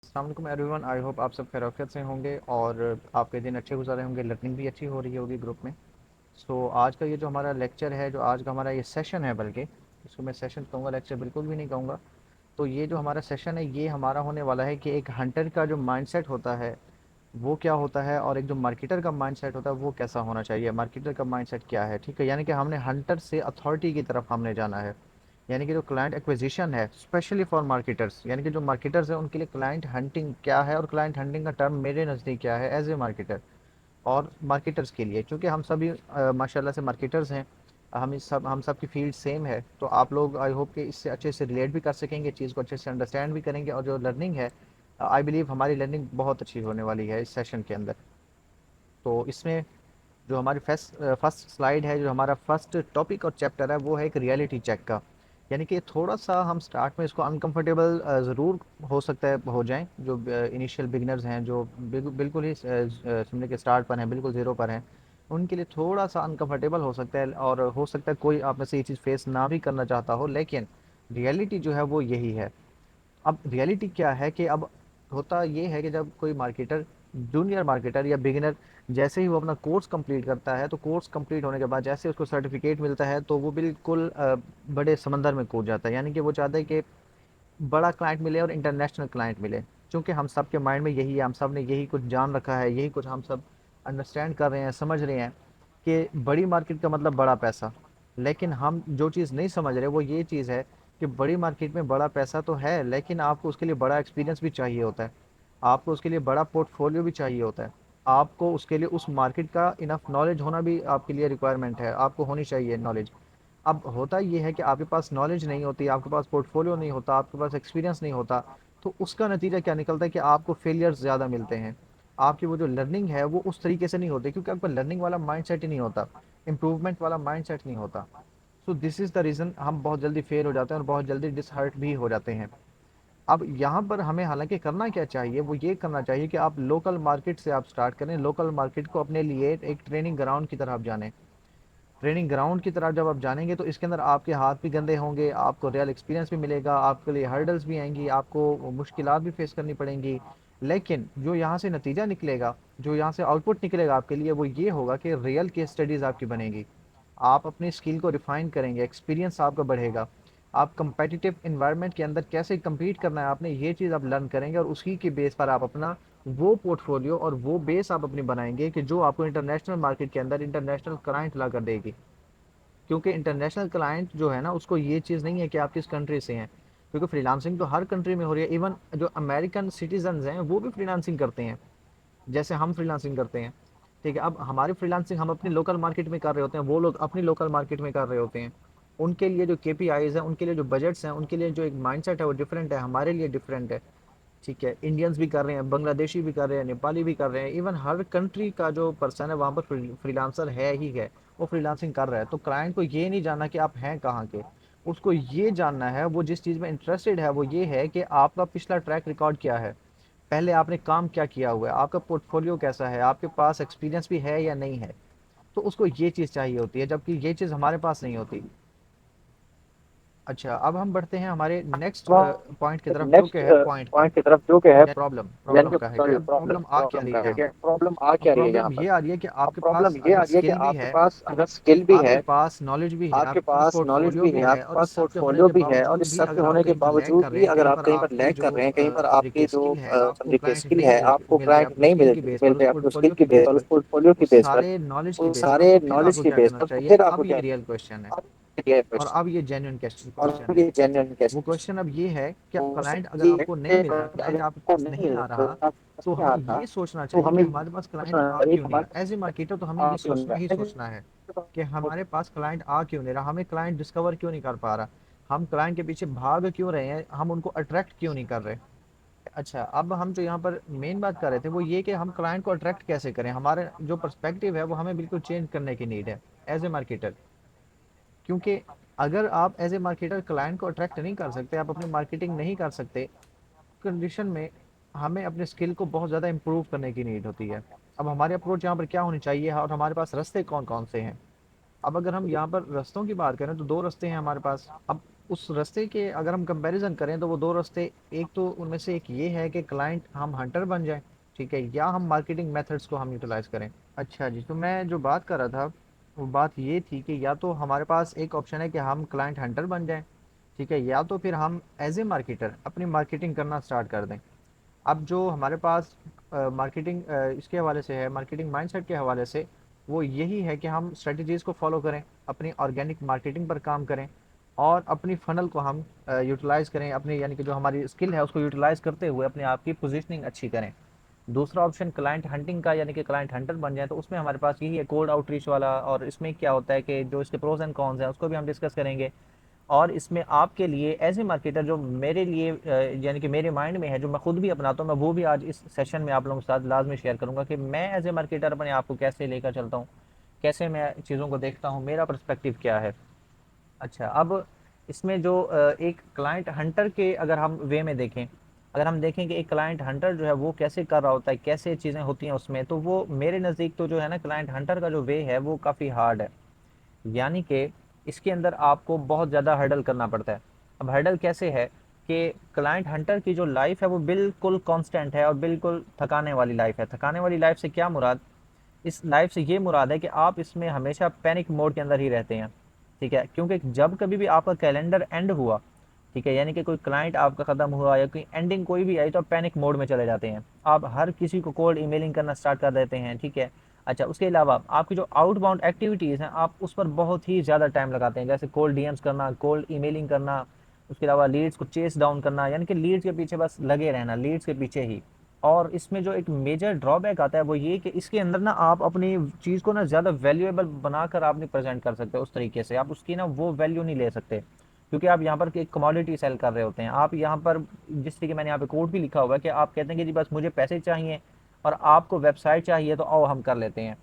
अस्सलाम वालेकुम everyone. I hope आप सब खैरियत से होंगे और आपके दिन अच्छे गुजारे होंगे, लर्निंग भी अच्छी हो रही होगी ग्रुप में। आज का ये जो हमारा लेक्चर है, जो आज का हमारा ये सेशन है, बल्कि इसको मैं सेशन कहूँगा, लेक्चर बिल्कुल भी नहीं कहूँगा। तो ये जो हमारा सेशन है ये हमारा होने वाला है कि एक हंटर का जो माइंडसेट होता है वो क्या होता है, और एक जो मार्केटर का माइंडसेट होता है वो कैसा होना चाहिए। मार्केटर का माइंडसेट क्या है, ठीक है। यानी कि हमने हंटर से अथॉरिटी की तरफ हमने जाना है। यानी कि जो क्लाइंट एक्विजिशन है स्पेशली फॉर मार्केटर्स, यानी कि जो मार्केटर्स हैं उनके लिए क्लाइंट हंटिंग क्या है, और क्लाइंट हंटिंग का टर्म मेरे नज़दीक क्या है एज ए मार्केटर। और मार्केटर्स के लिए, क्योंकि हम सभी माशाल्लाह से मार्केटर्स हैं, हम सब की फील्ड सेम है, तो आप लोग आई होप कि इससे अच्छे से रिलेट भी कर सकेंगे, चीज़ को अच्छे से अंडरस्टैंड भी करेंगे, और जो लर्निंग है आई बिलीव हमारी लर्निंग बहुत अच्छी होने वाली है इस सेशन के अंदर। तो इसमें जो हमारी फर्स्ट फर्स्ट स्लाइड है, जो हमारा फर्स्ट टॉपिक और चैप्टर है, वो है एक रियलिटी चेक का। यानी कि थोड़ा सा हम स्टार्ट में इसको अनकंफर्टेबल ज़रूर हो सकता है हो जाएं, जो इनिशियल बिगनर्स हैं, जो बिल्कुल ही समझे कि स्टार्ट पर हैं, बिल्कुल ज़ीरो पर हैं, उनके लिए थोड़ा सा अनकंफर्टेबल हो सकता है, और हो सकता है कोई आप में से ये चीज़ फेस ना भी करना चाहता हो, लेकिन रियलिटी जो है वो यही है। अब रियलिटी क्या है कि अब होता ये है कि जब कोई मार्केटर, जूनियर मार्केटर या बिगिनर, जैसे ही वो अपना कोर्स कंप्लीट करता है, तो कोर्स कंप्लीट होने के बाद जैसे उसको सर्टिफिकेट मिलता है, तो वो बिल्कुल बड़े समंदर में कूद जाता है। यानी कि वो चाहता है कि बड़ा क्लाइंट मिले और इंटरनेशनल क्लाइंट मिले। क्योंकि हम सब के माइंड में यही है, हम सब ने यही कुछ जान रखा है, यही कुछ हम सब अंडरस्टैंड कर रहे हैं, समझ रहे हैं कि बड़ी मार्केट का मतलब बड़ा पैसा। लेकिन हम जो चीज़ नहीं समझ रहे वो ये चीज़ है कि बड़ी मार्केट में बड़ा पैसा तो है, लेकिन आपको उसके लिए बड़ा एक्सपीरियंस भी चाहिए होता है, आपको उसके लिए बड़ा पोर्टफोलियो भी चाहिए होता है, आपको उसके लिए उस मार्केट का इनफ नॉलेज होना भी आपके लिए रिक्वायरमेंट है, आपको होनी चाहिए नॉलेज। अब होता ये है कि आपके पास नॉलेज नहीं होती, आपके पास पोर्टफोलियो नहीं होता, आपके पास एक्सपीरियंस नहीं होता, तो उसका नतीजा क्या निकलता है कि आपको फेलियर्स ज़्यादा मिलते हैं। आपकी वो जो लर्निंग है वो उस तरीके से नहीं होती, क्योंकि आपका लर्निंग वाला माइंडसेट ही नहीं होता, इम्प्रूवमेंट वाला माइंडसेट नहीं होता। So this is the reason हम बहुत जल्दी फेल हो जाते हैं और बहुत जल्दी डिसहर्ट भी हो जाते हैं। अब यहाँ पर हमें हालांकि करना क्या चाहिए, वो ये करना चाहिए कि आप लोकल मार्केट से आप स्टार्ट करें, लोकल मार्केट को अपने लिए एक ट्रेनिंग ग्राउंड की तरह आप जानें। ट्रेनिंग ग्राउंड की तरफ जब आप जानेंगे तो इसके अंदर आपके हाथ भी गंदे होंगे, आपको रियल एक्सपीरियंस भी मिलेगा, आपके लिए हर्डल्स भी आएंगी, आपको मुश्किलात भी फेस करनी पड़ेंगी। लेकिन जो यहाँ से नतीजा निकलेगा, जो यहाँ से आउटपुट निकलेगा आपके लिए, वो ये होगा कि रियल केस स्टडीज़ आपकी बनेगी, आप अपनी स्किल को रिफाइन करेंगे, एक्सपीरियंस आपका बढ़ेगा, आप कंपेटिटिव इन्वायरमेंट के अंदर कैसे compete करना है आपने ये चीज़ आप लर्न करेंगे, और उसी के बेस पर आप अपना वो पोर्टफोलियो और वो बेस आप अपनी बनाएंगे कि जो आपको इंटरनेशनल मार्केट के अंदर इंटरनेशनल क्लाइंट ला कर देगी। क्योंकि इंटरनेशनल क्लाइंट जो है ना, उसको ये चीज़ नहीं है कि आप किस कंट्री से हैं, क्योंकि फ्रीलांसिंग तो हर कंट्री में हो रही है। इवन जो अमेरिकन सिटीजन्स हैं वो भी फ्रीलांसिंग करते हैं, जैसे हम फ्रीलांसिंग करते हैं। ठीक है, अब हमारी फ्रीलांसिंग हम अपनी लोकल मार्केट में कर रहे होते हैं, वो लोग अपनी लोकल मार्केट में कर रहे होते हैं। उनके लिए जो केपीआईज हैं, उनके लिए जो बजट्स हैं, उनके लिए जो एक माइंडसेट है वो डिफरेंट है, हमारे लिए डिफरेंट है। ठीक है, इंडियंस भी कर रहे हैं, बांग्लादेशी भी कर रहे हैं, नेपाली भी कर रहे हैं, इवन हर कंट्री का जो पर्सन है वहाँ पर फ्रीलांसर है ही है, वो फ्रीलांसिंग कर रहा है। तो क्लाइंट को ये नहीं जानना कि आप हैं कहाँ के, उसको ये जानना है, वो जिस चीज़ में इंटरेस्टेड है वो ये है कि आपका पिछला ट्रैक रिकॉर्ड क्या है, पहले आपने काम क्या किया हुआ है, आपका पोर्टफोलियो कैसा है, आपके पास एक्सपीरियंस भी है या नहीं है। तो उसको ये चीज़ चाहिए होती है, जबकि ये चीज़ हमारे पास नहीं होती। अच्छा, अब हम बढ़ते हैं हमारे नेक्स्ट अब हम पॉइंट की तरफ, जो कि नेक्स्ट है पॉइंट का, पॉइंट की तरफ जो कि है प्रॉब्लम यानी प्रॉब्लम कि का है कि सॉरी अब प्रॉब्लम प्रॉब्लम आ क्या प्रॉब्लम रही का है है यहाँ कि पर। प्रॉब्लम आ अब क्या रही है यहाँ प्रॉब्लम पर। ये आ रही है कि अब आपके प्रॉब्लम पास ये अगर आ रही है कि स्किल भी आपके है, पास अगर स्किल भी आपके है, पास नॉलेज भी है, आपके आपके पास पास नॉलेज पोर्टफोलियो भी भी है, है, आपके और इस पास सब के होने पोर्टफोलियो के भी है, और बावजूद इस भी सब के अगर आप होने के कहीं पर लैग बावजूद कर रहे भी हैं, अगर कहीं आप पर कहीं पर आपकी लैग जो कर रहे हैं, कहीं पर समझे आपकी कि जो स्किल है, आपको समझे कि क्लाइंट स्किल नहीं है, आपको मिल रहे क्लाइंट अपनी नहीं स्किल मिल की बेस मिल पर, उस रहे अपने स्किल पोर्टफोलियो की की बेस बेस और पर, उस पोर्टफोलियो की उस बेस पर, सारे नॉलेज की उस बेस पर, तो सारे फिर नॉलेज आपको की क्या बेस करना पर, तो चाहिए। फिर आपको अब ये क्या रियल क्वेश्चन है, ये और क्वेश्चन, अब ये जेन्युइन और क्वेश्चन है। ये जेन्युइन वो क्वेश्चन क्वेश्चन अब ये है कि तो क्लाइंट अगर ये आपको नहीं मिल रहा, अगर क्लाइंट आपके आपको पास नहीं नहीं मिल आ रहा रहा, तो आप तो नहीं हमें आता, ये सोचना तो चाहिए कि हमें हमारे पास क्लाइंट आ एक क्यों नहीं हमारे रहा। एज ए मार्केटर तो हमें ये आप क्यों सोचना ही नहीं सोचना है कि हमारे पास क्लाइंट आ क्यों नहीं रहा, हमें क्लाइंट डिस्कवर क्यों नहीं कर पा रहा, हम क्लाइंट के पीछे भाग क्यों रहे हैं, हम उनको अट्रैक्ट क्यों नहीं कर रहे। अच्छा, अब हम जो यहाँ पर मेन बात कर रहे थे वो ये कि हम क्लाइंट को अट्रैक्ट कैसे करें, हमारे जो पर्सपेक्टिव है वो हमें बिल्कुल चेंज करने की नीड है एज ए मार्केटर। क्योंकि अगर आप एज ए मार्केटर क्लाइंट को अट्रैक्ट नहीं कर सकते, आप अपनी मार्केटिंग नहीं कर सकते, कंडीशन में हमें अपने स्किल को बहुत ज़्यादा इम्प्रूव करने की नीड होती है। अब हमारे अप्रोच यहाँ पर क्या होनी चाहिए, और हमारे पास रास्ते कौन कौन से हैं। अब अगर हम यहाँ पर रास्तों की बात करें तो दो रास्ते हैं हमारे पास। अब उस रास्ते के अगर हम कंपैरिजन करें तो वो दो रास्ते, एक तो उनमें से एक ये है कि क्लाइंट हम हंटर बन जाएं, ठीक है, या हम मार्केटिंग मेथड्स को हम यूटिलाइज करें। अच्छा जी, तो मैं जो बात कर रहा था वो बात ये थी कि या तो हमारे पास एक ऑप्शन है कि हम क्लाइंट हंटर बन जाएं, ठीक है, या तो फिर हम एज ए मार्केटर अपनी मार्केटिंग करना स्टार्ट कर दें। अब जो हमारे पास मार्केटिंग इसके हवाले से है, मार्केटिंग माइंडसेट के हवाले से, वो यही है कि हम स्ट्रेटजीज़ को फॉलो करें, अपनी ऑर्गेनिक मार्केटिंग पर काम करें और अपनी फ़नल को हम यूटिलाइज़ करें, अपनी यानी कि जो हमारी स्किल है उसको यूटिलाइज़ करते हुए अपने आप की पोजीशनिंग अच्छी करें। दूसरा ऑप्शन क्लाइंट हंटिंग का, यानी कि क्लाइंट हंटर बन जाए, तो उसमें हमारे पास यही है कोल्ड आउटरीच वाला। और इसमें क्या होता है कि जो इसके प्रोज एंड कॉन्स हैं उसको भी हम डिस्कस करेंगे। और इसमें आपके लिए एज ए मार्केटर जो मेरे लिए यानी कि मेरे माइंड में है, जो मैं खुद भी अपनाता हूँ, मैं वो भी आज इस सेशन में आप लोगों के साथ लाजमी शेयर करूंगा कि मैं एज ए मार्केटर अपने आप को कैसे लेकर चलता हूँ, कैसे मैं चीज़ों को देखता हूँ, मेरा पर्सपेक्टिव क्या है। अच्छा, अब इसमें जो एक क्लाइंट हंटर के अगर हम वे में देखें, अगर हम देखें कि एक क्लाइंट हंटर जो है वो कैसे कर रहा होता है, कैसे चीज़ें होती हैं उसमें, तो वो मेरे नज़दीक तो जो है ना, क्लाइंट हंटर का जो वे है वो काफ़ी हार्ड है। यानी कि इसके अंदर आपको बहुत ज़्यादा हर्डल करना पड़ता है। अब हर्डल कैसे है कि क्लाइंट हंटर की जो लाइफ है वो बिल्कुल कांस्टेंट है और बिल्कुल थकाने वाली लाइफ है। थकाने वाली लाइफ से क्या मुराद, इस लाइफ से ये मुराद है कि आप इसमें हमेशा पैनिक मोड के अंदर ही रहते हैं, ठीक है, क्योंकि जब कभी भी आपका कैलेंडर एंड हुआ, ठीक है, यानी कि कोई क्लाइंट आपका ख़त्म हुआ या कोई एंडिंग कोई भी आई, तो आप पैनिक मोड में चले जाते हैं। आप हर किसी को कोल्ड ईमेलिंग करना स्टार्ट कर देते हैं, ठीक है। अच्छा, उसके अलावा आपकी जो आउटबाउंड एक्टिविटीज़ हैं आप उस पर बहुत ही ज़्यादा टाइम लगाते हैं, जैसे कोल्ड डीएम्स करना, कोल्ड ईमेलिंग करना, उसके अलावा लीड्स को चेस डाउन करना, यानी कि लीड्स के पीछे बस लगे रहना, लीड्स के पीछे ही। और इसमें जो एक मेजर ड्रॉबैक आता है वो ये कि इसके अंदर ना आप अपनी चीज़ को ना ज़्यादा वैल्यूएबल बनाकर आप नहीं प्रेजेंट कर सकते, उस तरीके से आप उसकी ना वो वैल्यू नहीं ले सकते, क्योंकि आप यहाँ पर एक कमोडिटी सेल कर रहे होते हैं। आप यहाँ पर, जिस तरीके मैंने यहाँ पे कोड भी लिखा हुआ है कि आप कहते हैं कि जी बस मुझे पैसे चाहिए और आपको वेबसाइट चाहिए, तो आओ हम कर लेते हैं।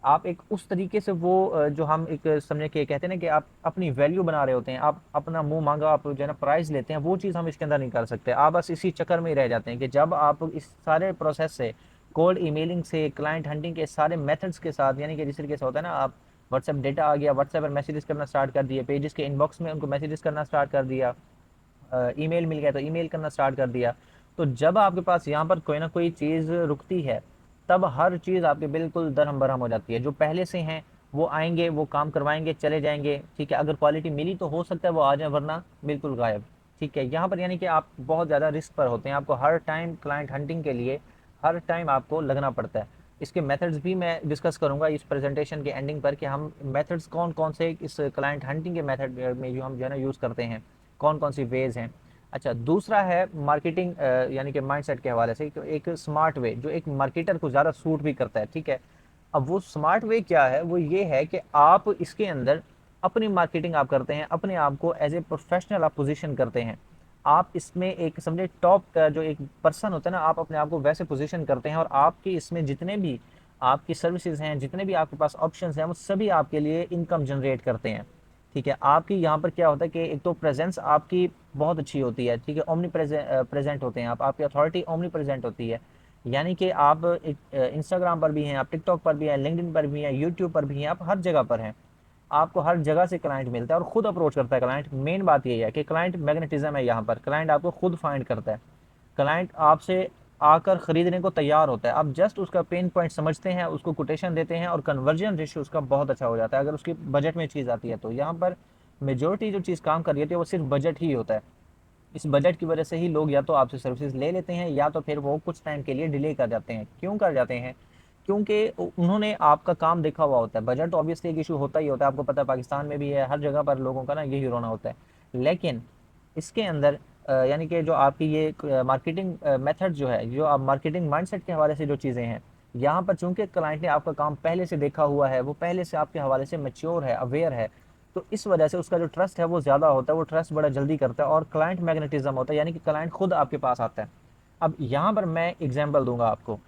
आप एक उस तरीके से वो जो हम एक समझे कि कहते हैं ना कि आप अपनी वैल्यू बना रहे होते हैं, आप अपना मुंह मांगा आप जो है ना प्राइस लेते हैं, वो चीज़ हम इसके अंदर नहीं कर सकते। आप बस इसी चक्कर में ही रह जाते हैं कि जब आप इस सारे प्रोसेस से, कोल्ड ईमेलिंग से, क्लाइंट हंटिंग के सारे मेथड्स के साथ, यानी कि जिस तरीके से होता है ना, आप व्हाट्सएप डेटा आ गया, व्हाट्सएप पर मैसेजेस करना स्टार्ट कर दिए, पेजेस के इनबॉक्स में उनको मैसेजेस करना स्टार्ट कर दिया, ईमेल मिल गया तो ईमेल करना स्टार्ट कर दिया, तो जब आपके पास यहाँ पर कोई ना कोई चीज़ रुकती है, तब हर चीज़ आपकी बिल्कुल दरहम बरहम हो जाती है। जो पहले से हैं वो आएंगे, वो काम करवाएंगे, चले जाएंगे, ठीक है, अगर क्वालिटी मिली तो हो सकता है वो आ जाए, वरना बिल्कुल गायब, ठीक है। यहाँ पर यानी कि आप बहुत ज़्यादा रिस्क पर होते हैं, आपको हर टाइम क्लाइंट हंटिंग के लिए हर टाइम आपको लगना पड़ता है। इसके मेथड्स भी मैं डिस्कस करूंगा इस प्रेजेंटेशन के एंडिंग पर कि हम मेथड्स कौन कौन से इस क्लाइंट हंटिंग के मेथड में जो हम जो है ना यूज़ करते हैं, कौन कौन सी वेज हैं। अच्छा, दूसरा है मार्केटिंग यानी कि माइंडसेट के हवाले से एक स्मार्ट वे जो एक मार्केटर को ज़्यादा सूट भी करता है, ठीक है। अब वो स्मार्ट वे क्या है, वो ये है कि आप इसके अंदर अपनी मार्केटिंग आप करते हैं, अपने आप को एज ए प्रोफेशनल आप पोजीशन करते हैं। आप इसमें एक समझे टॉप का जो एक पर्सन होता है ना, आप अपने आप को वैसे पोजीशन करते हैं, और आपके इसमें जितने भी आपकी सर्विसेज हैं, जितने भी आपके पास ऑप्शंस हैं, वो सभी आपके लिए इनकम जनरेट करते हैं, ठीक है। आपकी यहाँ पर क्या होता है कि एक तो प्रेजेंस आपकी बहुत अच्छी होती है, ठीक है, ओमनी प्रेजेंट होते हैं आप, आपकी अथॉरिटी ओमनी प्रेजेंट होती है। यानी कि आप इंस्टाग्राम पर भी हैं, आप टिकटॉक पर भी हैं, लिंक्डइन पर भी हैं, यूट्यूब पर भी हैं, आप हर जगह पर हैं। आपको हर जगह से क्लाइंट मिलता है और खुद अप्रोच करता है क्लाइंट। मेन बात यही है कि क्लाइंट मैग्नेटिज्म है, यहाँ पर क्लाइंट आपको खुद फाइंड करता है। क्लाइंट आपसे आकर खरीदने को तैयार होता है, आप जस्ट उसका पेन पॉइंट समझते हैं, उसको कोटेशन देते हैं, और कन्वर्जन रेशियो उसका बहुत अच्छा हो जाता है अगर उसकी बजट में चीज़ आती है। तो यहाँ पर मेजोरिटी जो चीज़ काम कर रही होती है वो सिर्फ बजट ही होता है। इस बजट की वजह से ही लोग या तो आपसे सर्विसेज ले लेते हैं, या तो फिर वो कुछ टाइम के लिए डिले कर जाते हैं। क्यों कर जाते हैं? क्योंकि उन्होंने आपका काम देखा हुआ होता है। बजट ऑब्वियसली एक इशू होता ही होता है, आपको पता है पाकिस्तान में भी है, हर जगह पर लोगों का ना यही रोना होता है। लेकिन इसके अंदर यानी कि जो आपकी ये मार्केटिंग मेथड जो है, जो आप मार्केटिंग माइंडसेट के हवाले से जो चीज़ें हैं, यहाँ पर चूंकि क्लाइंट ने आपका काम पहले से देखा हुआ है, वो पहले से आपके हवाले से मैच्योर है, अवेयर है, तो इस वजह से उसका जो ट्रस्ट है वो ज़्यादा होता है, वो ट्रस्ट बड़ा जल्दी करता है, और क्लाइंट मैग्नेटिज्म होता है, यानी कि क्लाइंट खुद आपके पास आता है। अब यहाँ पर मैं एग्जाम्पल दूंगा आपको।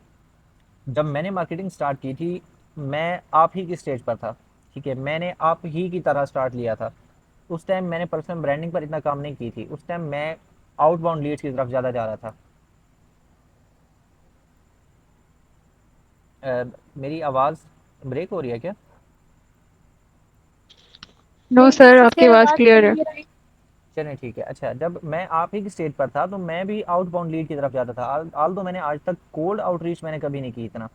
जब मैंने मार्केटिंग स्टार्ट की थी, मैं आप ही की स्टेज पर था, ठीक है, मैंने आप ही की तरह स्टार्ट लिया था। उस टाइम मैंने पर्सनल ब्रांडिंग पर इतना काम नहीं की थी, उस टाइम मैं आउटबाउंड लीड्स की तरफ ज़्यादा जा रहा था। मेरी आवाज़ ब्रेक हो रही है क्या? नो सर, आपकी आवाज क्लियर है। चलें ठीक है। अच्छा, जब मैं आप ही की स्टेज पर था तो मैं भी आउटबाउंड लीड की तरफ जाता था। आल दो मैंने आज तक कोल्ड आउटरीच मैंने कभी नहीं की इतना।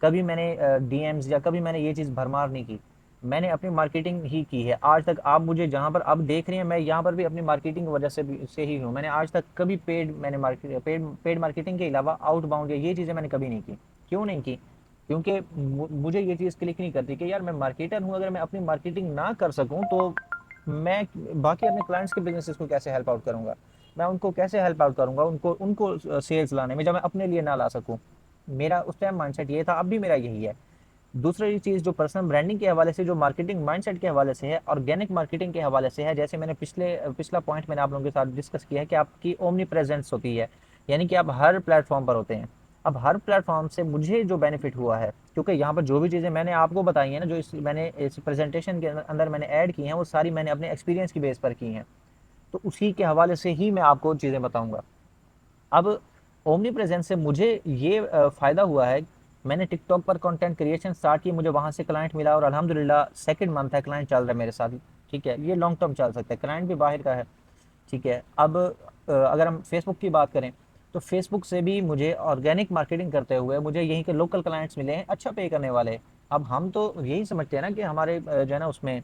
कभी मैंने डीएम्स या कभी मैंने ये चीज़ भरमार नहीं की। मैंने अपनी मार्केटिंग ही की है आज तक। आप मुझे जहाँ पर अब देख रहे हैं, मैं यहाँ पर भी अपनी मार्केटिंग की वजह से ही हूँ। मैंने आज तक कभी पेड मार्केटिंग के अलावा आउटबाउंड या ये चीज़ें मैंने कभी नहीं की। क्यों नहीं की? क्योंकि मुझे ये चीज़ क्लिक नहीं करती कि यार मैं मार्केटर हूँ, अगर मैं अपनी मार्केटिंग ना कर सकूँ तो मैं बाकी अपने क्लाइंट्स के बिजनेसेस को कैसे हेल्प आउट करूँगा? मैं उनको कैसे हेल्प आउट करूँगा उनको उनको सेल्स लाने में, जब मैं अपने लिए ना ला सकूँ? मेरा उस टाइम माइंडसेट ये था, अब भी मेरा यही है। दूसरी चीज़ जो पर्सनल ब्रांडिंग के हवाले से, जो मार्केटिंग माइंडसेट के हवाले से है, ऑर्गेनिक मार्केटिंग के हवाले से है, जैसे मैंने पिछला पॉइंट मैंने आप लोगों के साथ डिस्कस किया है कि आपकी ओमनी प्रेजेंस होती है, यानी कि आप हर प्लेटफॉर्म पर होते हैं। अब हर प्लेटफॉर्म से मुझे जो बेनिफिट हुआ है, क्योंकि यहाँ पर जो भी चीज़ें मैंने आपको बताई हैं ना, जो मैंने इस प्रेजेंटेशन के अंदर मैंने ऐड की हैं, वो सारी मैंने अपने एक्सपीरियंस की बेस पर की हैं। तो उसी के हवाले से ही मैं आपको चीज़ें बताऊंगा। अब ओमनी प्रेजेंस से मुझे ये फ़ायदा हुआ है। मैंने टिकटॉक पर कंटेंट क्रिएशन स्टार्ट की, मुझे वहाँ से क्लाइंट मिला और अल्हम्दुलिल्लाह सेकंड मंथ है क्लाइंट चल रहा है मेरे साथ। ठीक है, ये लॉन्ग टर्म चल सकता है, क्लाइंट भी बाहर का है। ठीक है, अब अगर हम फेसबुक की बात करें तो फेसबुक से भी मुझे ऑर्गेनिक मार्केटिंग करते हुए मुझे यहीं के लोकल क्लाइंट्स मिले हैं, अच्छा पे करने वाले। अब हम तो यही समझते हैं ना कि हमारे जो है ना उसमें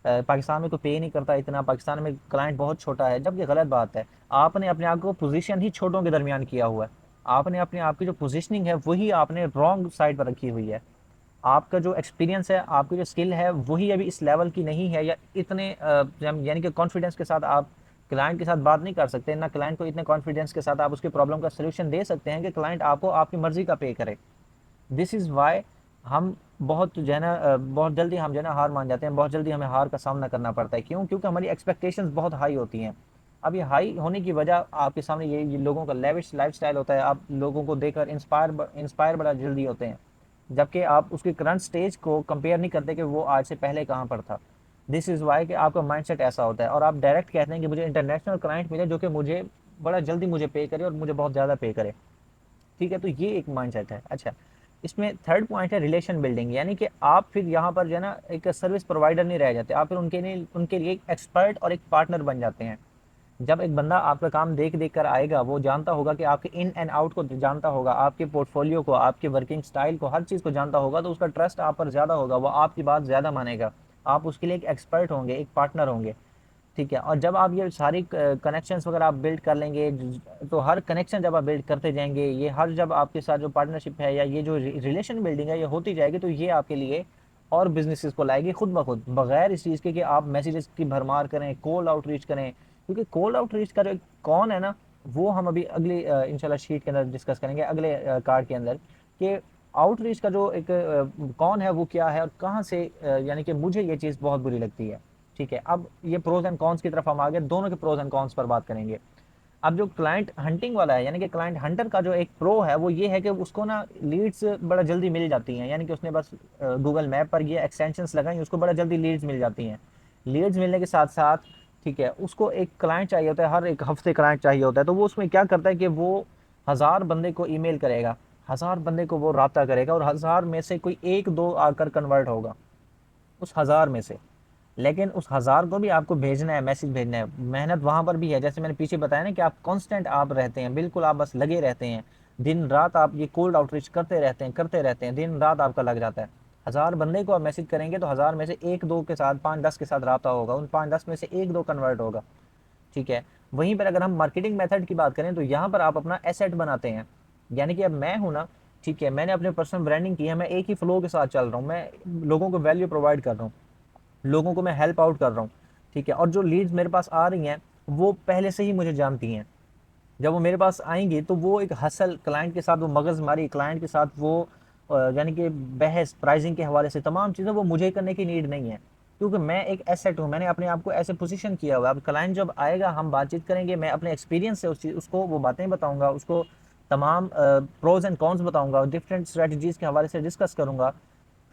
पाकिस्तान में तो पे नहीं करता इतना, पाकिस्तान में क्लाइंट बहुत छोटा है, जबकि गलत बात है। आपने अपने आप को पोजीशन ही छोटों के दरमियान किया हुआ है। आपने अपने आप की जो पोजीशनिंग है वही आपने रॉन्ग साइड पर रखी हुई है। आपका जो एक्सपीरियंस है, आपकी जो स्किल है, वही अभी इस लेवल की नहीं है, या इतने यानी कि कॉन्फिडेंस के साथ आप क्लाइंट के साथ बात नहीं कर सकते ना। क्लाइंट को इतने कॉन्फिडेंस के साथ आप उसकी प्रॉब्लम का सोल्यूशन दे सकते हैं कि क्लाइंट आपको आपकी मर्जी का पे करे। दिस इज़ वाई हम बहुत जो है ना बहुत जल्दी हम जो है ना हार मान जाते हैं, बहुत जल्दी हमें हार का सामना करना पड़ता है। क्यों? क्योंकि हमारी एक्सपेक्टेशंस बहुत हाई होती हैं। अब ये हाई होने की वजह आपके सामने ये लोगों का लेविश लाइफस्टाइल होता है। आप लोगों को देखकर इंस्पायर बड़ा जल्दी होते हैं, जबकि आप उसके करंट स्टेज को कंपेयर नहीं करते कि वो आज से पहले कहाँ पर था। दिस इज़ वाई कि आपका माइंडसेट ऐसा होता है और आप डायरेक्ट कहते हैं कि मुझे इंटरनेशनल क्लाइंट मिले जो कि मुझे बड़ा जल्दी मुझे पे करे और मुझे बहुत ज़्यादा पे करे। ठीक है, तो ये एक माइंडसेट है। अच्छा, इसमें थर्ड पॉइंट है रिलेशन बिल्डिंग, यानी कि आप फिर यहाँ पर जो है ना एक सर्विस प्रोवाइडर नहीं रह जाते, आप फिर उनके लिए एक एक्सपर्ट और एक पार्टनर बन जाते हैं। जब एक बंदा आपका काम देख देख कर आएगा, वो जानता होगा कि आपके इन एंड आउट को जानता होगा, आपके पोर्टफोलियो को, आपके वर्किंग स्टाइल को, हर चीज़ को जानता होगा, तो उसका ट्रस्ट आप पर ज़्यादा होगा, वो आपकी बात ज़्यादा मानेगा। आप उसके लिए एक एक्सपर्ट होंगे, एक पार्टनर होंगे। ठीक है, और जब आप ये सारी कनेक्शंस वगैरह आप बिल्ड कर लेंगे, तो हर कनेक्शन जब आप बिल्ड करते जाएंगे, ये हर जब आपके साथ जो पार्टनरशिप है या ये जो रिलेशन बिल्डिंग है ये होती जाएगी, तो ये आपके लिए और बिजनेसेस को लाएगी खुद ब खुद, बगैर इस चीज़ के कि आप मैसेजेस की भरमार करें, कोल्ड आउटरीच करें। क्योंकि कोल्ड आउटरीच का जो कौन है ना, वो हम अभी अगली इंशाल्लाह शीट के अंदर डिस्कस करेंगे, अगले कार्ड के अंदर, कि आउटरीच का जो एक कौन है वो क्या है और कहाँ से यानी कि मुझे ये चीज़ बहुत बुरी लगती है। ठीक है, अब ये प्रोज एंड कॉन्स की तरफ हम आगे दोनों के प्रोज एंड कॉन्स पर बात करेंगे। अब जो क्लाइंट हंटिंग वाला है, यानी कि क्लाइंट हंटर का जो एक प्रो है वो ये है कि उसको ना लीड्स बड़ा जल्दी मिल जाती हैं, यानी कि उसने बस गूगल मैप पर ये एक्सटेंशंस लगाई, उसको बड़ा जल्दी लीड्स मिल जाती हैं। लीड्स मिलने के साथ साथ ठीक है, उसको एक क्लाइंट चाहिए होता है, हर एक हफ्ते क्लाइंट चाहिए होता है, तो वो उसमें क्या करता है कि वो 1000 बंदे को ईमेल करेगा, 1000 बंदे को वो रब्ता करेगा और 1000 में से कोई एक दो आकर कन्वर्ट होगा उस 1000 में से। लेकिन उस 1000 को भी आपको भेजना है, मैसेज भेजना है, मेहनत वहाँ पर भी है। जैसे मैंने पीछे बताया ना कि आप कांस्टेंट आप रहते हैं, बिल्कुल आप बस लगे रहते हैं, दिन रात आप ये कोल्ड आउटरीच करते रहते हैं, दिन रात आपका लग जाता है। 1000 बंदे को आप मैसेज करेंगे तो 1000 में से एक दो के साथ, 5-10 के साथ रब्ता होगा, उन 5-10 में से एक दो कन्वर्ट होगा। ठीक है, वहीं पर अगर हम मार्केटिंग मेथड की बात करें तो यहाँ पर आप अपना एसेट बनाते हैं। यानी कि अब मैं हूँ ना, ठीक है, मैंने अपने पर्सनल ब्रांडिंग की है, मैं एक ही फ्लो के साथ चल रहा हूँ, मैं लोगों को वैल्यू प्रोवाइड कर रहा हूँ, लोगों को मैं हेल्प आउट कर रहा हूँ। ठीक है, और जो लीड्स मेरे पास आ रही हैं वो पहले से ही मुझे जानती हैं। जब वो मेरे पास आएंगी तो वो एक हसल क्लाइंट के साथ, वो मगजमारी क्लाइंट के साथ, वो यानी कि बहस प्राइसिंग के हवाले से तमाम चीज़ें वो मुझे करने की नीड नहीं है, क्योंकि मैं एक एसेट हूँ, मैंने अपने आप को ऐसे पोजीशन किया हुआ है। अब क्लाइंट जब आएगा हम बातचीत करेंगे, मैं अपने एक्सपीरियंस से उसको वो बातें बताऊंगा, उसको तमाम प्रोज एंड कॉन्स बताऊंगा, डिफरेंट स्ट्रेटजीज के हवाले से डिस्कस करूंगा,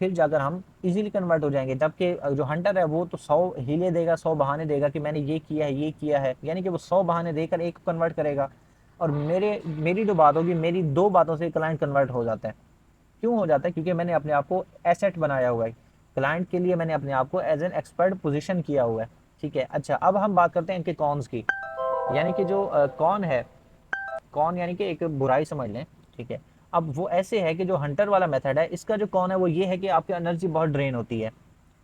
फिर जाकर हम इजीली कन्वर्ट हो जाएंगे। जबकि जो हंटर है वो तो 100 हीले देगा, 100 बहाने देगा कि मैंने ये किया है ये किया है, यानी कि वो 100 बहाने देकर एक कन्वर्ट करेगा। और मेरी जो बात होगी, मेरी 2 बातों से क्लाइंट कन्वर्ट हो जाता है। क्यों हो जाता है? क्योंकि मैंने अपने आप को एसेट बनाया हुआ है, क्लाइंट के लिए मैंने अपने आप को एज एन एक्सपर्ट पोजिशन किया हुआ है। ठीक है। अच्छा, अब हम बात करते हैं इनके कॉन्स की। यानी कि जो कॉन है, कॉन यानी कि एक बुराई समझ लें, ठीक है। अब वो ऐसे है कि जो हंटर वाला मेथड है, इसका जो कॉन है वो ये है कि आपकी एनर्जी बहुत ड्रेन होती है।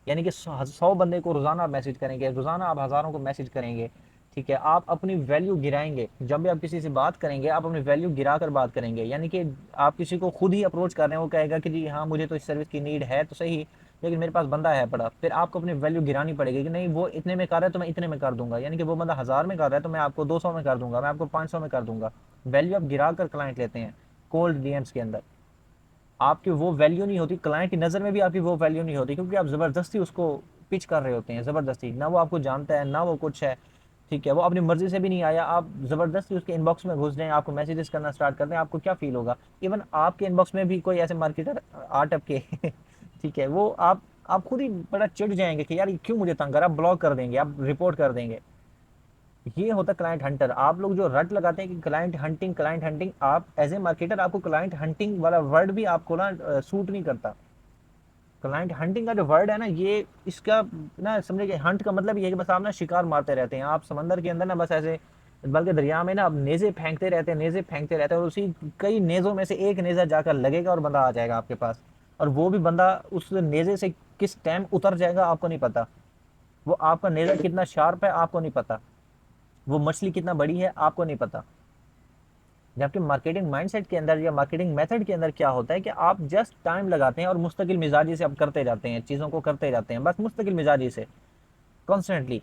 यानी कि 100 बंदे को रोज़ाना आप मैसेज करेंगे, रोज़ाना आप हज़ारों को मैसेज करेंगे, ठीक है। आप अपनी वैल्यू गिराएंगे, जब भी आप किसी से बात करेंगे आप अपनी वैल्यू गिरा कर बात करेंगे। यानी कि आप किसी को खुद ही अप्रोच कर रहे हैं, वो कहेगा कि जी हाँ मुझे तो इस सर्विस की नीड है तो सही, लेकिन मेरे पास बंदा है पड़ा। फिर आपको अपनी वैल्यू गिरानी पड़ेगी कि नहीं वो इतने में कर रहा है तो मैं इतने में कर दूंगा, यानी कि वो बंदा 1000 में कर रहा है तो मैं आपको 200 में कर दूंगा, मैं आपको 500 में कर दूंगा। वैल्यू आप गिरा कर क्लाइंट लेते हैं कोल्ड डीएम्स के अंदर। आपकी वो वैल्यू नहीं होती, क्लाइंट की नज़र में भी आपकी वो वैल्यू नहीं होती, क्योंकि आप ज़बरदस्ती उसको पिच कर रहे होते हैं, ज़बरदस्ती। ना वो आपको जानता है ना वो कुछ है, ठीक है। वो अपनी मर्जी से भी नहीं आया, आप ज़बरदस्ती उसके इनबॉक्स में घुस जाएं, आपको मैसेजेस करना स्टार्ट कर दें, आपको क्या फील होगा? इवन आपके इनबॉक्स में भी कोई ऐसे मार्केटर आ टपके ठीक है, वो आप खुद ही बड़ा चिढ़ जाएंगे कि यार ये क्यों मुझे तंग कर रहा है, आप ब्लॉक कर देंगे, आप रिपोर्ट कर देंगे। ये होता है क्लाइंट हंटर। आप लोग जो रट लगाते हैं कि क्लाइंट हंटिंग, क्लाइंट हंटिंग, आप एज ए मार्केटर आपको क्लाइंट हंटिंग वाला वर्ड भी आपको ना सूट नहीं करता। क्लाइंट हंटिंग का जो वर्ड है ना, ये इसका ना समझे कि हंट का मतलब ये है कि बस आप ना शिकार मारते रहते हैं, आप समंदर के अंदर ना बस ऐसे, बल्कि दरिया में ना आप नेज़े फेंकते रहते हैं, नेज़े फेंकते रहते हैं, और उसी कई नेज़ों में से एक नेज़ा जाकर लगेगा और बंदा आ जाएगा आपके पास। और वो भी बंदा उस नेज़े से किस टाइम उतर जाएगा आपको नहीं पता। वो आपका नेज़ा कितना शार्प है आपको नहीं पता। वो मछली कितना बड़ी है आपको नहीं पता। जबकि मार्केटिंग माइंडसेट के अंदर या मार्केटिंग मेथड के अंदर क्या होता है कि आप जस्ट टाइम लगाते हैं और मुस्तकिल मिजाजी से आप करते जाते हैं, चीज़ों को करते जाते हैं, बस मुस्तकिल मिजाजी से कॉन्स्टेंटली।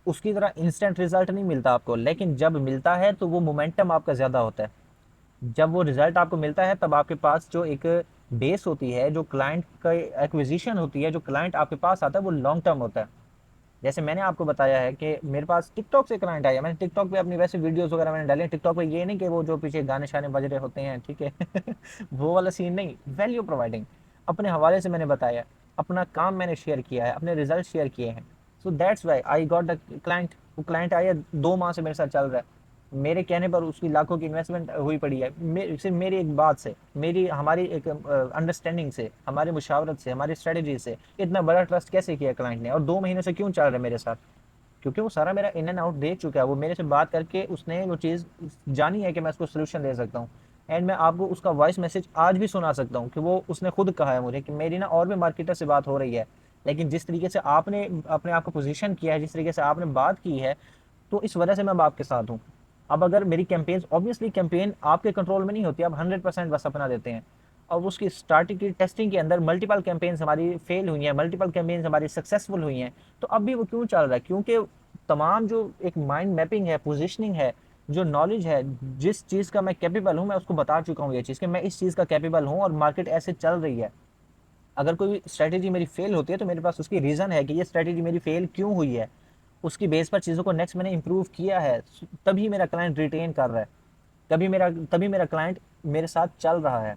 उसकी तरह इंस्टेंट रिजल्ट नहीं मिलता आपको, लेकिन जब मिलता है तो वो मोमेंटम आपका ज़्यादा होता है। जब वो रिजल्ट आपको मिलता है तब आपके पास जो एक बेस होती है, जो क्लाइंट का एक्विजिशन होती है, जो क्लाइंट आपके पास आता है वो लॉन्ग टर्म होता है। जैसे मैंने आपको बताया है कि मेरे पास टिकटॉक से क्लाइंट आया, मैंने टिकटॉक पे अपनी वैसे वीडियोस वगैरह मैंने डाले हैं टिकटॉक पे। ये नहीं कि वो जो पीछे गाने शाने बज रहे होते हैं, ठीक है वो वाला सीन नहीं, वैल्यू प्रोवाइडिंग। अपने हवाले से मैंने बताया, अपना काम मैंने शेयर किया है, अपने रिजल्ट शेयर किए हैं। So that's why I got the client. वो क्लाइंट आया 2 माह से मेरे साथ चल रहा है, मेरे कहने पर उसकी लाखों की इन्वेस्टमेंट हुई पड़ी है, सिर्फ मेरी एक बात से, मेरी हमारी एक अंडरस्टैंडिंग से, हमारी मुशावरत से, हमारी स्ट्रेटजी से इतना बड़ा ट्रस्ट कैसे किया क्लाइंट ने, और 2 महीने से क्यों चल रहा है मेरे साथ? क्योंकि वो सारा मेरा इन एंड आउट देख चुका है, वो मेरे से बात करके उसने वो चीज़ जानी है कि मैं उसको सोल्यूशन दे सकता हूँ। एंड मैं आपको उसका वॉइस मैसेज आज भी सुना सकता हूँ कि वो उसने खुद कहा है मुझे कि मेरी ना और भी मार्केटर से बात हो रही है, लेकिन जिस तरीके से आपने अपने आप को पोजीशन किया है, जिस तरीके से आपने बात की है, तो इस वजह से मैं अब आपके साथ हूँ। अब अगर मेरी कैंपेन, ऑब्वियसली कैंपेन आपके कंट्रोल में नहीं होती, आप 100% बस अपना देते हैं। अब उसकी स्टार्टिंग की टेस्टिंग के अंदर मल्टीपल कैंपेन्स हमारी फेल हुई हैं, मल्टीपल कैंपेन्स हमारी सक्सेसफुल हुई हैं, तो अब भी वो क्यों चल रहा है? क्योंकि तमाम जो एक माइंड मैपिंग है, पोजिशनिंग है, जो नॉलेज है, जिस चीज़ का मैं कैपेबल हूँ मैं उसको बता चुका हूँ, ये चीज़ कि मैं इस चीज़ का कैपेबल हूँ और मार्केट ऐसे चल रही है। अगर कोई स्ट्रैटेजी मेरी फेल होती है तो मेरे पास उसकी रीज़न है कि ये स्ट्रैटेजी मेरी फेल क्यों हुई है, उसकी बेस पर चीज़ों को नेक्स्ट मैंने इंप्रूव किया है, तभी मेरा क्लाइंट रिटेन कर रहा है, तभी मेरा क्लाइंट मेरे साथ चल रहा है।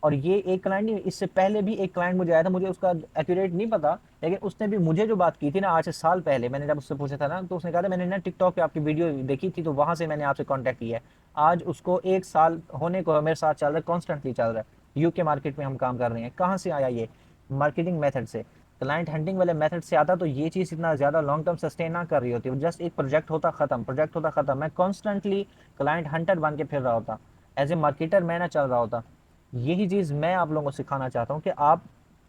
और ये एक क्लाइंट नहीं, इससे पहले भी एक क्लाइंट मुझे आया था, मुझे उसका एक्यूरेट नहीं पता, लेकिन उसने भी मुझे जो बात की थी ना आज से साल पहले, मैंने जब उससे पूछा था ना, तो उसने कहा था मैंने ना टिकटॉक पे आपकी वीडियो देखी थी तो वहां से मैंने आपसे कांटेक्ट किया है। आज उसको 1 साल होने को मेरे साथ चल रहा है, कॉन्स्टेंटली चल रहा है। यूके मार्केट में हम काम कर रहे हैं। कहाँ से आया ये? मार्केटिंग मेथड से। क्लाइंट हंटिंग वाले मेथड से आता तो ये चीज़ इतना ज़्यादा लॉन्ग टर्म सस्टेन ना कर रही होती, जस्ट एक प्रोजेक्ट होता खत्म, प्रोजेक्ट होता खत्म, मैं कॉन्स्टेंटली क्लाइंट हंटर बन के फिर रहा होता, एज ए मार्केटर मैं ना चल रहा होता। यही चीज़ मैं आप लोगों को सिखाना चाहता हूँ कि आप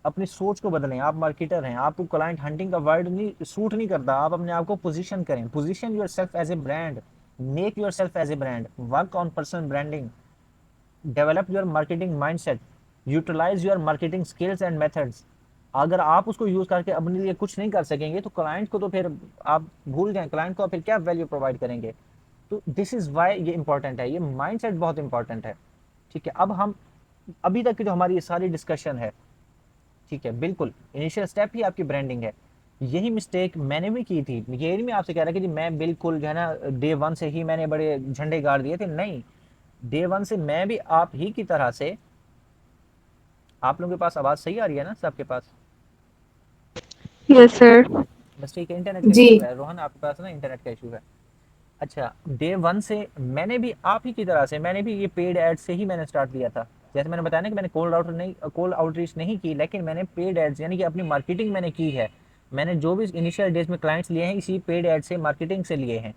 अपनी सोच को बदलें। आप मार्केटर हैं, आपको क्लाइंट हंटिंग का वर्ड नहीं सूट नहीं करता, आप अपने आप को पोजीशन करें, position yourself as a brand, make yourself as a brand, work on personal branding, develop your marketing mindset, utilise your marketing skills and methods. अगर आप उसको यूज करके अपने लिए कुछ नहीं कर सकेंगे तो क्लाइंट को तो फिर आप भूल जाएं, क्लाइंट को आप फिर क्या वैल्यू प्रोवाइड करेंगे? तो दिस इज वाई ये इंपॉर्टेंट है, ये माइंडसेट बहुत इंपॉर्टेंट है। ठीक है, अब हम अभी तक की जो हमारी ये सारी डिस्कशन है, ठीक है, बिल्कुल इनिशियल स्टेप ही आपकी ब्रांडिंग है। यही मिस्टेक मैंने भी की थी, ये नहीं मैं आपसे कह रहा कि जी मैं बिल्कुल जो है ना डे वन से ही मैंने बड़े झंडे गाड़ दिए थे, नहीं। डे वन से मैं भी आप ही की तरह से, आप लोगों के पास आवाज़ सही आ रही है ना सबके पास? Yes sir. बस ठीक है, इंटरनेट का जी। इशू है रोहन, आपके पास ना इंटरनेट का इशू है। अच्छा, डे वन से मैंने भी आप ही की तरह से, मैंने भी ये पेड एड से ही मैंने स्टार्ट किया था। जैसे मैंने बताया ना कि मैंने कोल्ड आउटरीच नहीं की, लेकिन मैंने पेड एड्स यानी कि अपनी मार्केटिंग मैंने की है। मैंने जो भी इनिशियल डेज में क्लाइंट्स लिए हैं इसी पेड एड से, मार्केटिंग से लिए हैं,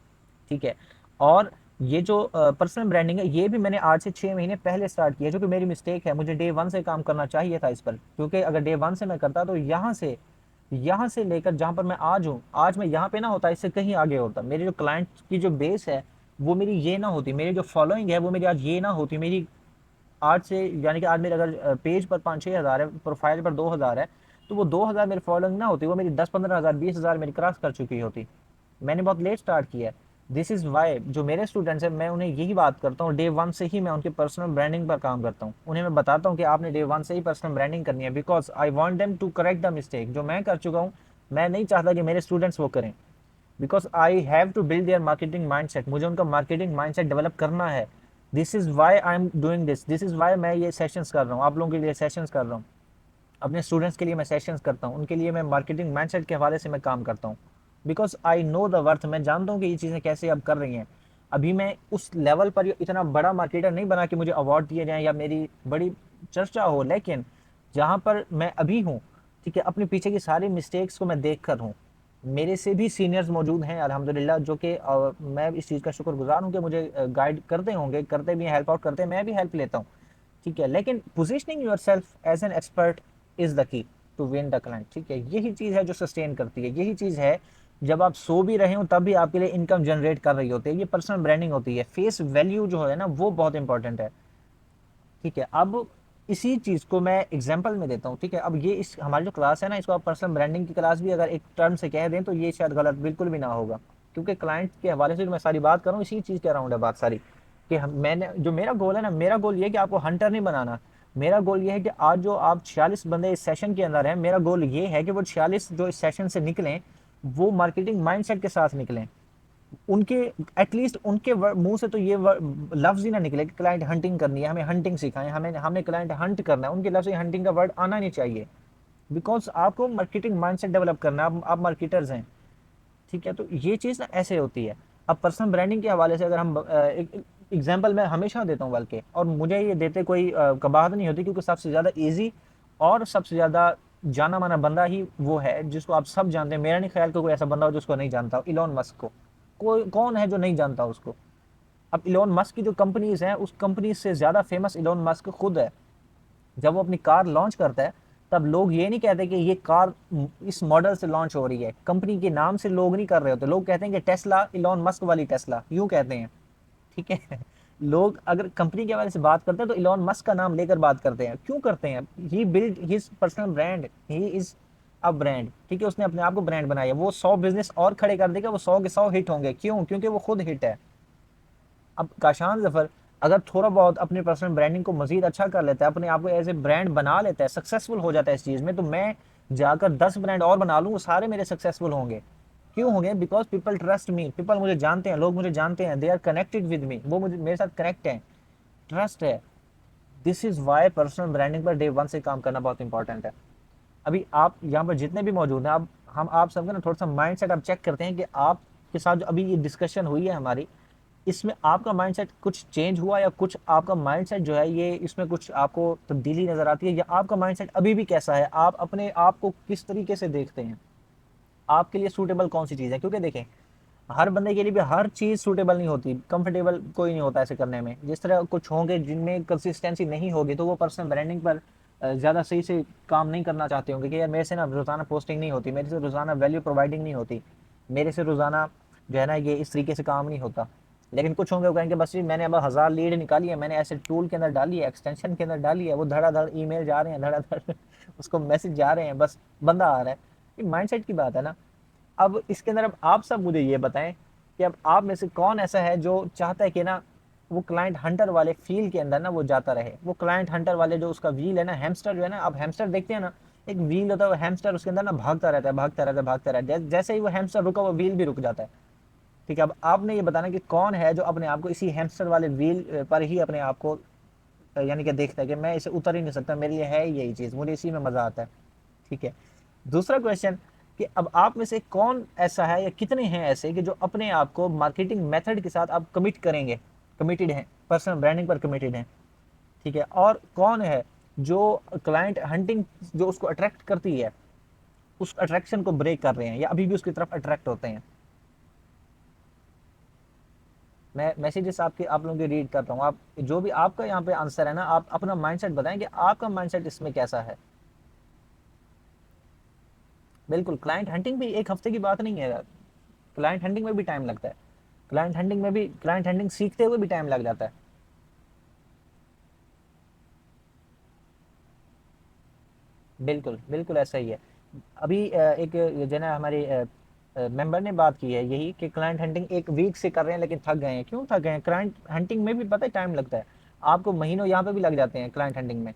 ठीक है। और ये जो पर्सनल ब्रांडिंग है ये भी मैंने आज से 6 महीने पहले स्टार्ट किया, जो कि मेरी मिस्टेक है। मुझे डे 1 से काम करना चाहिए था इस पर, क्योंकि अगर डे 1 से मैं करता तो यहाँ से लेकर जहाँ पर मैं आज हूँ, आज मैं यहाँ पे ना होता, इससे कहीं आगे होता। मेरे जो क्लाइंट की जो बेस है वो मेरी ये ना होती, मेरी जो फॉलोइंग है वो मेरी आज ये ना होती। मेरी आज से, यानी कि आज मेरे अगर पेज पर 5-6 हज़ार है, प्रोफाइल पर 2 हज़ार है, तो वो 2 हज़ार मेरी फॉलोइंग ना होती, वो मेरी 10-15 हज़ार 20 हज़ार मेरी क्रॉस कर चुकी होती। मैंने बहुत लेट स्टार्ट किया है। दिस इज़ वाई जो मेरे स्टूडेंट्स हैं मैं उन्हें यही बात करता हूँ, डे 1 से ही मैं उनके पर्सनल ब्रांडिंग पर काम करता हूँ। उन्हें मैं बताता हूँ कि आपने डे 1 से ही पर्सनल ब्रांडिंग करनी है, because I want them to correct the mistake जो मैं कर चुका हूँ। मैं नहीं चाहता कि मेरे स्टूडेंट्स वो करें, because I have to build their marketing mindset. मुझे उनका मार्केटिंग माइंडसेट डेवलप करना है। This is why I am doing this is why मैं ये सेशंस कर रहा हूँ, आप लोगों के लिए सेशंस कर रहा हूँ, अपने स्टूडेंट्स के लिए मैं सेशंस करता हूँ, उनके लिए मैं मार्केटिंग माइंडसेट के हवाले से मैं काम करता हूँ। Because I know the worth, मैं जानता हूँ कि ये चीज़ें कैसे अब कर रही हैं। अभी मैं उस लेवल पर इतना बड़ा मार्केटर नहीं बना कि मुझे अवार्ड दिए जाएं या मेरी बड़ी चर्चा हो, लेकिन जहाँ पर मैं अभी हूँ, ठीक है, अपने पीछे की सारी मिस्टेक्स को मैं देख कर हूँ। मेरे से भी सीनियर्स मौजूद हैं अल्हम्दुलिल्लाह, जो कि मैं इस चीज़ का शुक्रगुजार हूँ कि मुझे गाइड करते होंगे, करते भी, हेल्प आउट करते हैं, मैं भी हेल्प लेता हूँ, ठीक है। लेकिन positioning yourself as an expert is the key to win the client, ठीक है। यही चीज़ है जो सस्टेन करती है, यही चीज़ है जब आप सो भी रहे हो तब भी आपके लिए इनकम जनरेट कर रही होती है। ये पर्सनल ब्रांडिंग होती है। फेस वैल्यू जो है ना वो बहुत इंपॉर्टेंट है, ठीक है। अब इसी चीज़ को मैं एग्जांपल में देता हूँ, ठीक है। अब ये इस हमारी जो क्लास है ना, इसको आप पर्सनल ब्रांडिंग की क्लास भी अगर एक टर्म से कह दें तो ये शायद गलत बिल्कुल भी ना होगा, क्योंकि क्लाइंट के हवाले से जो मैं सारी बात कर रहा हूँ इसी चीज़ के अराउंड है बात सारी। कि मैंने जो मेरा गोल है ना, मेरा गोल ये है कि आपको हंटर नहीं बनाना। मेरा गोल ये है कि आज जो आप 46 बंदे इस सेशन के अंदर हैं, मेरा गोल ये है कि वो 46 जो इस सेशन से निकलें वो मार्केटिंग माइंडसेट के साथ निकलें। उनके एटलीस्ट उनके मुंह से तो ये लफ्ज ही ना निकले कि क्लाइंट हंटिंग करनी है, हमें हंटिंग सिखाएं, हमें क्लाइंट हंट करना है, उनके लफ्ज से हंटिंग का वर्ड आना नहीं चाहिए। बिकॉज आपको मार्केटिंग माइंडसेट डेवलप करना है, आप मार्केटर्स हैं, ठीक है। तो ये चीज़ ना ऐसे होती है। अब पर्सनल ब्रांडिंग के हवाले से अगर हम एक एग्जाम्पल मैं हमेशा देता हूँ बल्कि, और मुझे ये देते कोई कबाहत नहीं होती, क्योंकि सबसे ज़्यादा ईजी और सबसे ज़्यादा जाना माना बंदा ही वो है जिसको आप सब जानते हैं। मेरा नहीं ख्याल कि कोई ऐसा बंदा हो जिसको नहीं जानता हो, इलॉन मस्क को। कोई कौन है जो नहीं जानता उसको। अब इलॉन मस्क की जो कंपनीज हैं उस कंपनी से ज़्यादा फेमस इलॉन मस्क खुद है। जब वो अपनी कार लॉन्च करता है तब लोग ये नहीं कहते कि ये कार इस मॉडल से लॉन्च हो रही है, कंपनी के नाम से लोग नहीं कर रहे होते। लोग कहते हैं कि टेस्ला, इलॉन मस्क वाली टेस्ला, यूं कहते हैं, ठीक है। लोग अगर कंपनी के बारे से बात करते हैं तो इलॉन मस्क का नाम लेकर बात करते हैं। क्यों करते हैं? He build his personal brand, he is a brand, ठीक है। उसने अपने आप को ब्रांड बनाया। वो 100 बिजनेस और खड़े कर देगा, वो 100 के 100 हिट होंगे। क्यों? क्योंकि वो खुद हिट है। अब काशान जफर अगर थोड़ा बहुत अपने पर्सनल ब्रांडिंग को मजीद अच्छा कर लेता है, अपने आप को एज ए ब्रांड बना लेता है, सक्सेसफुल हो जाता है इस चीज़ में, तो मैं जाकर 10 ब्रांड और बना लूँ, वो सारे मेरे सक्सेसफुल होंगे। क्यों होंगे? Because people trust me, people मुझे जानते हैं, लोग मुझे जानते हैं, they are connected with me, वो मुझे मेरे साथ कनेक्ट है, ट्रस्ट है। This is why personal branding पर डे 1 से काम करना बहुत इंपॉर्टेंट है। अभी आप यहाँ पर जितने भी मौजूद हैं, अब हम आप सबका ना थोड़ा सा माइंड सेट आप चेक करते हैं कि आपके साथ जो अभी ये डिस्कशन हुई है हमारी, इसमें आपका माइंडसेट कुछ चेंज हुआ, या कुछ आपका माइंडसेट जो है ये इसमें कुछ आपको तब्दीली नज़र आती है, या आपका माइंडसेट अभी भी कैसा है, आप अपने आप को किस तरीके से देखते हैं, आपके लिए सूटेबल कौन सी चीज़ है। क्योंकि देखें, हर बंदे के लिए भी हर चीज़ सूटेबल नहीं होती, कंफर्टेबल कोई नहीं होता ऐसे करने में। जिस तरह कुछ होंगे जिनमें कंसिस्टेंसी नहीं होगी, तो वो पर्सनल ब्रांडिंग पर ज़्यादा सही से काम नहीं करना चाहते होंगे कि यार मेरे से ना रोज़ाना पोस्टिंग नहीं होती, मेरे से रोज़ाना वैल्यू प्रोवाइडिंग नहीं होती, मेरे से रोज़ाना जो है ना ये इस तरीके से काम नहीं होता। लेकिन कुछ होंगे वो कहेंगे बस जी मैंने अब 1000 लीड निकाली है, मैंने ऐसे टूल के अंदर डाली है, एक्सटेंशन के अंदर डाली है, वो धड़ाधड़ ईमेल जा रहे हैं, धड़ाधड़ उसको मैसेज जा रहे हैं, बस बंदा आ रहा है। ये माइंडसेट की बात है ना। अब इसके अंदर अब आप सब मुझे ये बताएं कि अब आप में से कौन ऐसा है जो चाहता है कि ना वो क्लाइंट हंटर वाले फील के अंदर ना वो जाता रहे। वो क्लाइंट हंटर वाले जो उसका व्हील है ना, हैमस्टर जो है ना, आप हैमस्टर देखते हैं ना, एक व्हील होता है, वो हैमस्टर उसके अंदर ना भागता रहता है, भागता रहता है, भागता रहता है। जैसे ही वो हैमस्टर रुका वो व्हील भी रुक जाता है, ठीक है। अब आपने ये बताना कि कौन है जो अपने आप को इसी हैमस्टर वाले व्हील पर ही अपने आप को यानी कि देखता है कि मैं इसे उतर ही नहीं सकता, मेरे लिए है यही चीज़, मुझे इसी में मज़ा आता है, ठीक है। दूसरा क्वेश्चन कि अब आप में से कौन ऐसा है या कितने हैं ऐसे कि जो अपने आप को मार्केटिंग मेथड के साथ आप कमिट करेंगे, कमिटेड हैं, पर्सनल ब्रांडिंग पर कमिटेड हैं, ठीक है। और कौन है जो क्लाइंट हंटिंग जो उसको अट्रैक्ट करती है, उस अट्रैक्शन को ब्रेक कर रहे हैं या अभी भी उसकी तरफ अट्रैक्ट होते हैं? मैं मैसेजेस आपके आप लोगों के रीड करता हूँ, आप जो भी आपका यहाँ पे आंसर है ना, आप अपना माइंडसेट बताएं कि आपका माइंडसेट इसमें कैसा है। बिल्कुल, क्लाइंट हंटिंग भी एक हफ्ते की बात नहीं है यार, क्लाइंट हंटिंग में भी टाइम लगता है, क्लाइंट हंटिंग सीखते हुए भी टाइम लग जाता है। बिल्कुल बिल्कुल ऐसा ही है। अभी एक जो है ना हमारे मेंबर ने बात की है यही कि क्लाइंट हंटिंग एक वीक से कर रहे हैं लेकिन थक गए हैं। क्यों थक गए हैं? क्लाइंट हंटिंग में भी पता है टाइम लगता है, आपको महीनों यहाँ पे भी लग जाते हैं क्लाइंट हंटिंग में।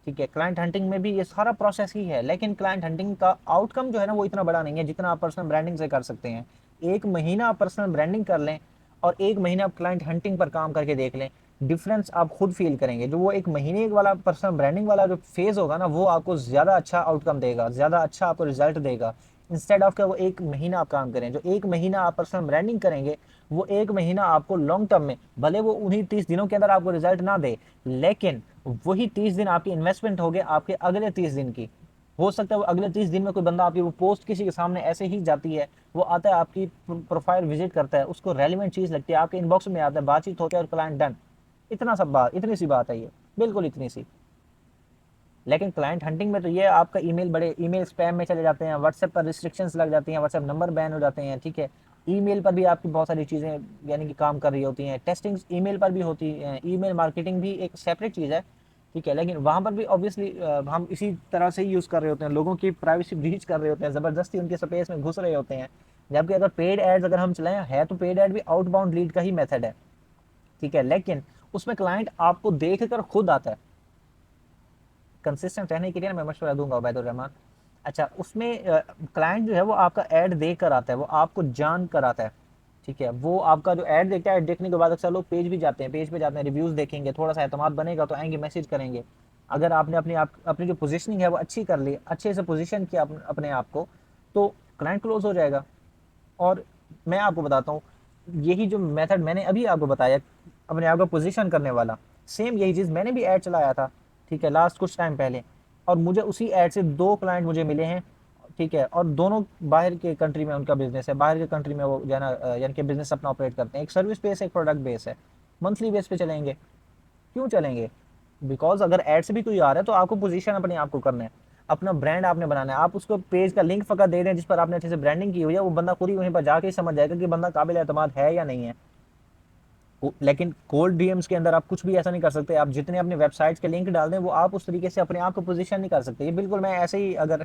ठीक है, क्लाइंट हंटिंग में भी ये सारा प्रोसेस ही है, लेकिन क्लाइंट हंटिंग का आउटकम जो है ना वो इतना बड़ा नहीं है जितना आप पर्सनल ब्रांडिंग से कर सकते हैं। एक महीना आप पर्सनल ब्रांडिंग कर लें और एक महीना आप क्लाइंट हंटिंग पर काम करके देख लें, डिफरेंस आप खुद फील करेंगे। जो वो एक महीने वाला पर्सनल ब्रांडिंग वाला जो फेज होगा ना, वो आपको ज़्यादा अच्छा आउटकम देगा, ज़्यादा अच्छा आपको रिजल्ट देगा। इंस्टेड ऑफ वो एक महीना आप काम करें, जो एक महीना आप पर्सनल ब्रांडिंग करेंगे वो एक महीना आपको लॉन्ग टर्म में, भले वो उन्हीं 30 दिनों के अंदर आपको रिजल्ट ना दे, लेकिन वही 30 दिन आपकी इन्वेस्टमेंट हो गए आपके अगले 30 दिन की। हो सकता है वो अगले 30 दिन में कोई बंदा आपकी वो पोस्ट किसी के सामने ऐसे ही जाती है, वो आता है आपकी प्रोफाइल विजिट करता है, उसको रेलिवेंट चीज़ लगती है, आपके इनबॉक्स में आता है, बातचीत होती है और क्लाइंट डन। इतना सब बात, इतनी सी बात है ये, बिल्कुल इतनी सी। लेकिन क्लाइंट हंटिंग में तो ये आपका ईमेल, बड़े ईमेल स्पैम में चले जाते हैं, व्हाट्सएप पर रिस्ट्रिक्शंस लग जाती हैं, व्हाट्सएप नंबर बैन हो जाते हैं। ठीक है, ईमेल पर भी आपकी बहुत सारी चीज़ें यानी कि काम कर रही होती हैं, टेस्टिंग ईमेल पर भी होती है, ईमेल मार्केटिंग भी एक सेपरेट चीज़ है। ठीक है, लेकिन वहाँ पर भी ऑब्वियसली हम इसी तरह से ही यूज़ कर रहे होते हैं, लोगों की प्राइवेसी ब्रीच कर रहे होते हैं, ज़बरदस्ती उनके स्पेस में घुस रहे होते हैं। जबकि अगर पेड एड्स अगर हम चलाएं है तो पेड एड भी आउटबाउंड लीड का ही मेथड है। ठीक है, लेकिन उसमें क्लाइंट आपको देख कर खुद आता है। कंसिस्टेंट रहने के लिए ना मैं मशवरा दूंगा उबैदुर रहमान। अच्छा, उसमें क्लाइंट जो है वो आपका ऐड देख कर आता है, वो आपको जान कर आता है। ठीक है, वो आपका जो ऐड देखता है, ऐड देखने के बाद अक्सर लोग पेज भी जाते हैं, पेज पे जाते हैं, रिव्यूज़ देखेंगे, थोड़ा सा एतमाद बनेगा तो आएंगे, मैसेज करेंगे। अगर आपने अपनी जो पोजीशनिंग है वो अच्छी कर ली, अच्छे से पोजीशन किया अपने आप को, तो क्लाइंट क्लोज हो जाएगा। और मैं आपको बताता हूँ, यही जो मेथड मैंने अभी आपको बताया अपने आप को पोजीशन करने वाला, सेम यही चीज़ मैंने भी ऐड चलाया था। ठीक है, लास्ट कुछ टाइम पहले, और मुझे उसी ऐड से 2 क्लाइंट मुझे मिले हैं। ठीक है, और दोनों बाहर के कंट्री में उनका बिजनेस है, बाहर के कंट्री में वो यानी कि बिजनेस अपना ऑपरेट करते हैं। एक सर्विस बेस एक प्रोडक्ट बेस है, मंथली बेस पे चलेंगे। क्यों चलेंगे? बिकॉज अगर ऐड से भी कोई आ रहा है तो आपको पोजीशन अपने आप को करना है, अपना ब्रांड आपने बनाना है। आप उसको पेज का लिंक फकत दे दें जिस पर आपने अच्छे से ब्रांडिंग की हुई है, वो बंदा खुद ही वहीं पर जाके ही समझ जाएगा कि बंदा काबिल एतमाद है या नहीं है। लेकिन कोल्ड डीएम्स के अंदर आप कुछ भी ऐसा नहीं कर सकते, आप जितने अपने वेबसाइट्स के लिंक डाल दें वो आप उस तरीके से अपने आप को पोजीशन नहीं कर सकते। ये बिल्कुल मैं ऐसे ही, अगर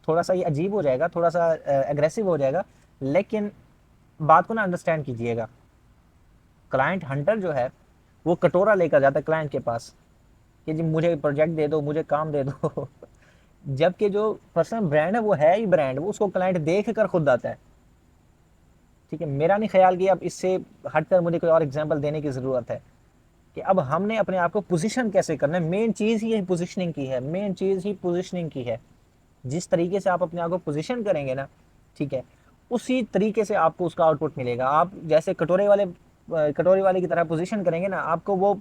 थोड़ा सा ये अजीब हो जाएगा, थोड़ा सा एग्रेसिव हो जाएगा, लेकिन बात को ना अंडरस्टैंड कीजिएगा। क्लाइंट हंटर जो है वो कटोरा लेकर जाता है क्लाइंट के पास कि जी मुझे प्रोजेक्ट दे दो, मुझे काम दे दो। जबकि जो पर्सनल ब्रांड है वो है ही ब्रांड, वो उसको क्लाइंट देख कर खुद आता है। ठीक है, मेरा नहीं ख्याल कि अब इससे हटकर मुझे कोई और एग्जांपल देने की ज़रूरत है कि अब हमने अपने आप को पोजीशन कैसे करना है। मेन चीज़ ही पोजीशनिंग की है, मेन चीज़ ही पोजीशनिंग की है। जिस तरीके से आप अपने आप को पोजीशन करेंगे ना, ठीक है, उसी तरीके से आपको उसका आउटपुट मिलेगा। आप जैसे कटोरे वाले की तरह पोजीशन करेंगे ना, आपको वो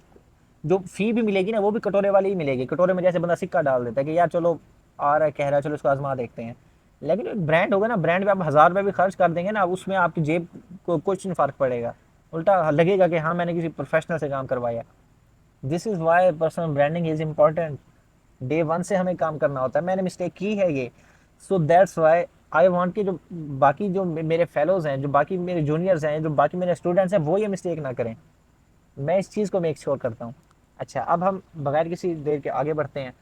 जो फी भी मिलेगी ना वो भी कटोरे वाली ही मिलेगी। कटोरे में जैसे बंदा सिक्का डाल देता है कि यार चलो आ रहा है, कह रहा है, चलो इसको आजमा देखते हैं। लेकिन एक ब्रांड होगा ना, ब्रांड पे आप 1000 रुपये भी खर्च कर देंगे ना, उसमें आपकी जेब को कुछ नहीं फर्क पड़ेगा, उल्टा लगेगा कि हाँ मैंने किसी प्रोफेशनल से काम करवाया। This is Y personal branding is important. Day one से हमें काम करना होता है, मैंने मिस्टेक की है ये। So that's why I want कि जो बाकी जो मेरे फेलोज हैं, जो बाकी मेरे जूनियर्स हैं, जो बाकी मेरे स्टूडेंट्स हैं, वो ये मिस्टेक ना करें। मैं इस चीज़ को मेक श्योर करता हूँ। अच्छा, अब हम बगैर किसी देर के आगे बढ़ते हैं।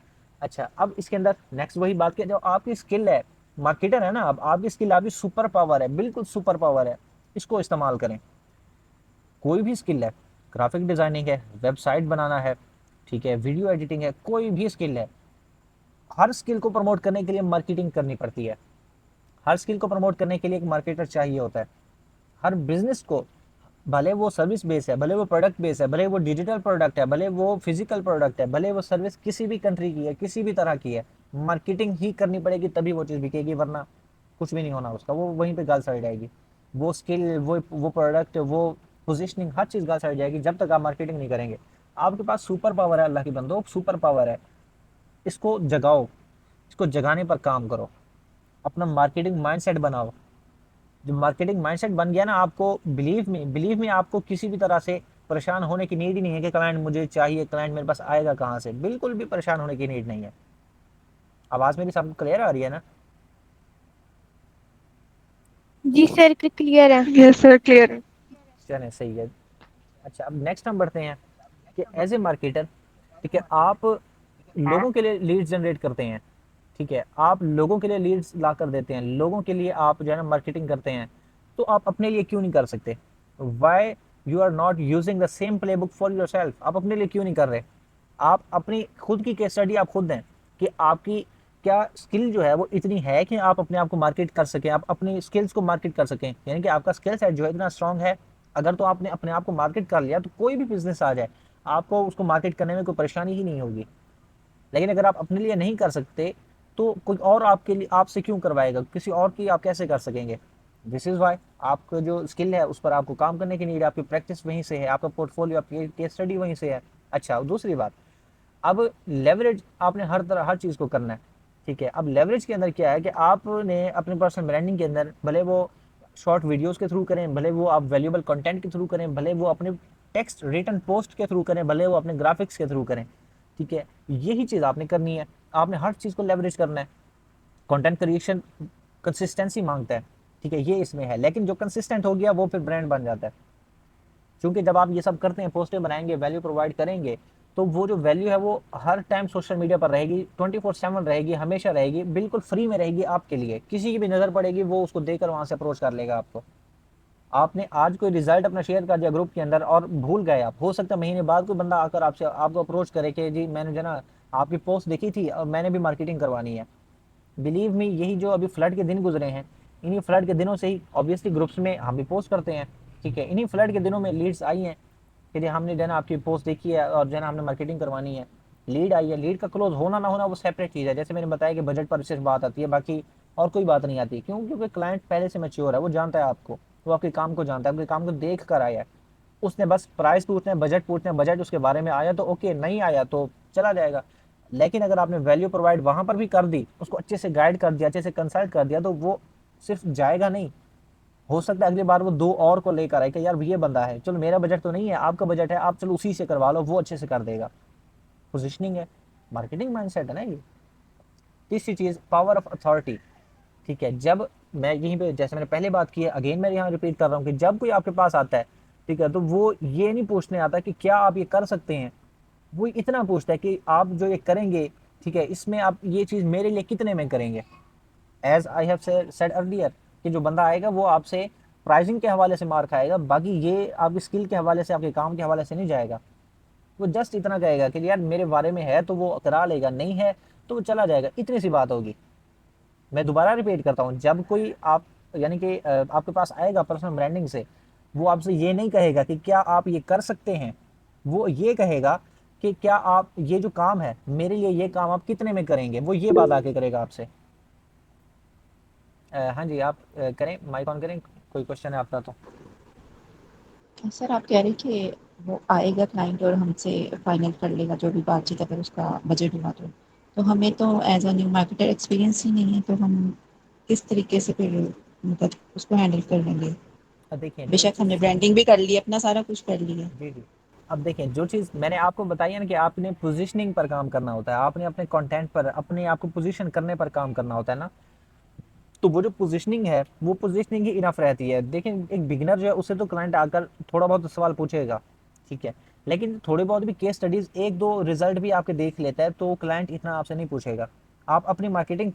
अच्छा, अब इसके अंदर नेक्स्ट वही बात की, जो आपकी स्किल है, मार्केटर है ना, अब आपकी स्किल आपकी सुपर पावर है, बिल्कुल सुपर पावर है, इसको इस्तेमाल करें। कोई भी स्किल है, ग्राफिक डिज़ाइनिंग है, वेबसाइट बनाना है, ठीक है, वीडियो एडिटिंग है, कोई भी स्किल है, हर स्किल को प्रमोट करने के लिए मार्केटिंग करनी पड़ती है। हर स्किल को प्रमोट करने के लिए एक मार्केटर चाहिए होता है। हर बिजनेस को, भले वो सर्विस बेस है, भले वो प्रोडक्ट बेस है, भले वो डिजिटल प्रोडक्ट है, भले वो फिजिकल प्रोडक्ट है, भले वो सर्विस किसी भी कंट्री की है, किसी भी तरह की है, मार्केटिंग ही करनी पड़ेगी, तभी वो चीज़ बिकेगी, वरना कुछ भी नहीं होना उसका, वो वहीं पे गाल सड़ जाएगी। वो स्किल, वो प्रोडक्ट, वो पोजिशनिंग, हर चीज़ गाल सड़ जाएगी जब तक आप मार्केटिंग नहीं करेंगे। आपके पास सुपर पावर है, अल्लाह की बंदो, सुपर पावर है, इसको जगाओ, इसको जगाने पर काम करो। अपना मार्केटिंग माइंडसेट बनाओ। जब मार्केटिंग माइंडसेट बन गया ना, आपको बिलीव में आपको किसी भी तरह से परेशान होने की नीड ही नहीं है कि क्लाइंट मुझे चाहिए, क्लाइंट मेरे पास आएगा कहाँ से। बिल्कुल भी परेशान होने की नीड नहीं है। आवाज़ मेरी सबको क्लियर आ रही है ना? जी सर, क्लियर है। यस सर, क्लियर है। चलें, सही है। अच्छा, अब नेक्स्ट हम बढ़ते हैं कि एज ए मार्केटर, ठीक है, आप लोगों के लिए लीड्स जनरेट करते हैं, ठीक है, आप लोगों के लिए लीड्स ला कर देते हैं, लोगों के लिए आप जो है ना मार्केटिंग करते हैं, तो आप अपने लिए क्यों नहीं कर सकते? Why you are not using the same playbook for yourself? आप अपने लिए क्यों नहीं कर रहे? आप अपनी खुद की केस स्टडी आप खुद दें कि आपकी क्या स्किल जो है वो इतनी है कि आप अपने आप को मार्केट कर सकें, आप अपनी स्किल्स को मार्केट कर सकें। यानी कि आपका स्किल सेट जो है इतना स्ट्रांग है, अगर तो आपने अपने आप को मार्केट कर लिया तो कोई भी बिजनेस आ जाए आपको उसको मार्केट करने में कोई परेशानी ही नहीं होगी। लेकिन अगर आप अपने लिए नहीं कर सकते तो कोई और आपके लिए आपसे क्यों करवाएगा? किसी और की आप कैसे कर सकेंगे? दिस इज वाई आपका जो स्किल है उस पर आपको काम करने की नीड है, आपकी प्रैक्टिस वहीं से है, आपका पोर्टफोलियो, आपकी केस स्टडी वहीं से है। अच्छा, दूसरी बात, अब लेवरेज आपने हर तरह हर चीज़ को करना है, ठीक है। अब लेवरेज के अंदर क्या है कि आपने अपने पर्सनल ब्रांडिंग के अंदर, भले वो शॉर्ट वीडियोस के थ्रू करें, भले वो आप वैल्यूएबल कंटेंट के थ्रू करें, भले वो अपने टेक्स्ट रिटन पोस्ट के थ्रू करें, भले वो अपने ग्राफिक्स के थ्रू करें, ठीक है, यही चीज़ आपने करनी है। आपने हर चीज़ को लेवरेज करना है। कंटेंट क्रिएशन कंसिस्टेंसी मांगता है, ठीक है, ये इसमें है। लेकिन जो कंसिस्टेंट हो गया वो फिर ब्रांड बन जाता है। क्योंकि जब आप ये सब करते हैं, पोस्टें बनाएंगे, वैल्यू प्रोवाइड करेंगे, तो वो जो वैल्यू है वो हर टाइम सोशल मीडिया पर रहेगी, 24/7 रहेगी, हमेशा रहेगी, बिल्कुल फ्री में रहेगी आपके लिए। किसी की भी नज़र पड़ेगी वो उसको देकर वहाँ से अप्रोच कर लेगा आपको। आपने आज कोई रिजल्ट अपना शेयर कर दिया ग्रुप के अंदर और भूल गए आप, हो सकता है महीने बाद कोई बंदा आकर आपसे आपको अप्रोच करे कि जी मैंने जो ना आपकी पोस्ट देखी थी और मैंने भी मार्केटिंग करवानी है। बिलीव मी, यही जो अभी फ्लड के दिन गुजरे हैं, इन्हीं फ्लड के दिनों से ही ऑब्वियसली ग्रुप्स में हम भी पोस्ट करते हैं, ठीक है, इन्हीं फ्लड के दिनों में लीड्स आई हैं कि जी हमने जो है ना आपकी पोस्ट देखी है और जो है ना हमने मार्केटिंग करवानी है। लीड आई है, लीड का क्लोज होना ना होना वो सेपरेट चीज़ है। जैसे मैंने बताया कि बजट पर सिर्फ बात आती है, बाकी और कोई बात नहीं आती। क्यों? क्योंकि क्लाइंट पहले से मैच्योर है, वो जानता है आपको, वो आपके काम को जानता है, आपके काम को देख कर आया है। उसने बस प्राइस पूछना है, बजट पूछना है, बजट उसके बारे में आया तो ओके, नहीं आया तो चला जाएगा। लेकिन अगर आपने वैल्यू प्रोवाइड वहां पर भी कर दी, उसको अच्छे से गाइड कर दिया, अच्छे से कंसल्ट कर दिया, तो वो सिर्फ जाएगा नहीं, हो सकता है अगली बार वो दो और को लेकर आए कि यार ये बंदा है, चलो मेरा बजट तो नहीं है, आपका बजट है, आप चलो उसी से करवा लो, वो अच्छे से कर देगा। पोजिशनिंग है, मार्केटिंग माइंडसेट है ना ये। तीसरी चीज, पावर ऑफ अथॉरिटी, ठीक है। जब मैं यहीं पे, जैसे मैंने पहले बात की है, अगेन मैं यहाँ रिपीट कर रहा हूँ कि जब कोई आपके पास आता है, ठीक है, तो वो ये नहीं पूछने आता कि क्या आप ये कर सकते हैं, वो इतना पूछता है कि आप जो ये करेंगे, ठीक है, इसमें आप ये चीज़ मेरे लिए कितने में करेंगे। As I have said earlier कि जो बंदा आएगा वो आपसे प्राइसिंग के हवाले से मार खाएगा, बाकी ये आपकी स्किल के हवाले से, आपके काम के हवाले से नहीं जाएगा। वो जस्ट इतना कहेगा कि यार मेरे बारे में है तो वो करा लेगा, नहीं है तो वो चला जाएगा, इतनी सी बात होगी। मैं दोबारा रिपीट करता हूँ, जब कोई आप यानी कि आपके पास आएगा पर्सनल ब्रांडिंग से, वो आपसे ये नहीं कहेगा कि क्या आप ये कर सकते हैं, वो ये कहेगा कि क्या आप ये जो काम है मेरे लिए, ये काम आप कितने में करेंगे, वो ये बात आके करेगा आपसे। हाँ जी, आप करें, माइक ऑन करें, कोई क्वेश्चन है आपका तो। सर आप कह रहे कि वो आएगा क्लाइंट और हमसे फाइनल कर लेगा जो भी बातचीत, अगर उसका बजट हुआ तो हमें तो as a new marketer experience ही नहीं है, तो हम किस तरीके से फिर मतलब उसको हैंडल कर लेंगे? देखिए जो बेशक हमने चीज़, ब्रांडिंग भी कर ली, अपना सारा कुछ कर लिया। जी जी, अब देखिए जो चीज़ मैंने आपको बताई है ना कि आपने पोजीशनिंग पर काम करना होता है, आपने अपने कंटेंट पर, अपने आप को पोजीशन करने पर काम करना होता है ना। तो वो जो पोजीशनिंग है, वो पोजीशनिंग ही इनफ रहती है। देखिए एक बिगिनर जो है उससे तो क्लाइंट आकर थोड़ा बहुत सवाल पूछेगा, ठीक है, लेकिन थोड़ी बहुत भी केस स्टडीज, एक दो रिजल्ट भी आपके देख लेता है तो क्लाइंट इतना आपसे नहीं पूछेगा। आप अपनी मार्केटिंग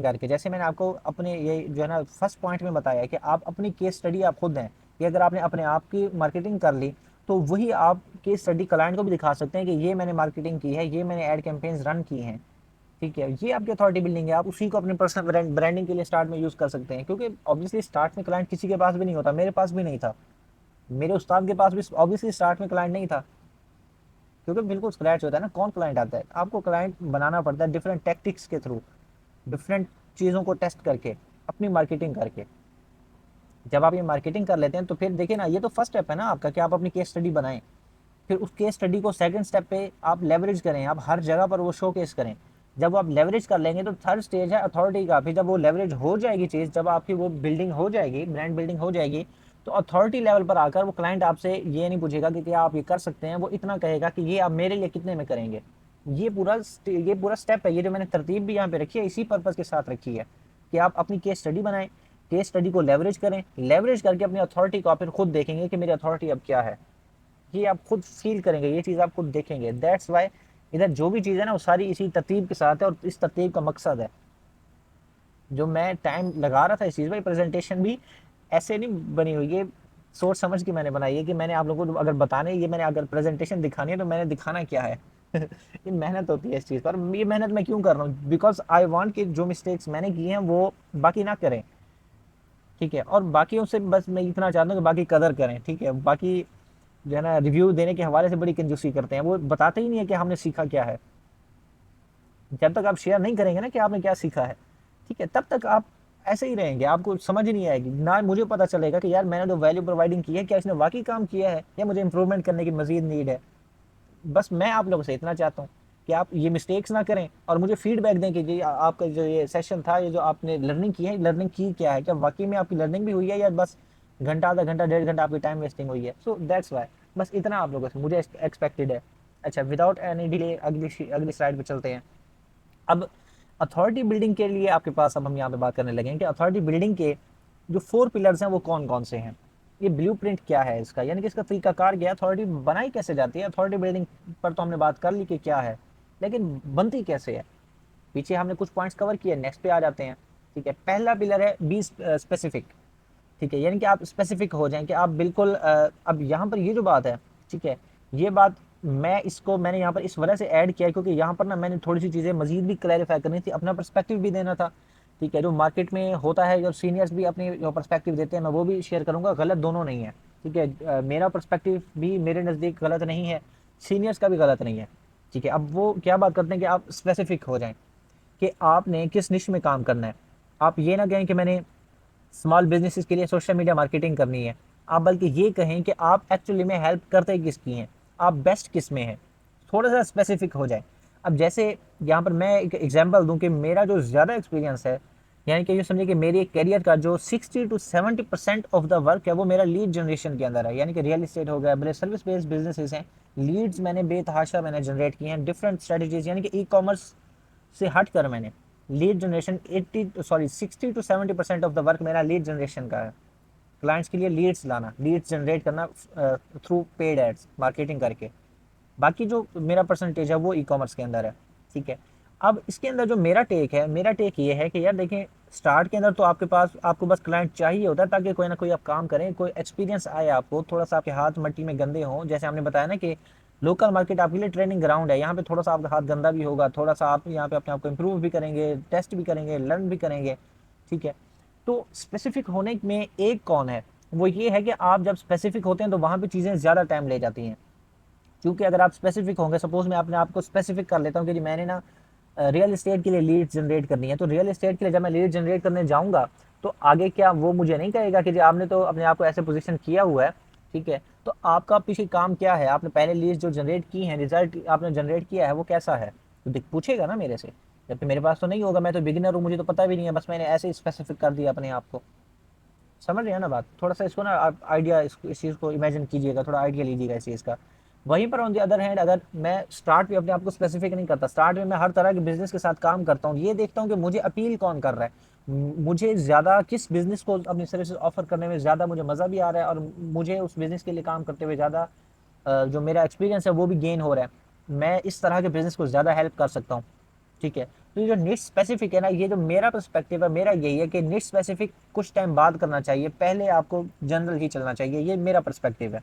करके, जैसे मैंने आपको अपने ये जो है ना फर्स्ट पॉइंट में बताया कि आप अपनी केस स्टडी आप खुद दें, कि अगर आपने अपने आप की मार्केटिंग कर ली तो वही आप केस स्टडी क्लाइंट को भी दिखा सकते हैं कि ये मैंने मार्केटिंग की है, ये मैंने एड कैंपेन्स रन की हैं, ठीक है। ये आपकी अथॉरिटी बिल्डिंग है, आप उसी को अपने पर्सनल ब्रांडिंग के लिए स्टार्ट में यूज़ कर सकते हैं। क्योंकि ऑब्वियसली स्टार्ट में क्लाइंट किसी के पास भी नहीं होता, मेरे पास भी नहीं था, मेरे उस्ताद के पास भी ऑब्वियसली स्टार्ट में क्लाइंट नहीं था, क्योंकि बिल्कुल स्क्रैच होता है ना। कौन क्लाइंट आता है? आपको क्लाइंट बनाना पड़ता है डिफरेंट टैक्टिक्स के थ्रू, डिफरेंट चीज़ों को टेस्ट करके, अपनी मार्केटिंग करके। जब आप ये मार्केटिंग कर लेते हैं तो फिर देखिए ना, ये तो फर्स्ट स्टेप है ना आपका कि आप अपनी केस स्टडी बनाएं। फिर उस केस स्टडी को सेकंड स्टेप पे आप लेवरेज करें, आप हर जगह पर वो शोकेस करें। जब आप लेवरेज कर लेंगे तो थर्ड स्टेज है अथॉरिटी का। फिर जब वो लेवरेज हो जाएगी चीज़, जब आपकी वो बिल्डिंग हो जाएगी, ब्रांड बिल्डिंग हो जाएगी, तो अथॉरिटी लेवल पर आकर वो क्लाइंट आपसे ये नहीं पूछेगा कि क्या आप ये कर सकते हैं, वो इतना कहेगा कि ये आप मेरे लिए कितने में करेंगे। ये पूरा स्टेप है, ये जो मैंने तरतीब भी यहाँ पे रखी है इसी पर्पज़ के साथ रखी है कि आप अपनी केस स्टडी बनाएं, केस स्टडी को लेवरेज करें, लेवरेज करके अपनी अथॉरिटी को आप फिर खुद देखेंगे कि मेरी अथॉरिटी अब क्या है, ये आप खुद फील करेंगे, ये चीज़ आप खुद देखेंगे। दैट्स वाई इधर जो भी चीज़ है ना वो सारी इसी तरतीब के साथ है, और इस तरतीब का मकसद है जो मैं टाइम लगा रहा था इस चीज़ पर। प्रेजेंटेशन भी ऐसे नहीं बनी हुई, ये सोच समझ के मैंने बनाई है कि मैंने आप लोगों को अगर बताने, ये मैंने अगर प्रेजेंटेशन दिखानी है तो मैंने दिखाना क्या है। ये मेहनत होती है इस चीज़ पर। ये मेहनत मैं क्यों कर रहा हूँ, बिकॉज आई वांट कि जो मिस्टेक्स मैंने की हैं वो बाकी ना करें, ठीक है। और बाकियों से बस मैं इतना चाहता हूँ कि बाकी कदर करें, ठीक है। बाकी जो है ना रिव्यू देने के हवाले से बड़ी कंजूसी करते हैं, वो बताते ही नहीं है कि हमने सीखा क्या है। जब तक आप शेयर नहीं करेंगे ना कि आपने क्या सीखा है, ठीक है, तब तक आप ऐसे ही रहेंगे, आपको समझ ही नहीं आएगी, ना मुझे पता चलेगा कि यार मैंने जो वैल्यू प्रोवाइडिंग की है क्या इसने वाकई काम किया है या मुझे इंप्रूवमेंट करने की मजीद नीड है। बस मैं आप लोगों से इतना चाहता हूँ कि आप ये मिस्टेक्स ना करें और मुझे फीडबैक दें कि आपका जो ये सेशन था, ये जो आपने लर्निंग की है, लर्निंग की क्या है, क्या वाकई में आपकी लर्निंग भी हुई है या बस घंटा, आधा घंटा, 1.5 घंटा आपकी टाइम वेस्टिंग हुई है। सो दैट्स वाई बस इतना आप लोगों से मुझे एक्सपेक्टेड है। अच्छा, विदाउट एनी डिले अगली स्लाइड पे चलते हैं। अब अथॉरिटी बिल्डिंग के लिए आपके पास, अब हम यहाँ पे बात करने लगे हैं कि अथॉरिटी बिल्डिंग के जो 4 पिलर्स हैं वो कौन कौन से हैं, ये ब्लूप्रिंट क्या है इसका, यानी कि इसका तरीकाकार क्या है, अथॉरिटी बनाई कैसे जाती है। अथॉरिटी बिल्डिंग पर तो हमने बात कर ली कि क्या है, लेकिन बनती कैसे है, पीछे हमने कुछ पॉइंट्स कवर किए, नेक्स्ट पे आ जाते हैं, ठीक है। पहला पिलर है बी स्पेसिफिक, ठीक है, यानी कि आप स्पेसिफिक हो जाएं कि आप बिल्कुल अब यहाँ पर ये जो बात है, ठीक है, ये बात मैंने यहाँ पर इस वजह से ऐड किया है क्योंकि यहाँ पर ना मैंने थोड़ी सी चीज़ें मजीद भी क्लैरिफाई करनी थी, अपना पर्सपेक्टिव भी देना था, ठीक है। जो मार्केट में होता है, जो सीनियर्स भी अपनी जो पर्सपेक्टिव देते हैं मैं वो भी शेयर करूँगा, गलत दोनों नहीं है, ठीक है। मेरा पर्सपेक्टिव भी मेरे नज़दीक गलत नहीं है, सीनियर्स का भी गलत नहीं है, ठीक है। अब वो क्या बात करते हैं कि आप स्पेसिफिक हो जाएं कि आपने किस निश में काम करना है। आप ये ना कहें कि मैंने स्मॉल बिजनेसेस के लिए सोशल मीडिया मार्केटिंग करनी है, आप बल्कि ये कहें कि आप एक्चुअली में हेल्प करते किसकी हैं, आप बेस्ट किस में हैं, थोड़ा सा स्पेसिफिक हो जाए। अब जैसे यहाँ पर मैं एक एग्जांपल दूं कि मेरा जो ज़्यादा एक्सपीरियंस है, यानी कि ये समझिए कि मेरे करियर का जो 60 to 70% ऑफ द वर्क है वो मेरा लीड जनरेशन के अंदर है, यानी कि रियल एस्टेट हो गया, बड़े सर्विस बेस्ड बिजनेसेस हैं, लीड्स मैंने बेतहाशा मैंने जनरेट किए हैं, डिफरेंट स्ट्रेटजीज, यानी कि ई कॉमर्स से हट कर मैंने lead generation 60 to 70% of the work मेरा लीड जनरेशन का है। क्लाइंट्स के लिए लीड्स लाना, लीड्स जनरेट करना थ्रू पेड एड्स मार्केटिंग करके। बाकी जो मेरा परसेंटेज है वो ई कॉमर्स के अंदर है, ठीक है। अब इसके अंदर जो मेरा टेक ये है कि यार देखें, स्टार्ट के अंदर तो आपको बस क्लाइंट चाहिए होता है ताकि कोई ना कोई आप काम करें, कोई एक्सपीरियंस आए आपको, थोड़ा सा आपके हाथ मट्टी में गंदे हों। जैसे हमने बताया ना कि लोकल मार्केट आपके लिए ट्रेनिंग ग्राउंड है, यहाँ पे थोड़ा सा आपका हाथ गंदा भी होगा, थोड़ा सा आप यहाँ पे अपने आप को इम्प्रूव भी करेंगे, टेस्ट भी करेंगे, लर्न भी करेंगे, ठीक है। तो स्पेसिफिक होने में एक कौन है, वो ये है कि आप जब स्पेसिफिक होते हैं तो वहाँ पे चीज़ें ज़्यादा टाइम ले जाती हैं। क्योंकि अगर आप स्पेसिफिक होंगे, सपोज मैं अपने आप को स्पेसिफिक कर लेता हूँ कि जी मैंने ना रियल एस्टेट के लिए लीड जनरेट करनी है, तो रियल एस्टेट के लिए जब मैं लीड जनरेट करने जाऊँगा तो आगे क्या वो मुझे नहीं कहेगा कि जी आपने तो अपने आप को ऐसे पोजीशन किया हुआ है, ठीक है, तो आपका पीछे काम क्या है, आपने पहले लीड जो जनरेट की है, रिजल्ट आपने जनरेट किया है वो कैसा है, तो पूछेगा ना मेरे से, जबकि मेरे पास तो नहीं होगा, मैं तो बिगिनर हूँ, मुझे तो पता भी नहीं है, बस मैंने ऐसे ही स्पेसिफिक कर दिया अपने आप को। समझ रहे हैं ना बात, थोड़ा सा इसको ना आप आइडिया इस चीज़ को इमेजिन कीजिएगा, थोड़ा आइडिया लीजिएगा इस चीज़ का। वहीं पर ऑन द अदर हैंड अगर मैं स्टार्ट में अपने आप को स्पेसिफिक नहीं करता, स्टार्ट में मैं हर तरह के बिजनेस के साथ काम करता हूँ, ये देखता हूँ कि मुझे अपील कौन कर रहा है, मुझे ज़्यादा किस बिजनेस को अपनी सर्विसेज ऑफर करने में ज़्यादा मुझे मज़ा भी आ रहा है और मुझे उस बिज़नेस के लिए काम करते हुए ज़्यादा जो मेरा एक्सपीरियंस है वो भी गेन हो रहा है, मैं इस तरह के बिजनेस को ज़्यादा हेल्प कर सकता हूँ, ठीक है। तो ये जो निश स्पेसिफिक है ना, ये जो मेरा पर्सपेक्टिव है, मेरा यही है कि निश स्पेसिफिक कुछ टाइम बाद करना चाहिए, पहले आपको जनरल ही चलना चाहिए, ये मेरा पर्सपेक्टिव है,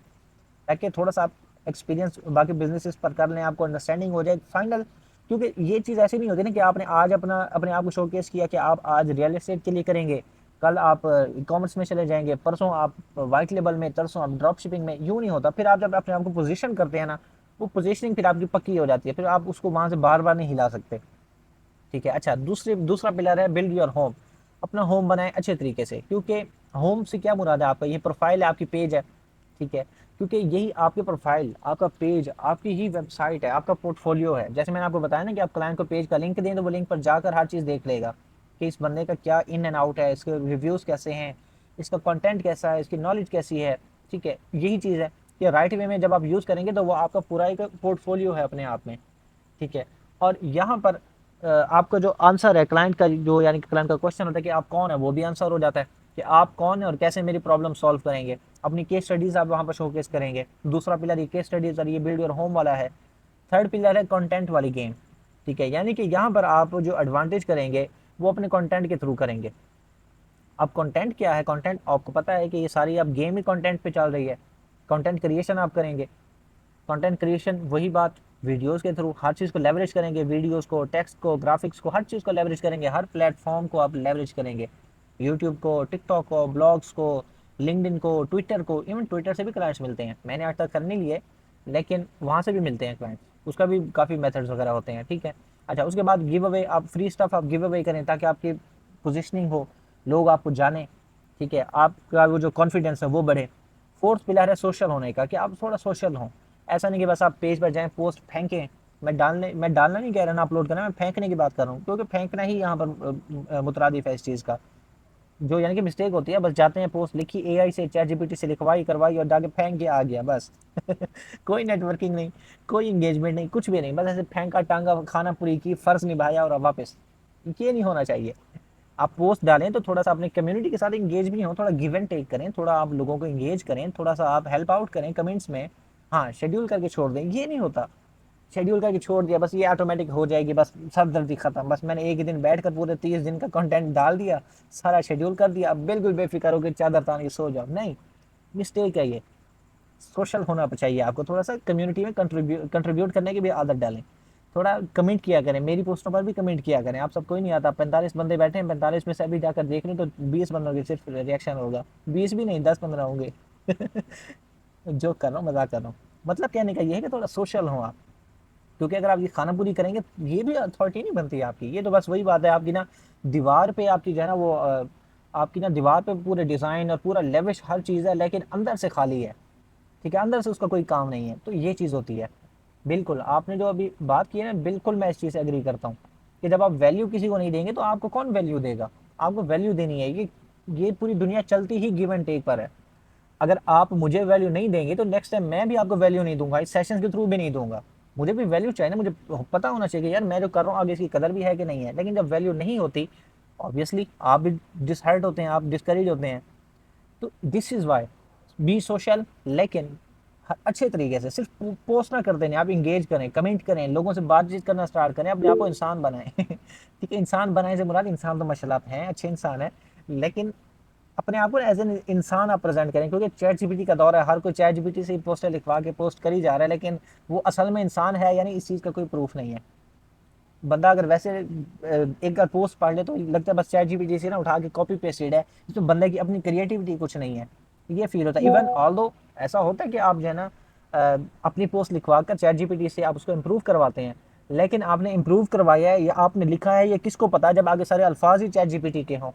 ताकि थोड़ा सा आप एक्सपीरियंस बाकी बिजनेसेस पर कर लें, आपको अंडरस्टैंडिंग हो जाए फाइनल। क्योंकि ये चीज़ ऐसी नहीं होती ना कि आपने आज अपने आप को शोकेस किया कि आप आज रियल एस्टेट के लिए करेंगे, कल आप ई कॉमर्स में चले जाएंगे, परसों आप वाइट लेबल में, तरसों आप ड्रॉप शिपिंग में, यूँ नहीं होता। फिर आप जब अपने आप को पोजीशन करते हैं ना, वो पोजीशनिंग फिर आपकी पक्की हो जाती है, फिर आप उसको वहाँ से बार बार नहीं हिला सकते, ठीक है। अच्छा, दूसरा पिलर है बिल्ड योर होम, अपना होम बनाएं अच्छे तरीके से, क्योंकि होम से क्या मुराद है आपका, ये प्रोफाइल है, आपकी पेज है, ठीक है। क्योंकि यही आपकी प्रोफाइल, आपका पेज, आपकी ही वेबसाइट है, आपका पोर्टफोलियो है। जैसे मैंने आपको बताया ना कि आप क्लाइंट को पेज का लिंक दें तो वो लिंक पर जाकर हर चीज़ देख लेगा कि इस बंदे का क्या इन एंड आउट है, इसके रिव्यूज़ कैसे हैं, इसका कंटेंट कैसा है, इसकी नॉलेज कैसी है। ठीक है, यही चीज़ है कि राइट वे में जब आप यूज़ करेंगे तो वो आपका पूरा एक पोर्टफोलियो है अपने आप में। ठीक है, और यहाँ पर आपका जो आंसर है क्लाइंट का, जो यानी कि क्लाइंट का क्वेश्चन होता है कि आप कौन है, वो भी आंसर हो जाता है कि आप कौन है और कैसे मेरी प्रॉब्लम सॉल्व करेंगे। अपनी केस स्टडीज आप वहाँ पर शोकेस करेंगे। दूसरा पिलर ये केस स्टडीज और ये बिल्ड योर होम वाला है। थर्ड पिलर है कंटेंट वाली गेम। ठीक है, यानी कि यहाँ पर आप जो एडवांटेज करेंगे वो अपने कंटेंट के थ्रू करेंगे। अब कंटेंट क्या है, कंटेंट आपको पता है कि ये सारी अब गेम ही कंटेंट पे चल रही है। कंटेंट क्रिएशन आप करेंगे। कंटेंट क्रिएशन वही बात, वीडियोस के थ्रू हर चीज़ को लेवरेज करेंगे, वीडियोस को, टेक्स्ट को, ग्राफिक्स को, हर चीज़ को लेवरेज करेंगे। हर प्लेटफॉर्म को आप लेवरेज करेंगे, यूट्यूब को, टिकटॉक को, ब्लॉग्स को, लिंक्डइन को, ट्विटर को। इवन ट्विटर से भी क्लाइंट्स मिलते हैं, मैंने आज तक कर नहीं लिए लेकिन वहाँ से भी मिलते हैं क्लाइंट्स, उसका भी काफ़ी मेथड्स वगैरह होते हैं। ठीक है, अच्छा उसके बाद गिव अवे, आप फ्री स्टफ आप गिव अवे करें ताकि आपकी पोजिशनिंग हो, लोग आपको जाने। ठीक है, आपका वो जो कॉन्फिडेंस है वो बढ़े। फोर्थ पिलर है सोशल होने का, कि आप थोड़ा सोशल हों। ऐसा नहीं कि बस आप पेज पर जाएं, पोस्ट फेंकें। मैं डालना नहीं कह रहा ना अपलोड करना, मैं फेंकने की बात कर रहा हूँ, क्योंकि फेंकना ही यहाँ पर मुतरादिफ है इस चीज़ का। जो यानी कि मिस्टेक होती है, बस जाते हैं, पोस्ट लिखी, एआई से, चैट जीपीटी से लिखवाई करवाई और जाके फेंक के आ गया बस। कोई नेटवर्किंग नहीं, कोई इंगेजमेंट नहीं, कुछ भी नहीं, बस ऐसे फेंका, टांगा, खाना पूरी की, फर्ज निभाया और अब वापस। ये नहीं होना चाहिए। आप पोस्ट डालें तो थोड़ा सा अपने कम्युनिटी के साथ इंगेज भी हो, थोड़ा गिव एंड टेक करें, थोड़ा आप लोगों को इंगेज करें, थोड़ा सा आप हेल्प आउट करें कमेंट्स में। हाँ, शेड्यूल करके छोड़ दें, ये नहीं होता शेड्यूल करके छोड़ दिया बस ये ऑटोमेटिक हो जाएगी, बस सर दर्दी खत्म, बस मैंने एक ही दिन बैठ कर पूरे 30 दिन का कंटेंट डाल दिया, सारा शेड्यूल कर दिया, अब बिल्कुल बेफिक्र होकर चादर तान के सो जाओ। नहीं, मिस्टेक है ये। सोशल होना चाहिए आपको, थोड़ा सा कम्युनिटी में कंट्रीब्यूट करने की भी आदत डालें। थोड़ा कमेंट किया करें, मेरी पोस्टों पर भी कमेंट किया करें। आप सब कोई नहीं आता, 45 बंदे बैठे हैं, 45 में से अभी जाकर देख लें तो 20 बंदों के सिर्फ रिएक्शन होगा, 20 भी नहीं, 10-15 होंगे। जो कर रहा हूँ, मजाक कर रहा हूँ। मतलब कहने का ये है कि थोड़ा सोशल हो आप, क्योंकि अगर आप ये खाना पूरी करेंगे ये भी अथॉरिटी नहीं बनती आपकी। ये तो बस वही बात है, आपकी ना दीवार पे आपकी जो है ना वो आपकी ना दीवार पे पूरे डिज़ाइन और पूरा लेविश हर चीज़ है, लेकिन अंदर से खाली है। ठीक है, अंदर से उसका कोई काम नहीं है, तो ये चीज़ होती है। बिल्कुल, आपने जो अभी बात की है ना, बिल्कुल मैं इस चीज़ से एग्री करता हूँ कि जब आप वैल्यू किसी को नहीं देंगे तो आपको कौन वैल्यू देगा। आपको वैल्यू देनी है, ये पूरी दुनिया चलती ही गिव एंड टेक पर है। अगर आप मुझे वैल्यू नहीं देंगे तो नेक्स्ट टाइम मैं भी आपको वैल्यू नहीं दूंगा, इस सेशन के थ्रू भी नहीं दूंगा। मुझे भी वैल्यू चाहिए ना, मुझे पता होना चाहिए कि यार मैं जो कर रहा हूँ आगे इसकी कदर भी है कि नहीं है। लेकिन जब वैल्यू नहीं होती, ऑब्वियसली आप भी डिसहर्ट होते हैं, आप डिस्करेज होते हैं। तो this is why be social, लेकिन अच्छे तरीके से, सिर्फ पोस्ट ना कर देने, आप इंगेज करें, कमेंट करें, लोगों से बातचीत करना स्टार्ट करें, अपने आप को इंसान बनाएं। ठीक है, इंसान बनाए से मुराद, इंसान तो माशाल्लाह हैं, अच्छे इंसान है, लेकिन अपने आप को एज एन इंसान आप प्रेजेंट करें। क्योंकि चैट जीपीटी का दौर है, हर कोई चैट जीपीटी से ही पोस्टर लिखवा के पोस्ट कर ही जा रहा है, लेकिन वो असल में इंसान है यानी इस चीज़ का कोई प्रूफ नहीं है। बंदा अगर वैसे एक बार पोस्ट पढ़ ले तो लगता है बस चैट जीपीटी से ना उठा के कॉपी पेस्टेड है, इसमें बंदे की अपनी क्रिएटिविटी कुछ नहीं है, ये फील होता है। इवन ऑल्दो ऐसा होता है कि आप जो है ना अपनी पोस्ट लिखवा कर चैट जीपीटी से आप उसको इम्प्रूव करवाते हैं, लेकिन आपने इम्प्रूव करवाया है या आपने लिखा है ये किसको पता है, जब आगे सारे अल्फाज ही चैट जीपीटी के हों।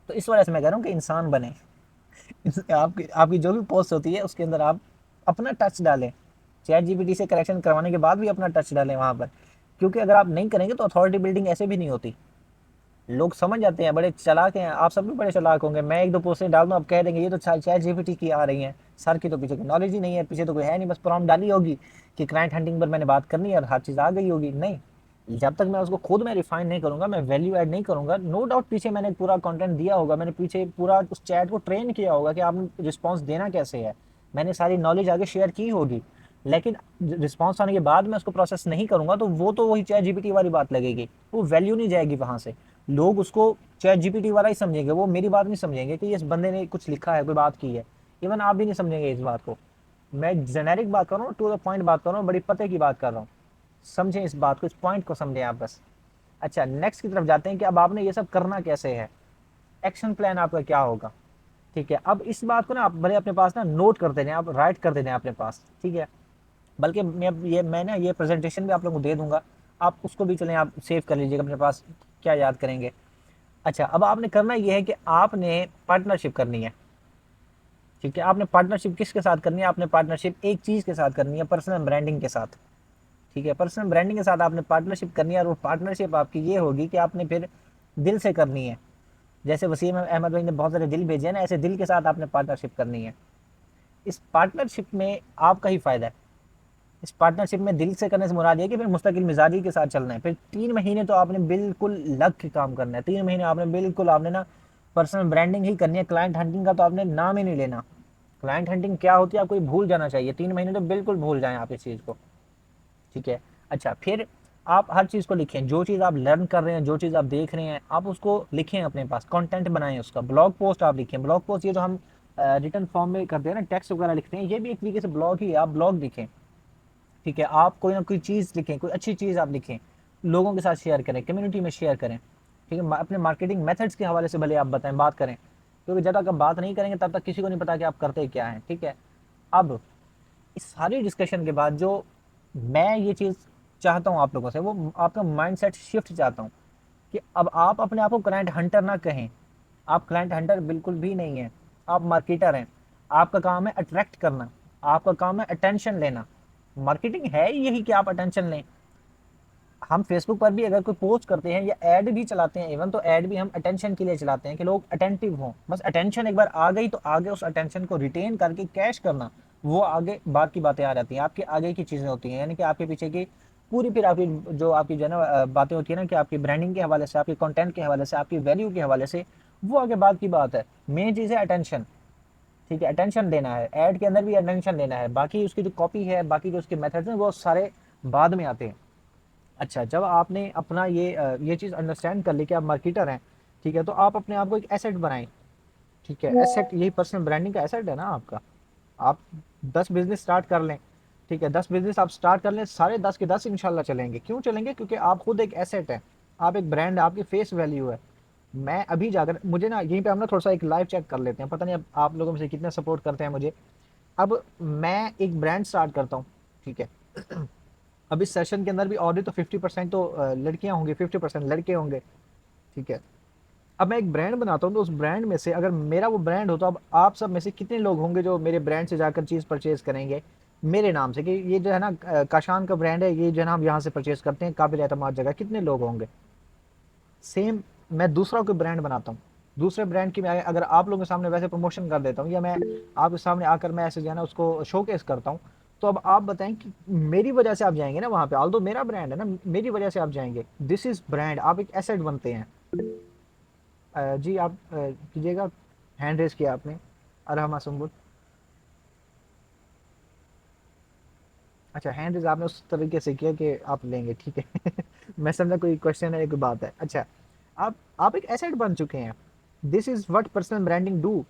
तो इस वजह से मैं कह रहा हूँ कि इंसान बने। आपकी जो भी पोस्ट होती है उसके अंदर आप अपना टच डालें, चैट जीपीटी से करेक्शन करवाने के बाद भी अपना टच डालें वहाँ पर। क्योंकि अगर आप नहीं करेंगे तो अथॉरिटी बिल्डिंग ऐसे भी नहीं होती। लोग समझ जाते हैं, बड़े चालाक हैं, आप सब भी बड़े चालाक होंगे। मैं एक दो पोस्टें डाल दूँ, आप कह देंगे ये तो चैट जीपीटी की आ रही हैं, सर की तो पीछे की नॉलेज ही नहीं है, पीछे तो कोई है नहीं, बस प्रॉम्प्ट डाली होगी कि क्लाइंट हंटिंग पर मैंने बात करनी है और हर चीज़ आ गई होगी। नहीं, जब तक मैं उसको खुद में रिफाइन नहीं करूंगा, मैं वैल्यू ऐड नहीं करूंगा, नो डाउट पीछे मैंने पूरा कंटेंट दिया होगा, मैंने पीछे पूरा उस चैट को ट्रेन किया होगा कि आपने रिस्पांस देना कैसे है, मैंने सारी नॉलेज आगे शेयर की होगी, लेकिन रिस्पांस आने के बाद मैं उसको प्रोसेस नहीं करूंगा तो वो तो वही चैट जीपीटी वाली बात लगेगी, वो वैल्यू नहीं जाएगी वहां से। लोग उसको चैट जीपीटी वाला ही समझेंगे, वो मेरी बात नहीं समझेंगे कि इस बंदे ने कुछ लिखा है, कोई बात की है। इवन आप भी नहीं समझेंगे इस बात को। मैं जेनेरिक बात कर रहा हूँ, टू द पॉइंट बात कर रहा हूँ, बड़ी पते की बात कर रहा हूँ। समझें इस बात को, इस पॉइंट को समझें आप बस। अच्छा, नेक्स्ट की तरफ जाते हैं कि अब आपने ये सब करना कैसे है, एक्शन प्लान आपका क्या होगा। ठीक है, अब इस बात को ना आप भले अपने पास ना नोट कर देने, आप राइट कर देने अपने पास। ठीक है, बल्कि मैं ना ये प्रेजेंटेशन भी आप लोगों को दे दूंगा, आप उसको भी चलें आप सेव कर लीजिएगा अपने पास, क्या याद करेंगे। अच्छा, अब आपने करना ये है कि आपने पार्टनरशिप करनी है। ठीक है, आपने पार्टनरशिप किसके साथ करनी है? आपने पार्टनरशिप एक चीज़ के साथ करनी है, पर्सनल ब्रांडिंग के साथ। ठीक है, पर्सनल ब्रांडिंग के साथ आपने पार्टनरशिप करनी है, और वो पार्टनरशिप आपकी ये होगी कि आपने फिर दिल से करनी है। जैसे वसीम अहमद भाई ने बहुत सारे दिल भेजे हैं ना, ऐसे दिल के साथ आपने पार्टनरशिप करनी है। इस पार्टनरशिप में आपका ही फायदा है। इस पार्टनरशिप में दिल से करने से मुराद ये कि फिर मुस्तकिल मिजाजी के साथ चलना है। फिर 3 महीने तो आपने बिल्कुल लग के काम करना है। 3 महीने आपने बिल्कुल आपने ना पर्सनल ब्रांडिंग ही करनी है। क्लाइंट हंटिंग का तो आपने नाम ही नहीं लेना। क्लाइंट हंटिंग क्या होती है आपको भूल जाना चाहिए। 3 महीने तो बिल्कुल भूल जाएं आप इस चीज़ को। ठीक है, अच्छा, फिर आप हर चीज़ को लिखें। जो चीज़ आप लर्न कर रहे हैं, जो चीज़ आप देख रहे हैं, आप उसको लिखें अपने पास, कंटेंट बनाएं उसका। ब्लॉग पोस्ट आप लिखें। ब्लॉग पोस्ट ये जो हम रिटर्न फॉर्म में करते हैं ना, टेक्स्ट वगैरह लिखते हैं, ये भी एक तरीके से ब्लॉग ही है। आप ब्लॉग लिखें। ठीक है, आप कोई ना कोई चीज़ लिखें, कोई अच्छी चीज़ आप लिखें, लोगों के साथ शेयर करें, कम्युनिटी में शेयर करें। ठीक है, अपने मार्केटिंग मेथड्स के हवाले से भले आप बताएं, बात करें, क्योंकि जब तक आप बात नहीं करेंगे तब तक किसी को नहीं पता कि आप करते क्या हैं। ठीक है, अब इस सारी डिस्कशन के बाद जो मैं ये चीज़ चाहता हूँ आप लोगों से, वो आपका माइंडसेट शिफ्ट चाहता हूँ कि अब आप अपने आप को क्लाइंट हंटर ना कहें। आप क्लाइंट हंटर बिल्कुल भी नहीं हैं, आप मार्केटर हैं। आपका काम है अट्रैक्ट करना, आपका काम है अटेंशन लेना। मार्केटिंग है ही यही कि आप अटेंशन लें। हम फेसबुक पर भी अगर कोई पोस्ट करते हैं या ऐड भी चलाते हैं, इवन तो ऐड भी हम अटेंशन के लिए चलाते हैं कि लोग अटेंटिव हों। बस अटेंशन एक बार आ गई तो आगे उस अटेंशन को रिटेन करके कैश करना, वो आगे बाद की बातें आ जाती हैं, आपकी आगे की चीज़ें होती हैं। यानी कि आपके पीछे की पूरी फिर आपकी जो आपकी जो है ना बातें होती है ना, कि आपकी ब्रांडिंग के हवाले से, आपके कंटेंट के हवाले से, आपकी वैल्यू के हवाले से, वो आगे बाद की बात है। मेन चीज़ है अटेंशन। ठीक है, अटेंशन देना है, ऐड के अंदर भी अटेंशन लेना है। बाकी उसकी जो कॉपी है, बाकी जो उसके मेथड्स हैं, वो सारे बाद में आते हैं। अच्छा, जब आपने अपना ये चीज़ अंडरस्टैंड कर ली कि आप मार्केटर हैं, ठीक है, तो आप अपने आप को एक एसेट बनाएं। ठीक है, एसेट यही पर्सनल ब्रांडिंग का एसेट है ना आपका। आप 10 बिजनेस स्टार्ट कर लें। ठीक है, 10 बिजनेस आप स्टार्ट कर लें, सारे 10 के 10 इंशाल्लाह चलेंगे। क्यों चलेंगे? क्योंकि आप खुद एक एसेट है, आप एक ब्रांड है, आपकी फेस वैल्यू है। मैं अभी जाकर मुझे ना यहीं पे हम ना थोड़ा सा एक लाइव चेक कर लेते हैं। पता नहीं अब आप लोगों में से कितने सपोर्ट करते हैं मुझे। अब मैं एक ब्रांड स्टार्ट करता हूँ। ठीक है, अब इस सेशन के अंदर भी ऑडियो तो 50% तो लड़कियां होंगी, 50% लड़के होंगे। ठीक है, अब मैं एक ब्रांड बनाता हूँ, तो उस ब्रांड में से अगर मेरा वो ब्रांड हो, तो अब आप सब में से कितने लोग होंगे जो मेरे ब्रांड से जाकर चीज़ परचेज करेंगे मेरे नाम से, कि ये जो है ना काशान का ब्रांड है, ये जो है ना हम यहाँ से परचेज करते हैं, काबिल एतमाद जगह, कितने लोग होंगे? सेम मैं दूसरा कोई ब्रांड बनाता हूँ, दूसरे ब्रांड की मैं अगर आप लोगों के सामने वैसे प्रमोशन कर देता हूँ, या मैं आपके सामने आकर मैं ऐसे जो है ना उसको शोकेस करता हूँ, तो अब आप बताएं कि मेरी वजह से आप जाएंगे ना वहाँ पे, ऑल्दो मेरा ब्रांड है ना, मेरी वजह से आप जाएंगे। दिस इज ब्रांड, आप एक एसेट बनते हैं। जी आप कीजिएगा, हैंड रेज किया आपने, अरहमा सुम्बुल। अच्छा, हैंड रेज आपने उस तरीके से किया कि आप लेंगे, ठीक है। मैं समझा कोई क्वेश्चन है, कोई बात है। अच्छा, आप एक एसेट बन चुके हैं। This is what personal branding do,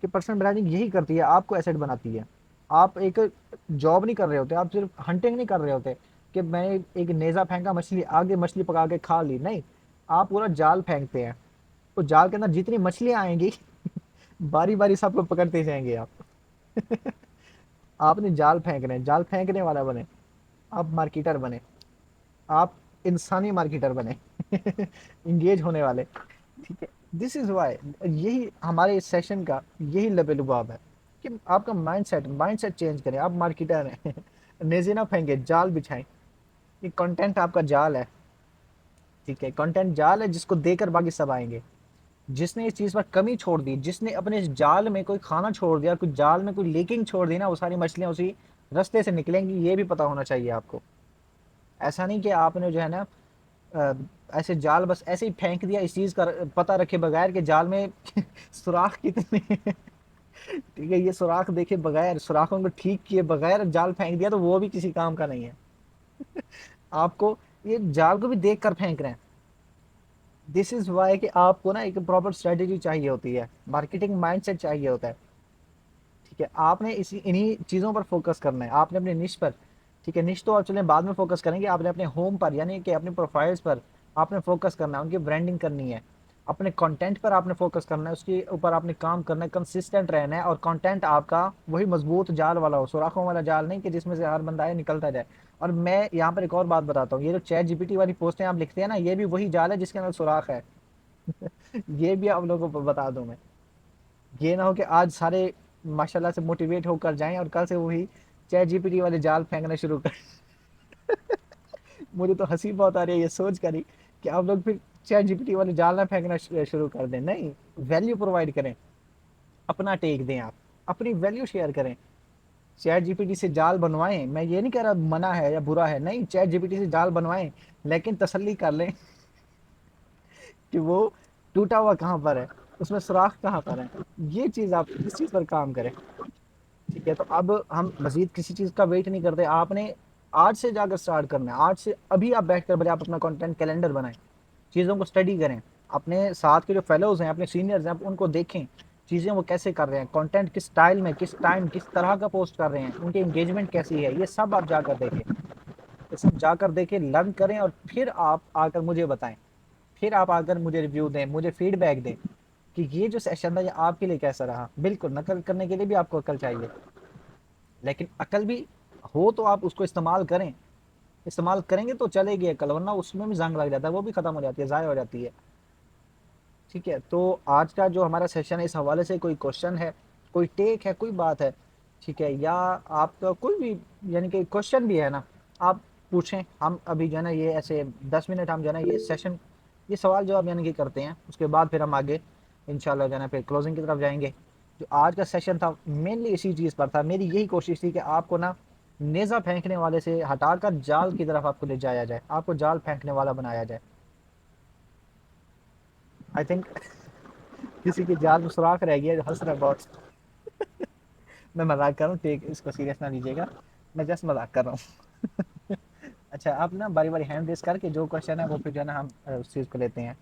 कि पर्सनल ब्रांडिंग यही करती है, आपको एसेट बनाती है। आप एक जॉब नहीं कर रहे होते, आप सिर्फ हंटिंग नहीं कर रहे होते कि मैंने एक नेजा फेंका, मछली आगे, मछली पका के खा ली, नहीं। आप पूरा जाल फेंकते हैं, तो जाल के अंदर जितनी मछलियां आएंगी बारी बारी सबको पकड़ते जाएंगे आप। आपने जाल फेंकने, जाल फेंकने वाला बने, आप मार्केटर बने, आप इंसानी मार्केटर बने। इंगेज होने वाले। ठीक है, दिस इज वाई, यही हमारे इस सेशन का यही लबेलुबाब है कि आपका माइंडसेट चेंज करें। आप मार्केटर हैं। नेज़े ना फेंके, जाल बिछाएं। ये कंटेंट आपका जाल है। ठीक है, कंटेंट जाल है जिसको देकर बाकी सब आएंगे। जिसने इस चीज़ पर कमी छोड़ दी, जिसने अपने इस जाल में कोई खाना छोड़ दिया, कुछ जाल में कोई लीकिंग छोड़ दी ना, वो सारी मछलियां उसी रास्ते से निकलेंगी। ये भी पता होना चाहिए आपको। ऐसा नहीं कि आपने जो है ना अ, ऐसे जाल बस ऐसे ही फेंक दिया, इस चीज़ का पता रखे बगैर कि जाल में सुराख कितने हैं। ठीक है, ये सुराख देखे बगैर, सुराखों को ठीक किए बगैर जाल फेंक दिया, तो वो भी किसी काम का नहीं है। आपको ये जाल को भी देख कर फेंक रहे हैं। दिस इज वाई कि आपको ना एक प्रॉपर स्ट्रेटेजी चाहिए होती है, मार्केटिंग माइंडसेट चाहिए होता है। ठीक है, आपने इसी इन्हीं चीज़ों पर फोकस करना है, आपने अपने निश पर। ठीक है, निश तो आप चले बाद में फोकस करेंगे, आपने अपने होम पर यानी कि अपने प्रोफाइल्स पर आपने फोकस करना है, उनकी ब्रांडिंग करनी है। अपने कंटेंट पर आपने फोकस करना है, उसके ऊपर आपने काम करना है, कंसिस्टेंट रहना है, और कंटेंट आपका वही मजबूत जाल वाला हो, सुराखों वाला जाल नहीं कि जिसमें से हर बंदा आए निकलता जाए। और मैं यहाँ पर एक और बात बताता हूँ, ये जो चैट जीपीटी वाली पोस्टें आप लिखते हैं ना, ये भी वही जाल है जिसके अंदर सुराख है। ये भी आप लोगों को बता दूं मैं। ये ना हो कि आज सारे माशाल्लाह से मोटिवेट होकर जाएं और कल से वही चैट जीपीटी वाले जाल फेंकना शुरू कर। मुझे तो हंसी बहुत आ रही है ये सोच कर ही कि आप लोग फिर चैट जीपीटी वाले जाल ना फेंकना शुरू कर दें। नहीं, वैल्यू प्रोवाइड करें, अपना टेक दें, आप अपनी वैल्यू शेयर करें। चैट जीपीटी से जाल बनवाएं, मैं ये नहीं कह रहा मना है या बुरा है, नहीं, चैट जीपीटी से जाल बनवाएं, लेकिन तसल्ली कर लें कि वो टूटा हुआ कहाँ पर है, उसमें सुराख कहाँ पर है। ये चीज़ आप इस चीज़ पर काम करें। ठीक है, तो अब हम मजीद किसी चीज़ का वेट नहीं करते, आपने आज से जाकर स्टार्ट करना है। आज से अभी आप बैठ कर भले आप अपना कंटेंट कैलेंडर बनाएं, चीज़ों को स्टडी करें, अपने साथ के जो फेलोज हैं, अपने सीनियर्स हैं, आप उनको देखें, चीज़ें वो कैसे कर रहे हैं, कंटेंट किस स्टाइल में, किस टाइम, किस तरह का पोस्ट कर रहे हैं, उनकी एंगेजमेंट कैसी है, ये सब आप जाकर देखें। ये सब जाकर देखें, लर्न करें, और फिर आप आकर मुझे बताएं, फिर आप आकर मुझे रिव्यू दें, मुझे फीडबैक दें कि ये जो सेशन था ये आपके लिए कैसा रहा। बिल्कुल, नकल करने के लिए भी आपको अकल चाहिए, लेकिन अकल भी हो तो आप उसको इस्तेमाल करें। इस्तेमाल करेंगे तो चलेगी अकल, वरना उसमें भी जंग लग जाता है, वो भी खत्म हो जाती है, ज़ाय हो जाती है। ठीक है, तो आज का जो हमारा सेशन है, इस हवाले से कोई क्वेश्चन है, कोई टेक है, कोई बात है, ठीक है, या आपका कोई भी यानी कि क्वेश्चन भी है ना, आप पूछें। हम अभी जो है ना ये ऐसे 10 मिनट हम जो है ना ये सेशन, ये सवाल जवाब यानी कि करते हैं, उसके बाद फिर हम आगे इंशाल्लाह जो है ना फिर क्लोजिंग की तरफ जाएंगे। जो आज का सेशन था मेनली इसी चीज़ पर था, मेरी यही कोशिश थी कि आपको ना नेज़ा फेंकने वाले से हटाकर जाल की तरफ आपको ले जाया जाए, आपको जाल फेंकने वाला बनाया जाए। आई थिंक किसी के जाल में सुराख रह गया जो हंस रहा है बहुत। मैं मजाक कर रहा हूँ, टेक इसको सीरियस ना लीजिएगा, मैं जस्ट मजाक कर रहा हूँ। अच्छा, आप ना बारी बारी हैंड रेस करके जो क्वेश्चन है वो फिर जो है ना हम उस चीज़ को लेते हैं।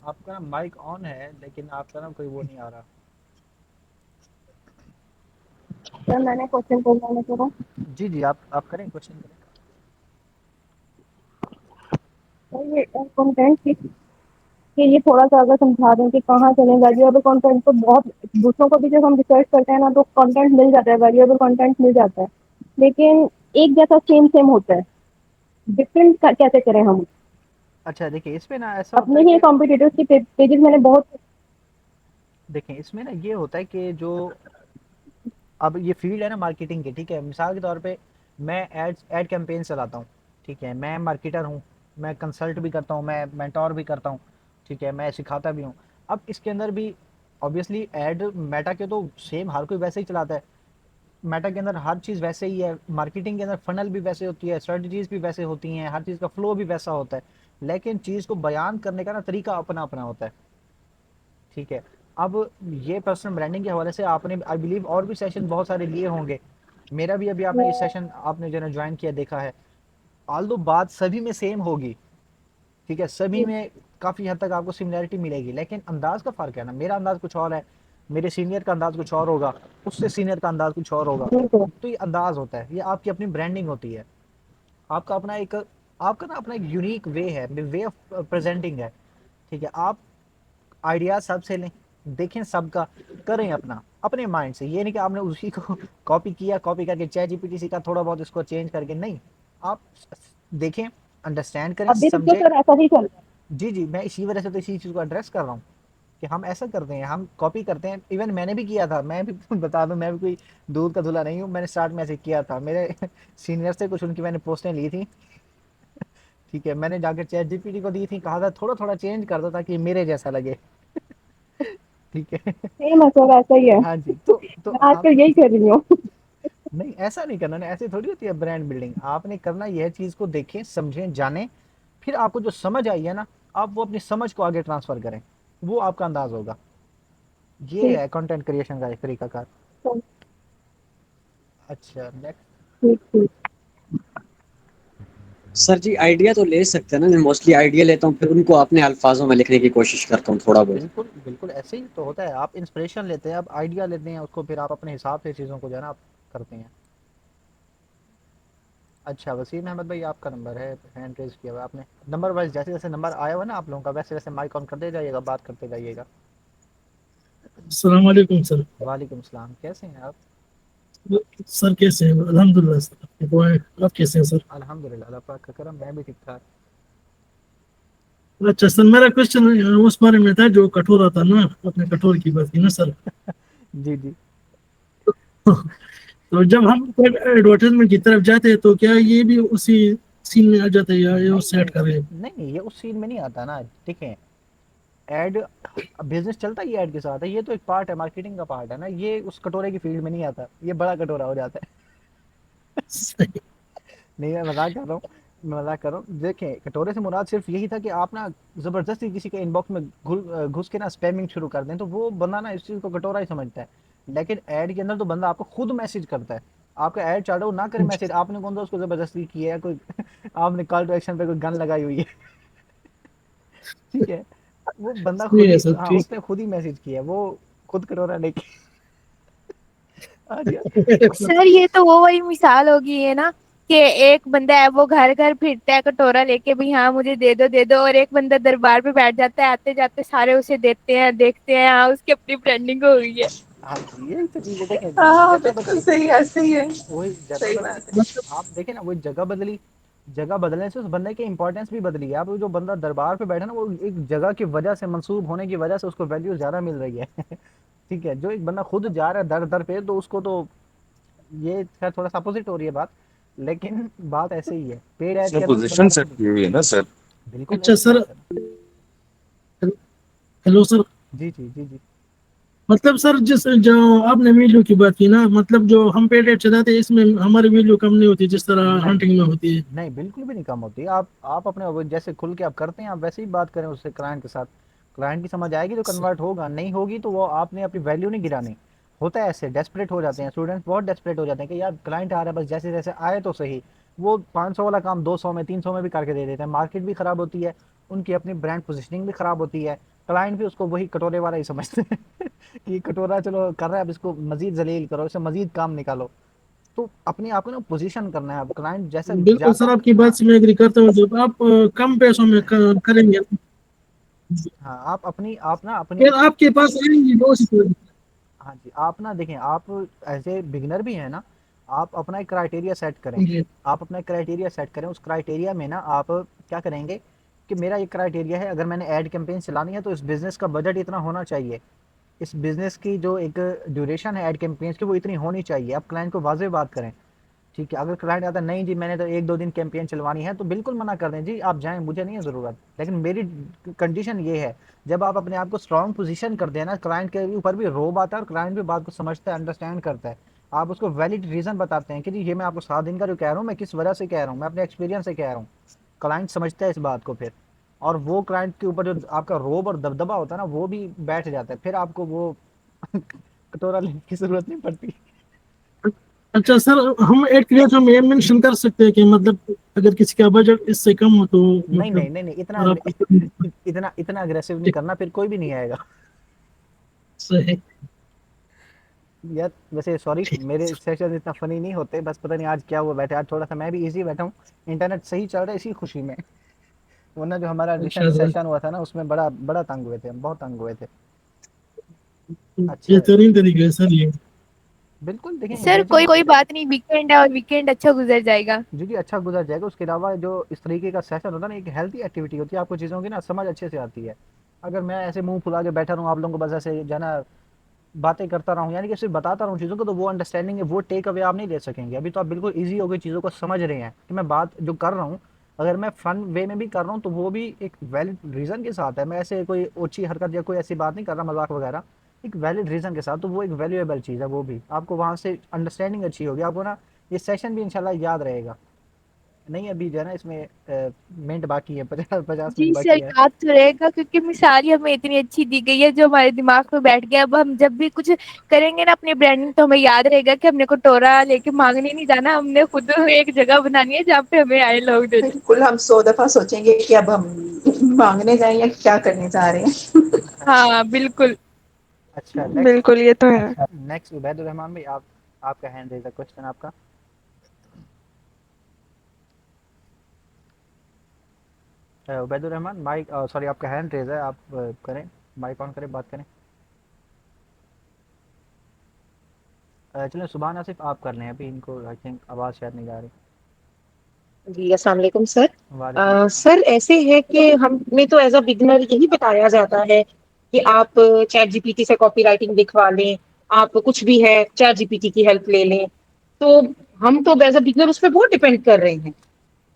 आपका ना माइक ऑन है लेकिन आपका ना कोई वो नहीं आ रहा। सर मैंने क्वेश्चन पूछना करा। जी जी, आप करें, क्वेश्चन करें। सर ये कंटेंट के लिए थोड़ा सा अगर समझा दें कि कहाँ चलें। वैल्यूएबल कंटेंट तो बहुत दूसरों को भी जब हम रिसर्च करते हैं ना तो कंटेंट मिल जाता है, वैल्यूएबल कंटेंट मिल जाता है, लेकिन एक जैसा सेम सेम होता है। डिफरेंट कैसे करें हम? अच्छा देखिए, इसमें ना ऐसा होता अपने है ही कि कॉम्पिटिटर्स की पेजेस मैंने बहुत। देखें, इसमें ना ये होता है कि जो अब ये फील्ड है ना मार्केटिंग की, ठीक है, मिसाल के तौर पे मैं एड कैंपेन चलाता हूँ, ठीक है, मैं मार्केटर हूँ, मैं कंसल्ट भी करता हूँ, मैं मेंटोर भी करता हूँ, ठीक है, मैं सिखाता भी हूँ। अब इसके अंदर भी ऑब्वियसली एड मेटा के तो सेम हर कोई वैसे ही चलाता है, मेटा के अंदर हर चीज़ वैसे ही है, मार्केटिंग के अंदर फनल भी वैसे होती है, स्ट्रेटजीज भी वैसे होती हैं, हर चीज़ का फ्लो भी वैसा होता है, लेकिन चीज़ को बयान करने का ना तरीका अपना अपना होता है। ठीक है, अब ये पर्सनल ब्रांडिंग के हवाले से आपने आई बिलीव और भी सेशन बहुत सारे लिए होंगे, मेरा भी अभी आपने इस सेशन आपने जो है ज्वाइन किया देखा है, ऑल्दो बात सभी में सेम होगी, ठीक है, सभी में काफ़ी हद तक आपको सिमिलरिटी मिलेगी, लेकिन अंदाज का फ़र्क है ना, मेरा अंदाज कुछ और है, मेरे सीनियर का अंदाज कुछ और होगा, उससे सीनियर का अंदाज कुछ और होगा। बिल्कुल तो ये अंदाज होता है, ये आपकी अपनी ब्रांडिंग होती है, आपका अपना एक, आपका ना अपना एक यूनिक वे है, वे ऑफ प्रेजेंटिंग है। ठीक है, आप आइडिया सबसे लें, देखें सबका, करें अपना अपने माइंड से, ये नहीं कि आपने उसी को कॉपी किया, कॉपी करके चैट जीपीटी सीखा, थोड़ा बहुत इसको चेंज करके, नहीं, आप देखें, अंडरस्टैंड करें, अभी तक तो समझें। सर ऐसा ही चल रहा जी जी, मैं इसी वजह से तो इसी चीज़ को एड्रेस कर रहा हूँ कि हम ऐसा करते हैं, हम कॉपी करते हैं, इवन मैंने भी किया था, मैं भी बता दूं, मैं भी कोई दूध का धुला नहीं हूँ, मैंने स्टार्ट में ऐसे किया था, मेरे सीनियर से कुछ उनकी मैंने पोस्टें ली थी, ठीक है, मैंने जाकर चैट जीपीटी को दी थी, कहा था थोड़ा थोड़ा चेंज कर दो ताकि मेरे जैसा लगे। ठीक है। है। सेम है सर, ऐसा ही है। हाँ जी, तो मैं हम आजकल यही कर रही हूँ। नहीं, ऐसा नहीं करना ना, ऐसे थोड़ी होती है ब्रांड बिल्डिंग, आपने करना यह चीज़ को देखें, समझें, जानें, फिर आपको जो समझ आई है ना, आप वो अपनी समझ को आगे ट्रांसफ़र करें, वो आपका अंदाज होगा। ये ठीक है कंटेंट क्रिएशन का एक तरीकाकार। ठीक अच्छा, नेक्स्ट। ठीक ठीक। सर जी आइडिया तो ले सकते हैं ना, मैं मोस्टली आइडिया लेता हूँ फिर उनको अपने अल्फाजों में लिखने की कोशिश करता हूँ थोड़ा बहुत। बिल्कुल बिल्कुल, ऐसे ही तो होता है, आप इंस्पिरेशन लेते हैं, आप आइडिया लेते हैं, उसको फिर आप अपने हिसाब से चीज़ों को जो है ना आप करते हैं। अच्छा, वसीम अहमद भाई आपका नंबर है, हैंड रेज किया हुआ है आपने, नंबर वाइज जैसे जैसे नंबर आया हुआ ना आप लोगों का, वैसे वैसे माइक ऑन करते जाइएगा, बात करते जाइएगा। अस्सलाम वालेकुम सर। वालेकुम सलाम, कैसे हैं आप? सर कैसे हैं? अल्हम्दुलिल्लाह सर, आपकी दुआ है। आप कैसे हैं सर? अल्हम्दुलिल्लाह, अल्लाह पाक का करम, मैं भी ठीक ठाक। अच्छा सर, मेरा क्वेश्चन उस बारे में था जो कठोरा था ना, अपने कठोर की बात की ना सर। जी जी। तो जब हम एडवर्टाइजमेंट की तरफ जाते हैं तो क्या ये भी उसी सीन में आ जाता है या ये नहीं उससे नहीं हट कर रहे हैं? नहीं नहीं, ये उस सीन में नहीं आता ना। देखें, एड बिजनेस चलता ही ऐड के साथ है, ये तो एक पार्ट है, मार्केटिंग का पार्ट है ना, ये उस कटोरे की फील्ड में नहीं आता, ये बड़ा कटोरा हो जाता है। सही। नहीं, मैं मजाक कर रहा हूँ, मैं मजाक कर रहा हूँ। देखें, कटोरे से मुराद सिर्फ यही था कि आप ना जबरदस्ती किसी के इनबॉक्स में घुस के ना स्पैमिंग शुरू कर दें, तो वो बंदा ना इस चीज़ को कटोरा ही समझता है। लेकिन ऐड के अंदर तो बंदा आपको खुद मैसेज करता है, आपका ऐड चल रहा हो ना करे मैसेज, आपने कौन सा उसको जबरदस्ती किया है कोई आपने कॉल टू एक्शन पे कोई गन लगाई हुई है। ठीक है, वो बंदा सही खुद है ही, सर, हाँ, ठीक उसने खुद ही मैसेज किया है, वो खुद कटोरा लेके आ गया। मतलब सर ये तो वो वही मिसाल होगी है ना, कि एक बंदा है वो घर घर फिरता है कटोरा लेके, भी हाँ मुझे दे दो, और एक बंदा दरबार पे बैठ जाता है, आते जाते सारे उसे देते हैं, देखते हैं, हाँ उसकी अपनी ब्रांडिंग हो गई है। हाँ जी, यही तो चीज़ है। देखें, हाँ जगह बिल्कुल बदली, सही, ऐसे ही है। वही जगह सही बदली। बात है। आप देखें ना, वही जगह बदली, जगह बदलने से उस बंदे की इंपॉर्टेंस भी बदली है। अब वो जो बंदा दरबार पे बैठा ना, वो एक जगह की वजह से, मंसूब होने की वजह से उसको वैल्यू ज़्यादा मिल रही है। ठीक है, जो एक बंदा खुद जा रहा है दर दर पे, तो उसको तो ये खैर थोड़ा सा अपोजिट हो रही है बात, लेकिन बात ऐसे ही है, पेड ऐड उसने के अंदर तो बंदा पोजीशन ना सेट खुद, की हुई है ना सर। बिल्कुल अच्छा ऐसी सर। बात है। Hello sir. जी जी जी जी। मतलब सर, जिस जो आपने वीडियो की बात की ना, मतलब जो हम पेड एड चलाते हैं इसमें हमारी वैल्यू कम नहीं होती जिस तरह नहीं हंटिंग में होती है? नहीं, बिल्कुल भी नहीं कम होती। आप अपने वो जैसे खुल के आप करते हैं, आप वैसे ही बात करें उससे, क्लाइंट के साथ, क्लाइंट की समझ आएगी तो कन्वर्ट होगा, नहीं होगी तो वो आपने अपनी वैल्यू नहीं गिरानी। होता है ऐसे, डेस्परेट हो जाते हैं स्टूडेंट्स, बहुत डेस्परेट हो जाते हैं कि यार क्लाइंट आ रहा है, बस जैसे जैसे आए तो सही, वो 500 वाला काम 200 में 300 में भी करके दे देते हैं, मार्केट भी खराब होती है, उनकी अपनी ब्रांड पोजिशनिंग भी खराब होती है, क्लाइंट भी उसको वही कटोरे वाला ही समझते हैं कि कटोरा चलो कर रहा है, अब इसको मजीद जलील करो, इससे मजीद काम निकालो। तो अपने आप को ना पोजीशन करना है, अब क्लाइंट जैसा बिल्कुल जाता सर, है। आपकी बात हाँ से मैं एग्री करता हूँ। जब आप कम पैसों में करेंगे, हाँ, आप अपनी, आप ना अपनी, फिर आपके पास आएंगी बहुत सी चीज़ें। हाँ जी, आप ना देखें, आप एज ए बिगिनर भी हैं ना, आप अपना एक क्राइटेरिया सेट करें। जी। आप अपना एक क्राइटेरिया सेट करें, उस क्राइटेरिया में ना आप क्या करेंगे कि मेरा ये क्राइटेरिया है, अगर मैंने ऐड कैंपेन चलानी है तो इस बिज़नेस का बजट इतना होना चाहिए, इस बिज़नेस की जो एक ड्यूरेशन है ऐड कैंपेन्स की वो इतनी होनी चाहिए। आप क्लाइंट को वाज़ेह बात करें। ठीक है, अगर क्लाइंट आता है नहीं जी मैंने तो 1-2 दिन कैंपेन चलवानी है, तो बिल्कुल मना कर दें, जी आप जाएँ, मुझे नहीं है ज़रूरत। लेकिन मेरी कंडीशन ये है, जब आप अपने आप को स्ट्रॉन्ग पोज़ीशन कर दें ना, क्लाइंट के ऊपर भी रोब आता है और क्लाइंट भी बात को समझता है, अंडरस्टैंड करता है। आप उसको वैलिड रीज़न बताते हैं कि जी ये मैं आपको 7 दिन का जो कह रहा हूँ, मैं किस वजह से कह रहा हूँ, मैं अपने एक्सपीरियंस से कह रहा हूँ। क्लाइंट समझता है इस बात को फिर, और वो क्लाइंट के ऊपर जो आपका रोब और दबदबा होता है ना, वो भी बैठ जाता है, फिर आपको वो कटोरा लेने की ज़रूरत नहीं पड़ती। अच्छा सर, हम एड क्रिएटर में ये मेंशन कर सकते हैं कि मतलब अगर किसी का बजट इससे कम हो तो नहीं नहीं मतलब, नहीं नहीं, इतना और आप इतना अग्रेसिव नहीं करना, फिर कोई भी नहीं आएगा। सही। यार वैसे सॉरी, मेरे सेशन इतना फनी नहीं होते, बस पता नहीं आज क्या हुआ, बैठे आज थोड़ा सा मैं भी इजी बैठा हूँ, इंटरनेट सही चल रहा है इसी खुशी में। वरना जो हमारा रिसेंट अच्छा सर, सेशन हुआ था ना, उसमें बड़ा बड़ा तंग हुए थे हम, बहुत तंग हुए थे। अच्छा, बेहतरीन तरीके है सर ये। बिल्कुल देखें, सर कोई इंटेंशन, कोई बात नहीं, वीकेंड है और वीकेंड अच्छा गुजर जाएगा। जी जी अच्छा गुजर जाएगा। उसके अलावा जो इस तरीके का सेशन होता है ना, एक हेल्थी एक्टिविटी होती है, आपको चीज़ों की ना समझ अच्छे से आती है। अगर मैं ऐसे मुंह फुला के बैठा रहूँ आप लोगों को, बस ऐसे जो है ना बातें करता रहूँ, यानी कि सिर्फ बताता रहूँ चीज़ों को, तो वो अंडरस्टैंडिंग है, वो टेक अवे आप नहीं ले सकेंगे। अभी तो आप बिल्कुल ईजी हो गई, चीज़ों को समझ रहे हैं कि मैं बात जो कर रहा हूँ, अगर मैं फन वे में भी कर रहा हूँ तो वो भी एक वैलिड रीज़न के साथ है, मैं ऐसे कोई ओछी हरकत या कोई ऐसी बात नहीं कर रहा, मजाक वगैरह, एक वैलिड रीज़न के साथ, तो वो एक वैल्यूएबल चीज़ है, वो भी आपको वहाँ से अंडरस्टैंडिंग अच्छी होगी, आपको ना ये सेशन भी इंशाल्लाह याद रहेगा। नहीं अभी जो है ना इसमें मिनट बाकी है, 50 मिनट जी सर, बाकी है। याद तो रहेगा, क्योंकि मिसाल ही हमें इतनी अच्छी दी गई है जो हमारे दिमाग में बैठ गया। अब हम जब भी कुछ करेंगे ना अपनी ब्रांडिंग, तो हमें याद रहेगा कि हमने कटोरा लेके मांगने नहीं जाना, हमने खुद एक जगह बनानी है जहाँ पे हमें आए लोग दे दे। बिल्कुल, हम 100 दफ़ा सोचेंगे कि अब हम माँगने जाएँ या क्या करने जा रहे हैं। अच्छा हाँ बिल्कुल। अच्छा, नेक्स्ट, बिल्कुल, ये तो है। नेक्स्ट उबैदुर रहमान भाई, आप, आपका हैंड रेज है, क्वेश्चन आपका। उबैदुर रहमान, माइक, सॉरी आपका हैंड रेज है, आप करें, माइक ऑन करें, बात करें। चलें सुबहान आसिफ आप कर लें, अभी इनको आई थिंक आवाज़ शायद नहीं जा रही। जी अस्सलाम वालेकुम सर। वालेकुम सलाम। सर ऐसे है कि हमें तो एज अ बिगनर यही बताया जाता है कि आप चैट जीपीटी से कॉपी राइटिंग लिखवा लें, आप कुछ भी है चैट जीपीटी की हेल्प ले लें। तो हम तो एज अ बिगनर उस पर बहुत डिपेंड कर रहे हैं,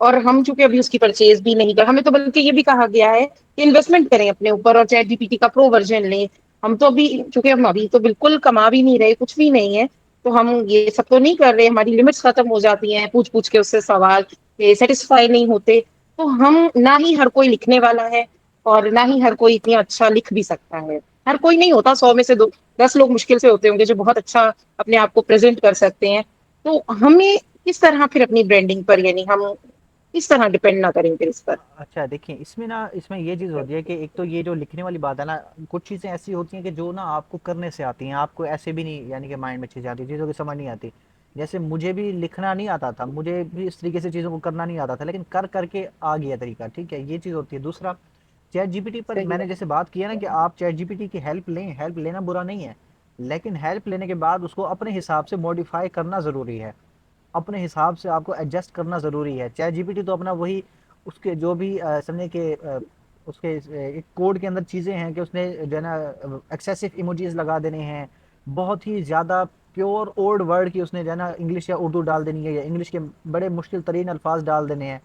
और हम चूंकि अभी उसकी परचेज भी नहीं कर, हमें तो बल्कि ये भी कहा गया है कि इन्वेस्टमेंट करें अपने ऊपर और चैट जीपीटी का प्रो वर्जन लें। हम तो अभी चूंकि हम अभी तो बिल्कुल कमा भी नहीं रहे, कुछ भी नहीं है, तो हम ये सब तो नहीं कर रहे, हमारी लिमिट्स खत्म हो जाती हैं पूछ पूछ के उससे सवाल, सेटिस्फाई नहीं होते। तो हम ना ही हर कोई लिखने वाला है, और ना ही हर कोई इतनी अच्छा लिख भी सकता है। हर कोई नहीं होता, 100 में से दो 10 लोग मुश्किल से होते होंगे जो बहुत अच्छा अपने आप को प्रेजेंट कर सकते हैं। तो हमें किस तरह फिर अपनी ब्रांडिंग पर, यानी हम किस तरह डिपेंड ना करें फिर इस पर। अच्छा देखिए, इसमें ना इसमें ये चीज़ होती है कि एक तो ये जो लिखने वाली बात है ना, कुछ चीज़ें ऐसी होती हैं कि जो ना आपको करने से आती हैं, आपको ऐसे भी नहीं यानी कि माइंड में चीज़ें आती, चीज़ों की समझ नहीं आती। जैसे मुझे भी लिखना नहीं आता था, मुझे भी इस तरीके से चीज़ों को करना नहीं आता था, लेकिन कर करके आ गया तरीका, ठीक है, ये चीज़ होती है। दूसरा, चैट जीपीटी पर सही मैंने बात। जैसे बात किया ना कि आप चैट जीपीटी की हेल्प लें, हेल्प लेना बुरा नहीं है, लेकिन हेल्प लेने के बाद उसको अपने हिसाब से मॉडिफाई करना ज़रूरी है, अपने हिसाब से आपको एडजस्ट करना ज़रूरी है। चैट जीपीटी तो अपना वही, उसके जो भी समझे कि उसके एक कोड के अंदर चीज़ें हैं कि उसने जो है ना एक्सेसिव इमोजीज लगा देने हैं, बहुत ही ज़्यादा प्योर ओल्ड वर्ड की उसने जो है ना इंग्लिश या उर्दू डाल देनी है, या इंग्लिश के बड़े मुश्किल तरीन अल्फाज डाल देने हैं।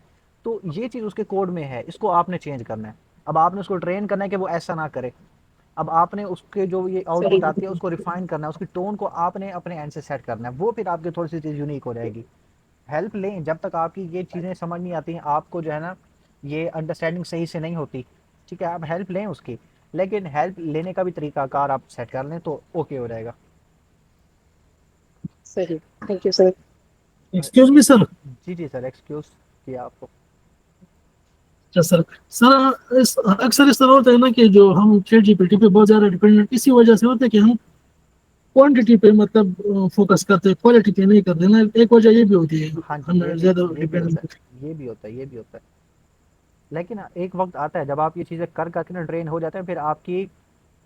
तो ये चीज़ उसके कोड में है, इसको आपने चेंज करना है। अब आपने उसको ट्रेन करना है कि वो ऐसा ना करे। अब आपने उसके जो ये सही आउटपुट आती है बात। उसको रिफाइन करना है, उसकी टोन को आपने अपने एंड से सेट करना है, वो फिर आपकी थोड़ी सी चीज़ यूनिक हो जाएगी। हेल्प लें, जब तक आपकी ये चीज़ें समझ नहीं आती, आपको जो है ना ये अंडरस्टैंडिंग सही से नहीं होती, ठीक है, आप हेल्प लें उसकी, लेकिन हेल्प लेने का भी तरीकाकार आप सेट कर लें तो ओके हो जाएगा। सही। Thank you sir. Excuse me sir. जी जी सर, एक्सक्यूज किया आपको। अच्छा सर। सर अक्सर इस तरह होता है ना कि जो हम चैट जीपीटी पे बहुत ज्यादा डिपेंडेंट इसी वजह से होते हैं कि हम क्वांटिटी पे मतलब फोकस करते हैं, क्वालिटी पे नहीं करते ना, एक वजह ये भी होती है। हाँ जी, हम ज्यादा ये भी होता डिपेंडेंट। है, ये भी होता है, ये भी होता है। लेकिन एक वक्त आता है जब आप ये चीज़ें कर करके ना ट्रेन हो जाते हैं, फिर आपकी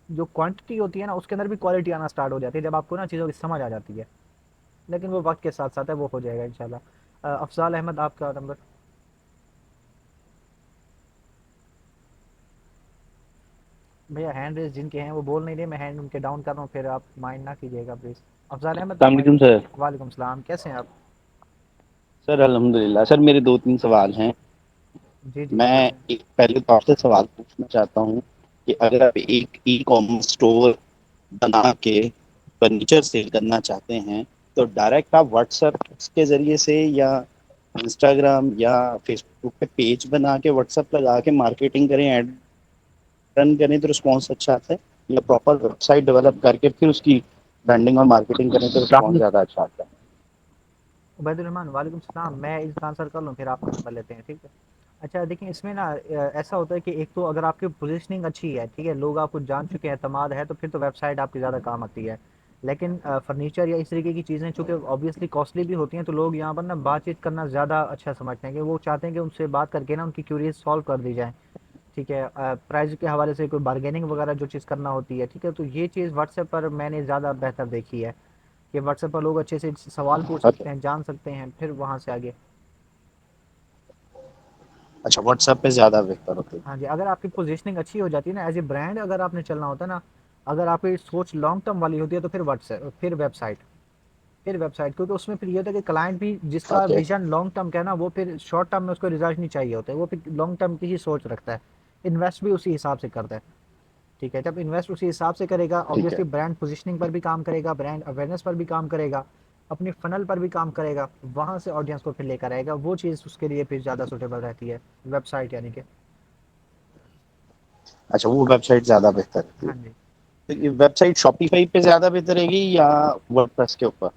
जो क्वांटिटी होती है ना उसके अंदर भी क्वालिटी आना स्टार्ट हो जाती है, जब आपको ना चीज़ों की समझ आ जाती है। लेकिन वो वक्त के साथ साथ है, वो हो जाएगा इंशाल्लाह। अफजाल अहमद, आपका नंबर। भैया हैंड रेज जिनके हैं वो बोल नहीं रहे, मैं हैंड उनके डाउन कर रहा हूँ, फिर आप माइंड ना कीजिएगा प्लीज़। अफजाल अहमद, अस्सलाम वालेकुम सर। वालेकुम सलाम, कैसे हैं आप? सर अल्हम्दुलिल्लाह सर, मेरे दो तीन सवाल हैं। जी जी मैं पूछें। एक पहले तो आपसे सवाल पूछना चाहता हूँ कि अगर आप एक ई कॉमर्स स्टोर बना के फर्नीचर सेल करना चाहते हैं, तो डायरेक्ट आप व्हाट्सएप के ज़रिए से या इंस्टाग्राम या फेसबुक पे पेज बना के व्हाट्सएप लगा के मार्केटिंग करें, ऐड रन करें तो रिस्पॉन्स अच्छा आता है, या प्रॉपर वेबसाइट डेवलप करके फिर उसकी ब्रांडिंग और मार्केटिंग करें तो रिस्पॉन्स ज़्यादा अच्छा आता है? उबैदुर्रहमान, वालेकुम सलाम, मैं इसका आंसर कर लूँ फिर आपका नंबर लेते हैं, ठीक है। अच्छा देखिए, इसमें ना ऐसा होता है कि एक तो अगर आपकी पोजीशनिंग अच्छी है, ठीक है, लोग आपको जान चुके हैं, एतमाद है, तो फिर तो वेबसाइट आपकी ज़्यादा काम आती है। लेकिन फर्नीचर या इस तरीके की चीज़ें चूँकि ऑब्वियसली कॉस्टली भी होती हैं, तो लोग यहाँ पर ना बातचीत करना ज़्यादा अच्छा समझते हैं, कि वो चाहते हैं कि उनसे बात करके ना उनकी क्यूरीज सॉल्व कर दी जाए, ठीक है। प्राइस के हवाले से कोई बार्गेनिंग वगैरह जो चीज़ करना होती है, ठीक है, तो ये चीज़ व्हाट्सएप पर मैंने ज़्यादा बेहतर देखी है कि व्हाट्सएप पर लोग अच्छे से सवाल पूछ सकते अच्छा। हैं, जान सकते हैं, फिर वहाँ से आगे। अच्छा, व्हाट्सएप पे ज़्यादा बेहतर होती है। हाँ जी, अगर आपकी पोजीशनिंग अच्छी हो जाती है ना एज ए ब्रांड, अगर आपने चलना होता है ना, अगर आपकी सोच लॉन्ग टर्म वाली होती है, तो फिर व्हाट्सएप, फिर वेबसाइट, फिर वेबसाइट, क्योंकि उसमें फिर ये होता है कि क्लाइंट भी जिसका ओके। विजन लॉन्ग टर्म का है ना, वो फिर शॉर्ट टर्म में उसको रिजल्ट नहीं चाहिए होता है, वो फिर लॉन्ग टर्म की ही सोच रखता है, इन्वेस्ट भी उसी हिसाब से करता है, ठीक है। जब इन्वेस्ट उसी हिसाब से करेगा, ठीक है। ऑब्वियसली ब्रांड पोजीशनिंग पर भी काम करेगा, ब्रांड अवेयरनेस पर भी काम करेगा, अपनी फनल पर भी काम करेगा, वहाँ से ऑडियंस को फिर लेकर आएगा, वो चीज़ उसके लिए फिर ज़्यादा सूटेबल रहती है, वेबसाइट यानी कि। अच्छा, वो वेबसाइट ज़्यादा बेहतर है। हाँ जी। तो ये वेबसाइट शॉपिफाई पे ज़्यादा बेहतर रहेगी या वर्डप्रेस के ऊपर?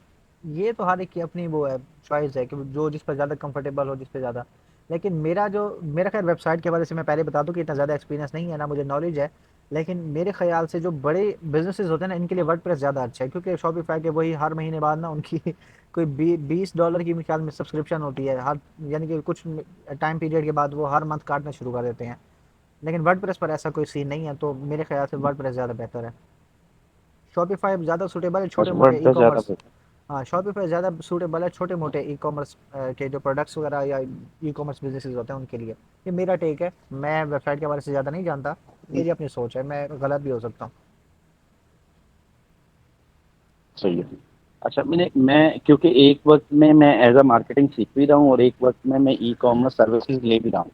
ये तो हर एक की अपनी वो है, चॉइस है कि जो जिस पर ज़्यादा कंफर्टेबल हो, जिस पे ज़्यादा। लेकिन मेरा खैर वेबसाइट के हवाले से मैं पहले बता दूं कि इतना ज़्यादा एक्सपीरियंस नहीं है ना, मुझे नॉलेज है। लेकिन मेरे ख्याल से जो बड़े बिजनेसेस होते हैं ना, इनके लिए वर्डप्रेस ज़्यादा अच्छा है, क्योंकि शॉपिफाई के वही हर महीने बाद ना उनकी कोई $20 की ख्याल में सब्सक्रिप्शन होती है हर, यानी कि कुछ टाइम पीरियड के बाद वो हर मंथ काटना शुरू कर देते हैं। लेकिन वर्डप्रेस पर ऐसा कोई सीन नहीं है, तो मेरे ख्याल से वर्डप्रेस ज़्यादा बेहतर है। शॉपिफाई ज़्यादा सूटेबल है छोटे अच्छा, मोटे ई वर्डप्रेस ज़्यादा कॉमर्स, बेहतर। हाँ, शॉपिफाई ज़्यादा सूटेबल है छोटे मोटे ई कॉमर्स के जो प्रोडक्ट्स वगैरह या ई कॉमर्स बिजनेसेस होते हैं उनके लिए। ये मेरा टेक है, मैं वेबसाइट के बारे से ज़्यादा नहीं जानता, मेरी अपनी सोच है, मैं गलत भी हो सकता हूँ। सही है। अच्छा, मैं क्योंकि एक वक्त में मैं एज अ मार्केटिंग सीख भी रहा हूँ और एक वक्त में मैं ई कॉमर्स सर्विसेज ले भी रहा हूँ,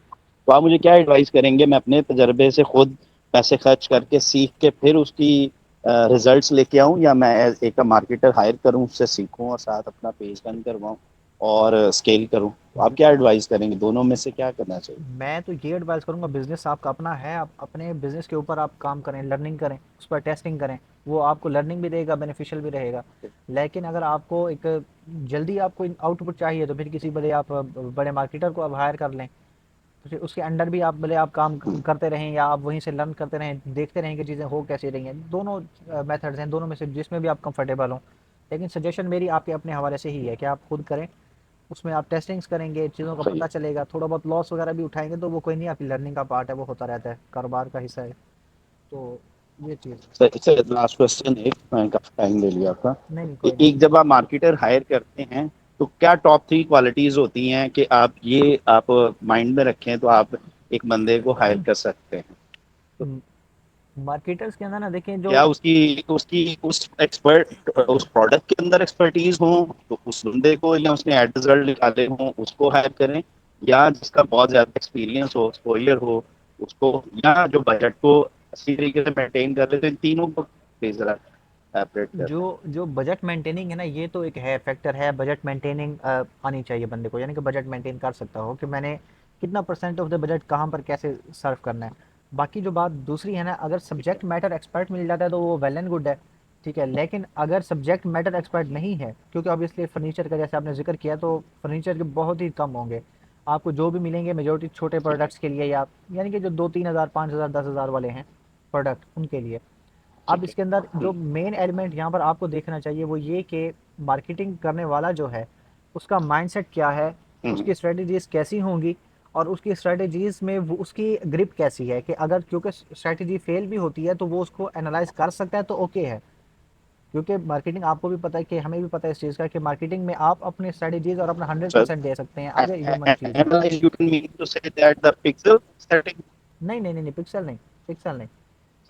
तो आप मुझे क्या एडवाइस करेंगे? मैं अपने तजर्बे से खुद पैसे खर्च करके सीख के फिर उसकी रिजल्ट्स लेके आऊँ, या मैं एज एक मार्केटर हायर करूँ, उससे सीखूँ और साथ अपना पेज रन करवाऊँ और स्केल करूँ? तो आप क्या एडवाइस करेंगे, दोनों में से क्या करना चाहिए? मैं तो ये एडवाइस करूँगा, बिज़नेस आपका अपना है, आप अपने बिज़नेस के ऊपर आप काम करें, लर्निंग करें, उस पर टेस्टिंग करें, वो आपको लर्निंग भी देगा, बेनिफिशियल भी रहेगा। लेकिन अगर आपको एक जल्दी आपको आउटपुट चाहिए तो फिर किसी बड़े आप बड़े मार्केटर को आप हायर कर लें, तो फिर उसके अंडर भी आप भले आप काम करते रहें या आप वहीं से लर्न करते रहें, देखते रहें कि चीज़ें हो कैसे रही हैं। दोनों मेथड्स हैं, दोनों में से जिसमें भी आप कंफर्टेबल हों। लेकिन सजेशन मेरी आपके अपने हवाले से ही है कि आप खुद करें, उसमें आप टेस्टिंग्स करेंगे, चीज़ों का सही पता है। चलेगा, थोड़ा बहुत लॉस वगैरह भी उठाएंगे तो वो कोई नहीं, आपकी लर्निंग का पार्ट है, वो होता रहता है, कारोबार का हिस्सा है। तो ये चीज़। सर लास्ट क्वेश्चन, एक मैं काफी टाइम ले लिया आपका। नहीं नहीं, कोई नहीं। एक जब आप मार्केटर हायर करते हैं तो क्या टॉप 3 क्वालिटीज होती हैं कि आप माइंड में रखें तो आप एक बंदे को हायर कर सकते हैं? तो मार्केटर्स के अंदर ना देखें जो क्या उसकी उसकी उस एक्सपर्ट उस प्रोडक्ट के अंदर एक्सपर्टीज हो तो उस बंदे को, या उसने एड रिजल्ट निकाले हो उसको हायर करें, या जिसका बहुत ज्यादा एक्सपीरियंस हो, एक्सपोजर हो उसको, या जो बजट को अच्छी तरीके से मेंटेन कर ले, तो इन तीनों को प्लीज जरा सेपरेट कर जो दें। जो बजट मेंटेनिंग है ना, ये तो एक है फैक्टर है, बजट मेंटेनिंग आनी चाहिए बंदे को, यानी कि बजट मेंटेन कर सकता हो कि मैंने कितना परसेंट ऑफ द बजट कहाँ पर कैसे सर्व करना है। बाकी जो बात दूसरी है ना, अगर सब्जेक्ट मैटर एक्सपर्ट मिल जाता है तो वो वेल एंड गुड है, ठीक है। लेकिन अगर सब्जेक्ट मैटर एक्सपर्ट नहीं है, क्योंकि ऑब्वियसली फर्नीचर का जैसे आपने जिक्र किया, तो फर्नीचर के बहुत ही कम होंगे आपको जो भी मिलेंगे, मेजोरिटी छोटे ठीक है। प्रोडक्ट्स के लिए, या यानी कि जो 2-3 हज़ार 5 हज़ार 10 हज़ार वाले हैं प्रोडक्ट, उनके लिए। अब ठीक है। इसके अंदर जो मेन एलिमेंट यहाँ पर आपको देखना चाहिए वो ये कि मार्केटिंग करने वाला जो है उसका माइंडसेट क्या है, हम्म, उसकी स्ट्रेटजीज कैसी होंगी, और उसकी स्ट्रेटजीज में वो उसकी ग्रिप कैसी है, कि अगर क्योंकि स्ट्रेटजी फेल भी होती है तो वो उसको एनालाइज कर सकता है तो ओके है। क्योंकि मार्केटिंग आपको भी पता है कि हमें भी पता है इस चीज़ का कि मार्केटिंग में आप अपनी स्ट्रेटजीज और अपना हंड्रेड सर, परसेंट दे सकते हैं, अगर ह्यूमन चीज़ है। analyze, you can mean to say that the pixel setting, नहीं नहीं नहीं नहीं, पिक्सल नहीं, पिक्सल नहीं।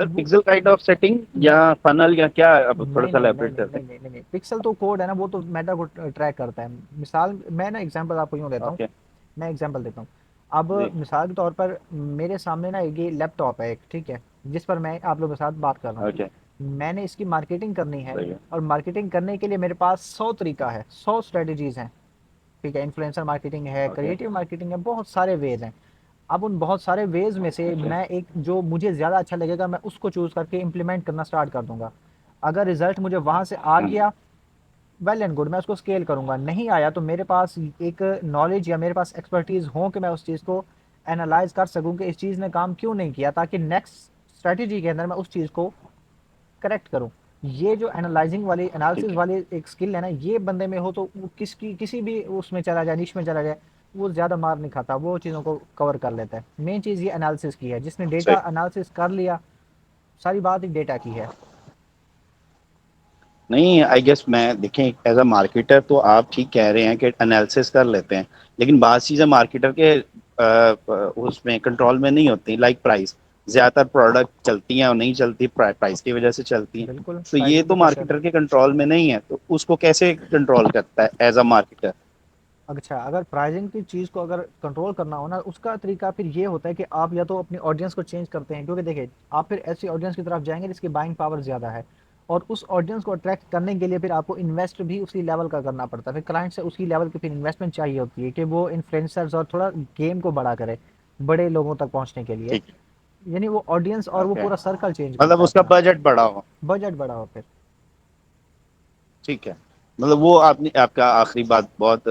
सर वो पिक्सल काइंड ऑफ सेटिंग या नहीं फनल या क्या, अब थोड़ा नहीं सा नहीं नहीं elaborate नहीं कर दें। नहीं नहीं नहीं नहीं, पिक्सल तो कोड है ना, वो तो मेटा को ट्रैक करता है। मिसाल मैं ना एग्जांपल आपको यूँ देता हूँ, ओके। मैं एग्जांपल देता हूँ। अब जी। मिसाल के तौर पर मेरे सामने ना ये लैपटॉप है एक, ठीक है, जिस पर मैं आप लोगों के साथ बात कर रहा हूँ। ओके। मैंने इसकी मार्केटिंग करनी है, सही है। और मार्केटिंग करने के लिए मेरे पास 100 तरीका है, 100 स्ट्रेटजीज हैं, ठीक है। इन्फ्लुएंसर मार्केटिंग है, ओके। क्रिएटिव मार्केटिंग है, बहुत सारे वेज हैं। अब उन बहुत सारे वेज में से ओके। मैं एक जो मुझे ज़्यादा अच्छा लगेगा मैं उसको चूज़ करके इम्प्लीमेंट करना स्टार्ट कर दूंगा। अगर रिजल्ट मुझे वहाँ से आ गया, वेल एंड गुड, मैं उसको स्केल करूंगा। नहीं आया तो मेरे पास एक नॉलेज या मेरे पास एक्सपर्टीज हो कि मैं उस चीज़ को एनालाइज कर सकूं कि इस चीज़ ने काम क्यों नहीं किया, ताकि नेक्स्ट स्ट्रेटेजी के अंदर मैं उस चीज़ को करेक्ट करूं। ये जो एनालाइजिंग वाली एनालिसिस ठीक है। वाली एक स्किल है ना, ये बंदे में हो तो वो किसी भी उसमें चला जाए, निश में चला जाए, वो ज़्यादा मार नहीं खाता, वो चीज़ों को कवर कर लेता है। मेन चीज़ ये एनालिसिस की है, जिसने सही। डेटा एनालिसिस कर लिया, सारी बात ही डेटा की है। नहीं, आई गेस मैं देखें एज अ मार्केटर तो आप ठीक कह रहे हैं कि एनालिसिस कर लेते हैं, लेकिन बात चीज़ें मार्केटर के उसमें कंट्रोल में नहीं होती, लाइक प्राइस। ज्यादातर प्रोडक्ट चलती हैं और नहीं चलती, प्राइस की वजह से चलती हैं। बिल्कुल, तो ये प्राइसिंग तो का प्रेशर। मार्केटर के कंट्रोल में नहीं है, तो उसको कैसे कंट्रोल करता है एज अ मार्केटर? अच्छा, अगर प्राइसिंग की चीज़ को अगर कंट्रोल करना हो ना, उसका तरीका फिर ये होता है कि आप या तो अपनी ऑडियंस को चेंज करते हैं, क्योंकि देखिए आप फिर ऐसी ऑडियंस की तरफ जाएंगे जिसकी बाइंग पावर ज़्यादा है, और उस ऑडियंस को अट्रैक्ट करने के लिए फिर आपको इन्वेस्ट भी उसी लेवल का करना पड़ता है, फिर क्लाइंट से उसी लेवल की फिर इन्वेस्टमेंट चाहिए होती है कि वो इन्फ्लुएंसर्स और थोड़ा गेम को बड़ा करे बड़े लोगों तक पहुंचने के लिए। ठीक है। यानी वो ऑडियंस और वो ओके। पूरा सर्कल चेंज मतलब करता है उसका अपना, बजट बड़ा हो। बजट बड़ा हो फिर। ठीक है। मतलब वो आपने आपका आखिरी बात बहुत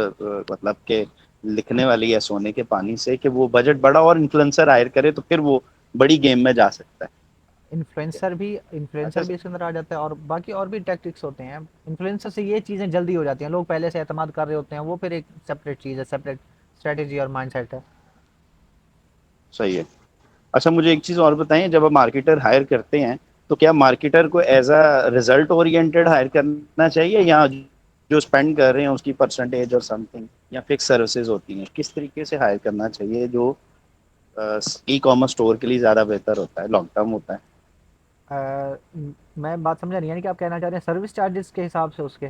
मतलब के लिखने वाली है सोने के पानी से, कि वो बजट बड़ा और इन्फ्लुएंसर हायर करे तो फिर वो बड़ी गेम में जा सकता है। ठीक है। अच्छा इन्फ्लुएंसर भी सर। इसके अंदर आ जाता है, और बाकी और भी टैक्टिक्स होते हैं। इन्फ्लुएंसर से ये चीज़ें जल्दी हो जाती हैं, लोग पहले से एतमाद कर रहे होते हैं, वो फिर एक सेपरेट चीज़ है, सेपरेट स्ट्रेटेजी और माइंडसेट है। सही है। अच्छा, मुझे एक चीज़ और बताएं, जब आप मार्केटर हायर करते हैं तो क्या मार्केटर को as a result oriented hire करना चाहिए, या जो स्पेंड कर रहे हैं उसकी परसेंटेज और समथिंग, या फिक्स सर्विसेज होती हैं, किस तरीके से हायर करना चाहिए जो ई कॉमर्स स्टोर के लिए ज़्यादा बेहतर होता है, लॉन्ग टर्म होता है? मैं बात समझा नहीं, यानी कि आप कहना चाह रहे हैं सर्विस चार्जेस के हिसाब से उसके?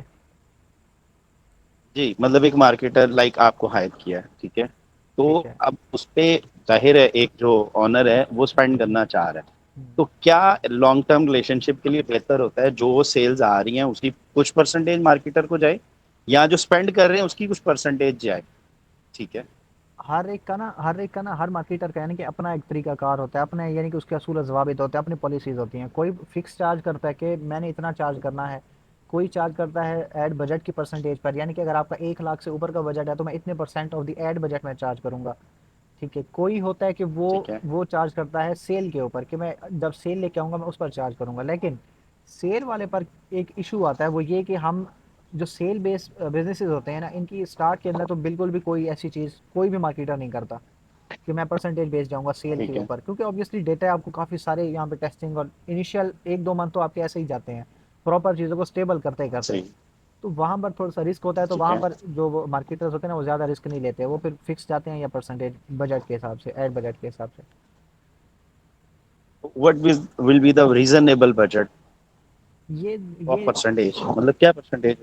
जी, मतलब एक मार्केटर लाइक आपको हायर किया है, ठीक है, तो ठीक है। अब उस पे जाहिर है एक जो ऑनर है वो स्पेंड करना चाह रहा है, तो क्या लॉन्ग टर्म रिलेशनशिप के लिए बेहतर होता है जो सेल्स आ रही हैं उसकी कुछ परसेंटेज मार्केटर को जाए, या जो स्पेंड कर रहे हैं उसकी कुछ परसेंटेज जाए? ठीक है। हर हर मार्केटर का यानी कि अपना एक तरीका कार होता है, अपना यानी कि उसके असूल ज़वाबित होते हैं, अपनी पॉलिसीज़ होती हैं। कोई फिक्स चार्ज करता है कि मैंने इतना चार्ज करना है, कोई चार्ज करता है ऐड बजट की परसेंटेज पर, यानी कि अगर आपका 1 लाख से ऊपर का बजट है तो मैं इतने percent of the add budget में चार्ज करूंगा। ठीक है। कोई होता है कि ठीक है। वो चार्ज करता है सेल के ऊपर कि मैं जब सेल लेके आऊंगा मैं उस पर चार्ज करूंगा। लेकिन सेल वाले पर एक इशू आता है, वो ये कि हम जो सेल बेस्ड बिजनेसेस होते हैं ना, इनकी स्टार्ट के अंदर तो बिल्कुल भी कोई ऐसी चीज़ कोई भी मार्केटर नहीं करता कि मैं परसेंटेज बेच जाऊंगा सेल के ठीक है। ऊपर, क्योंकि ऑब्वियसली डेटा है, आपको काफ़ी सारे यहाँ पे टेस्टिंग और इनिशियल 1-2 मंथ तो आपके ऐसे ही जाते हैं प्रॉपर चीज़ों को स्टेबल करते ही करते। सही। तो वहाँ पर थोड़ा सा रिस्क होता है, तो ठीक वहाँ है। पर जो मार्केटर्स होते हैं ना वो ज़्यादा रिस्क नहीं लेते, वो फिर फिक्स जाते हैं या परसेंटेज बजट के हिसाब से, एड बजट के हिसाब से। What will be the reasonable budget ये ऑफ ये परसेंटेज, मतलब क्या परसेंटेज?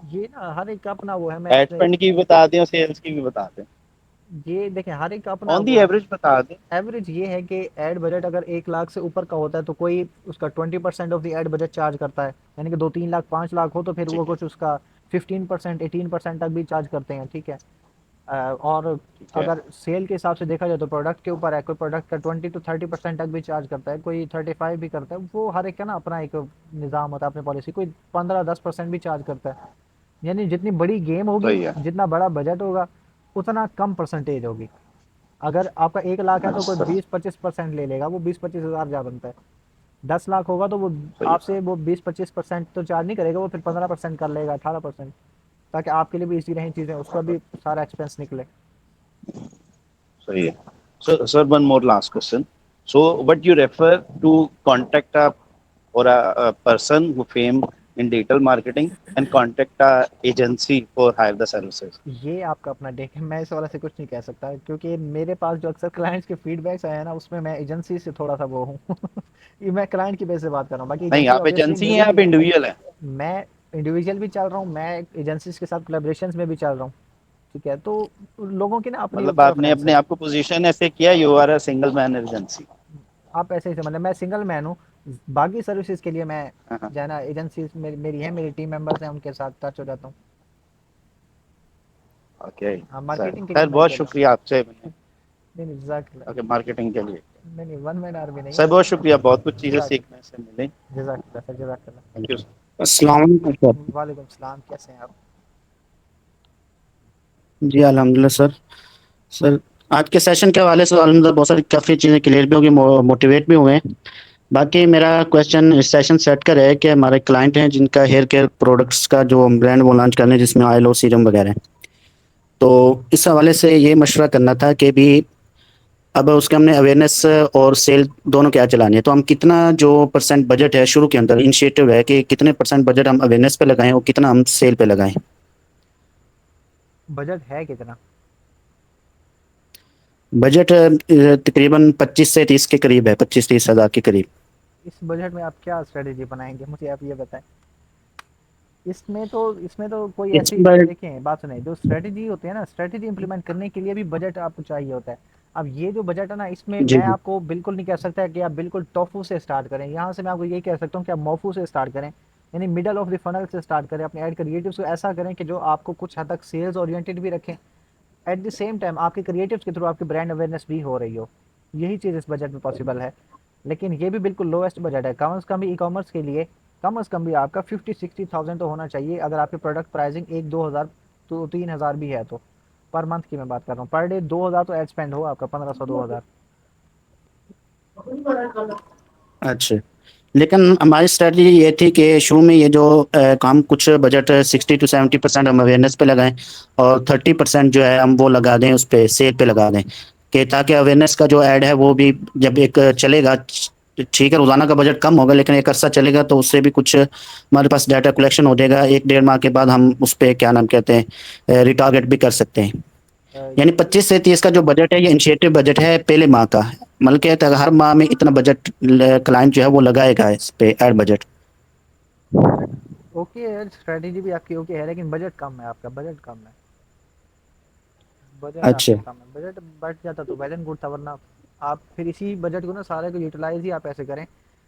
ये ना हर एक का अपना वो है, मैं एड इसमें स्पेंड की भी बता दें और सेल्स की भी बता दें, ये देखें हर एक का अपना ऑन दी वो है। एवरेज बता दें। एवरेज ये है कि एड बजट अगर 1 लाख से ऊपर का होता है तो कोई उसका 20% of the ad budget charge करता है, यानी कि 2-3 लाख 5 लाख हो तो फिर वो ठीक है। कुछ उसका 15% 18% तक भी चार्ज करते हैं। ठीक है। और ठीक है। अगर सेल के हिसाब से देखा जाए तो प्रोडक्ट के ऊपर है, कोई प्रोडक्ट का 20 to 30% तक भी चार्ज करता है, कोई 35 भी करता है। वो हर एक का ना अपना एक निज़ाम होता है, अपनी पॉलिसी। कोई 15-10% भी चार्ज करता है। यानी जितनी बड़ी गेम होगी, सही है। जितना बड़ा बजट होगा, उतना कम परसेंटेज होगी। अगर आपका 1 लाख है तो कोई अच्छा। 20-25% ले लेगा, वो 20-25 हज़ार जा बनता है। 10 लाख होगा तो वो सही है। आपसे वो 20-25% तो चार्ज नहीं करेगा, वो फिर 15% कर लेगा, 18%, ताकि आपके लिए भी इजी रहें चीज़ें, उसका भी सारा एक्सपेंस निकले। सही है। Sir, one more last question. So, what you refer to contact a person who fame in digital marketing and contact a agency for hire the services. ये आपका अपना टेक है, मैं इस वाले से कुछ नहीं कह सकता, क्योंकि मेरे पास जो अक्सर क्लाइंट्स के फीडबैक्स आए हैं ना, उसमें मैं एजेंसी से थोड़ा सा वो हूँ ये मैं क्लाइंट की बेस से बात कर रहा हूँ, बाकी नहीं, एजेंसी आप ऑब्वियसली एजेंसी हैं, मेरी भी आप है। इंडिविजुअल हैं? मैं इंडिविजुअल भी चल रहा हूँ, मैं एजेंसीज के साथ कोलैबोरेशंस में भी चल रहा हूँ। ठीक है। तो लोगों की ना अपनी मतलब आपने प्रेफरेंस अपने है। आप को पोजीशन ऐसे किया, you are a single man agency? आप ऐसे ही समझ लें, मैं सिंगल मैन हूँ। बाकी सर्विसेज के लिए मैं हाँ। जो है ना एजेंसी मेरी है, मेरी टीम मेंबर्स हैं, उनके साथ टच हो जाता हूँ। ओके हाँ, सर, मार्केटिंग के लिए खैर मैं बहुत अकेला हूँ। शुक्रिया आपसे मिलने। नहीं नहीं, जज़ाकल्लाह। ओके, मार्केटिंग के लिए नहीं नहीं, वन मैन आर्मी नहीं सर है। बहुत शुक्रिया, बहुत कुछ चीज़ें जज़ाक सीखने से मिली। जज़ाकल्लाह सर, जज़ाकल्लाह। Thank you sir. अस्सलाम वालेकुम सर। वालेकुम सलाम, कैसे हैं आप? जी अल्हम्दुलिल्लाह सर। सर, आज के सेशन के हवाले से अल्हम्दुलिल्लाह बहुत सारी काफ़ी चीज़ें क्लियर भी होगी, मोटिवेट भी हुए हैं। बाकी मेरा क्वेश्चन इस सेशन सेट का है कि हमारे क्लाइंट हैं जिनका हेयर केयर प्रोडक्ट्स का जो ब्रांड वो लॉन्च करने हैं, जिसमें ऑयल और सीरम वगैरह हैं। तो इस हवाले से ये मशवरा करना था कि भी अब उसके हमने अवेयरनेस और सेल दोनों क्या चलानी है, तो हम कितना जो परसेंट बजट है शुरू के अंदर इनिशिएटिव है कि कितने परसेंट बजट हम अवेयरनेस पे लगाएं और कितना हम सेल पे लगाएं? बजट है कितना? बजट तकरीबन 25 से 30 के करीब है, 25-30 हज़ार के करीब। इस बजट में आप क्या स्ट्रेटेजी बनाएंगे, मुझे आप ये बताएं। इसमें तो कोई इस ऐसी, बजट देखें बात सुने, जो स्ट्रेटजी होती है ना, स्ट्रेटजी इंप्लीमेंट करने के लिए भी बजट आपको चाहिए होता है। अब ये जो बजट है ना, इसमें जी मैं जी आपको बिल्कुल नहीं कह सकता कि आप बिल्कुल टॉफू से स्टार्ट करें, यहाँ से मैं आपको यही कह सकता हूँ कि आप मोफू से स्टार्ट करें, यानी मिडल ऑफ द फनल से स्टार्ट करें। अपने ऐड क्रिएटिव्स को ऐसा करें कि जो आपको कुछ हद तक सेल्स ओरिएंटेड भी रखें, एट द सेम टाइम आपके क्रिएटिव्स के थ्रू आपकी ब्रांड अवेयरनेस भी हो रही हो। यही चीज़ इस बजट में पॉसिबल है। लेकिन ये भी बिल्कुल लोएस्ट बजट है, कम से कम भी ई कॉमर्स के लिए कम से कम भी आपका 50-60 थाउजेंड तो होना चाहिए, अगर आपके प्रोडक्ट प्राइसिंग 1-2 हज़ार तो 3 हज़ार भी है तो। पर मंथ की मैं बात कर रहा हूँ, पर डे 2 हज़ार तो एड स्पेंड हो आपका, 1500-2000। अच्छा, लेकिन हमारी स्ट्रेटजी ये थी कि शुरू में ये जो काम कुछ बजट 60 to 70% हम अवेयरनेस पे लगाएं और 30% जो है हम वो लगा दें उस पे सेल पे लगा दें, कि ताकि अवेयरनेस का जो ऐड है वो भी जब एक चलेगा ठीक है, रोजाना का बजट कम होगा लेकिन एक अरसा चलेगा तो उससे भी कुछ हमारे पास डाटा कलेक्शन हो जाएगा, 1 डेढ़ माह के बाद हम उस पे क्या नाम कहते हैं रिटारगेट भी कर सकते हैं। यानी ये 25 से 30 का जो बजट है ये इनिशिएटिव बजट है पहले माह का, मतलब क्या है, हर माह में इतना बजट क्लाइंट जो है वो लगाएगा इस पे एड बजट। बजट ओके है, स्ट्रेटेजी भी आपकी ओके है, लेकिन बजट कम है, आपका बजट कम है, बजट अच्छा। आपका कम है। बजट बढ़ जाता तो वेल एंड गुड था, वरना आप फिर इसी बजट को ना सारे को यूटिलाइज ही आप ऐसे करें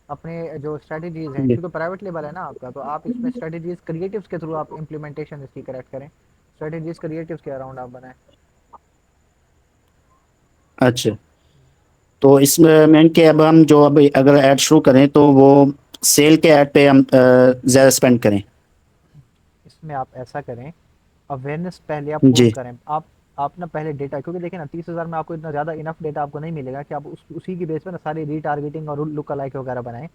अपने जो स्ट्रेटजीज हैं, जी। क्योंकि प्राइवेट लेवल है ना आपका, तो आप इसमें स्ट्रेटजीज क्रिएटिव्स के थ्रू आप इम्प्लीमेंटेशन इसकी करेक्ट करें, स्ट्रेटजीज क्रिएटिव्स के अराउंड आप बनाएं। अच्छा, तो इसमें मेन के अब हम जो अब अगर ऐड शुरू करें तो वो सेल के ऐड पे हम ज़्यादा स्पेंड करें। इसमें आप ऐसा करें, अवेयरनेस पहले आप पुश जी। करें, आप ना पहले डेटा, क्योंकि देखिए ना 30,000 में आपको इतना ज़्यादा इनफ डेटा आपको नहीं मिलेगा कि आप उसी की बेस पे ना सारी रीटारगेटिंग और लुक अलाइक वगैरह बनाएं।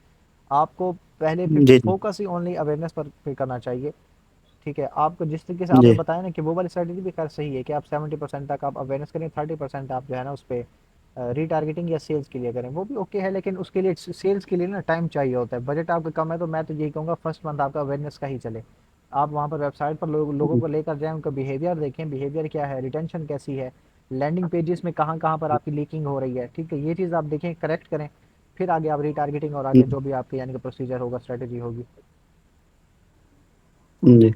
आपको पहले जी। जी। फोकस ही ओनली अवेयरनेस पर करना चाहिए। ठीक है, आपको जिस तरीके से आपने जी। बताया ना कि वो वाली स्ट्रेटेजी भी खैर सही है कि आप 70% तक आप अवेयरनेस करें, 30% आप जो है ना उस पर रीटारगेटिंग या सेल्स के लिए करें, वो भी ओके है, लेकिन उसके लिए सेल्स के लिए ना टाइम चाहिए होता है, बजट आपका कम है, तो मैं तो यही कहूँगा फर्स्ट मंथ आपका अवेयरनेस का ही चले। आप वहाँ पर वेबसाइट पर लोगों को लेकर जाएं, उनका बिहेवियर देखें, बिहेवियर क्या है, रिटेंशन कैसी है, लैंडिंग पेजेस में कहाँ कहाँ पर आपकी लीकिंग हो रही है, ठीक है, ये चीज़ आप देखें, करेक्ट करें, फिर आगे आप रीटारगेटिंग और आगे जो भी आपके यानी कि प्रोसीजर होगा, स्ट्रेटेजी होगी। जी।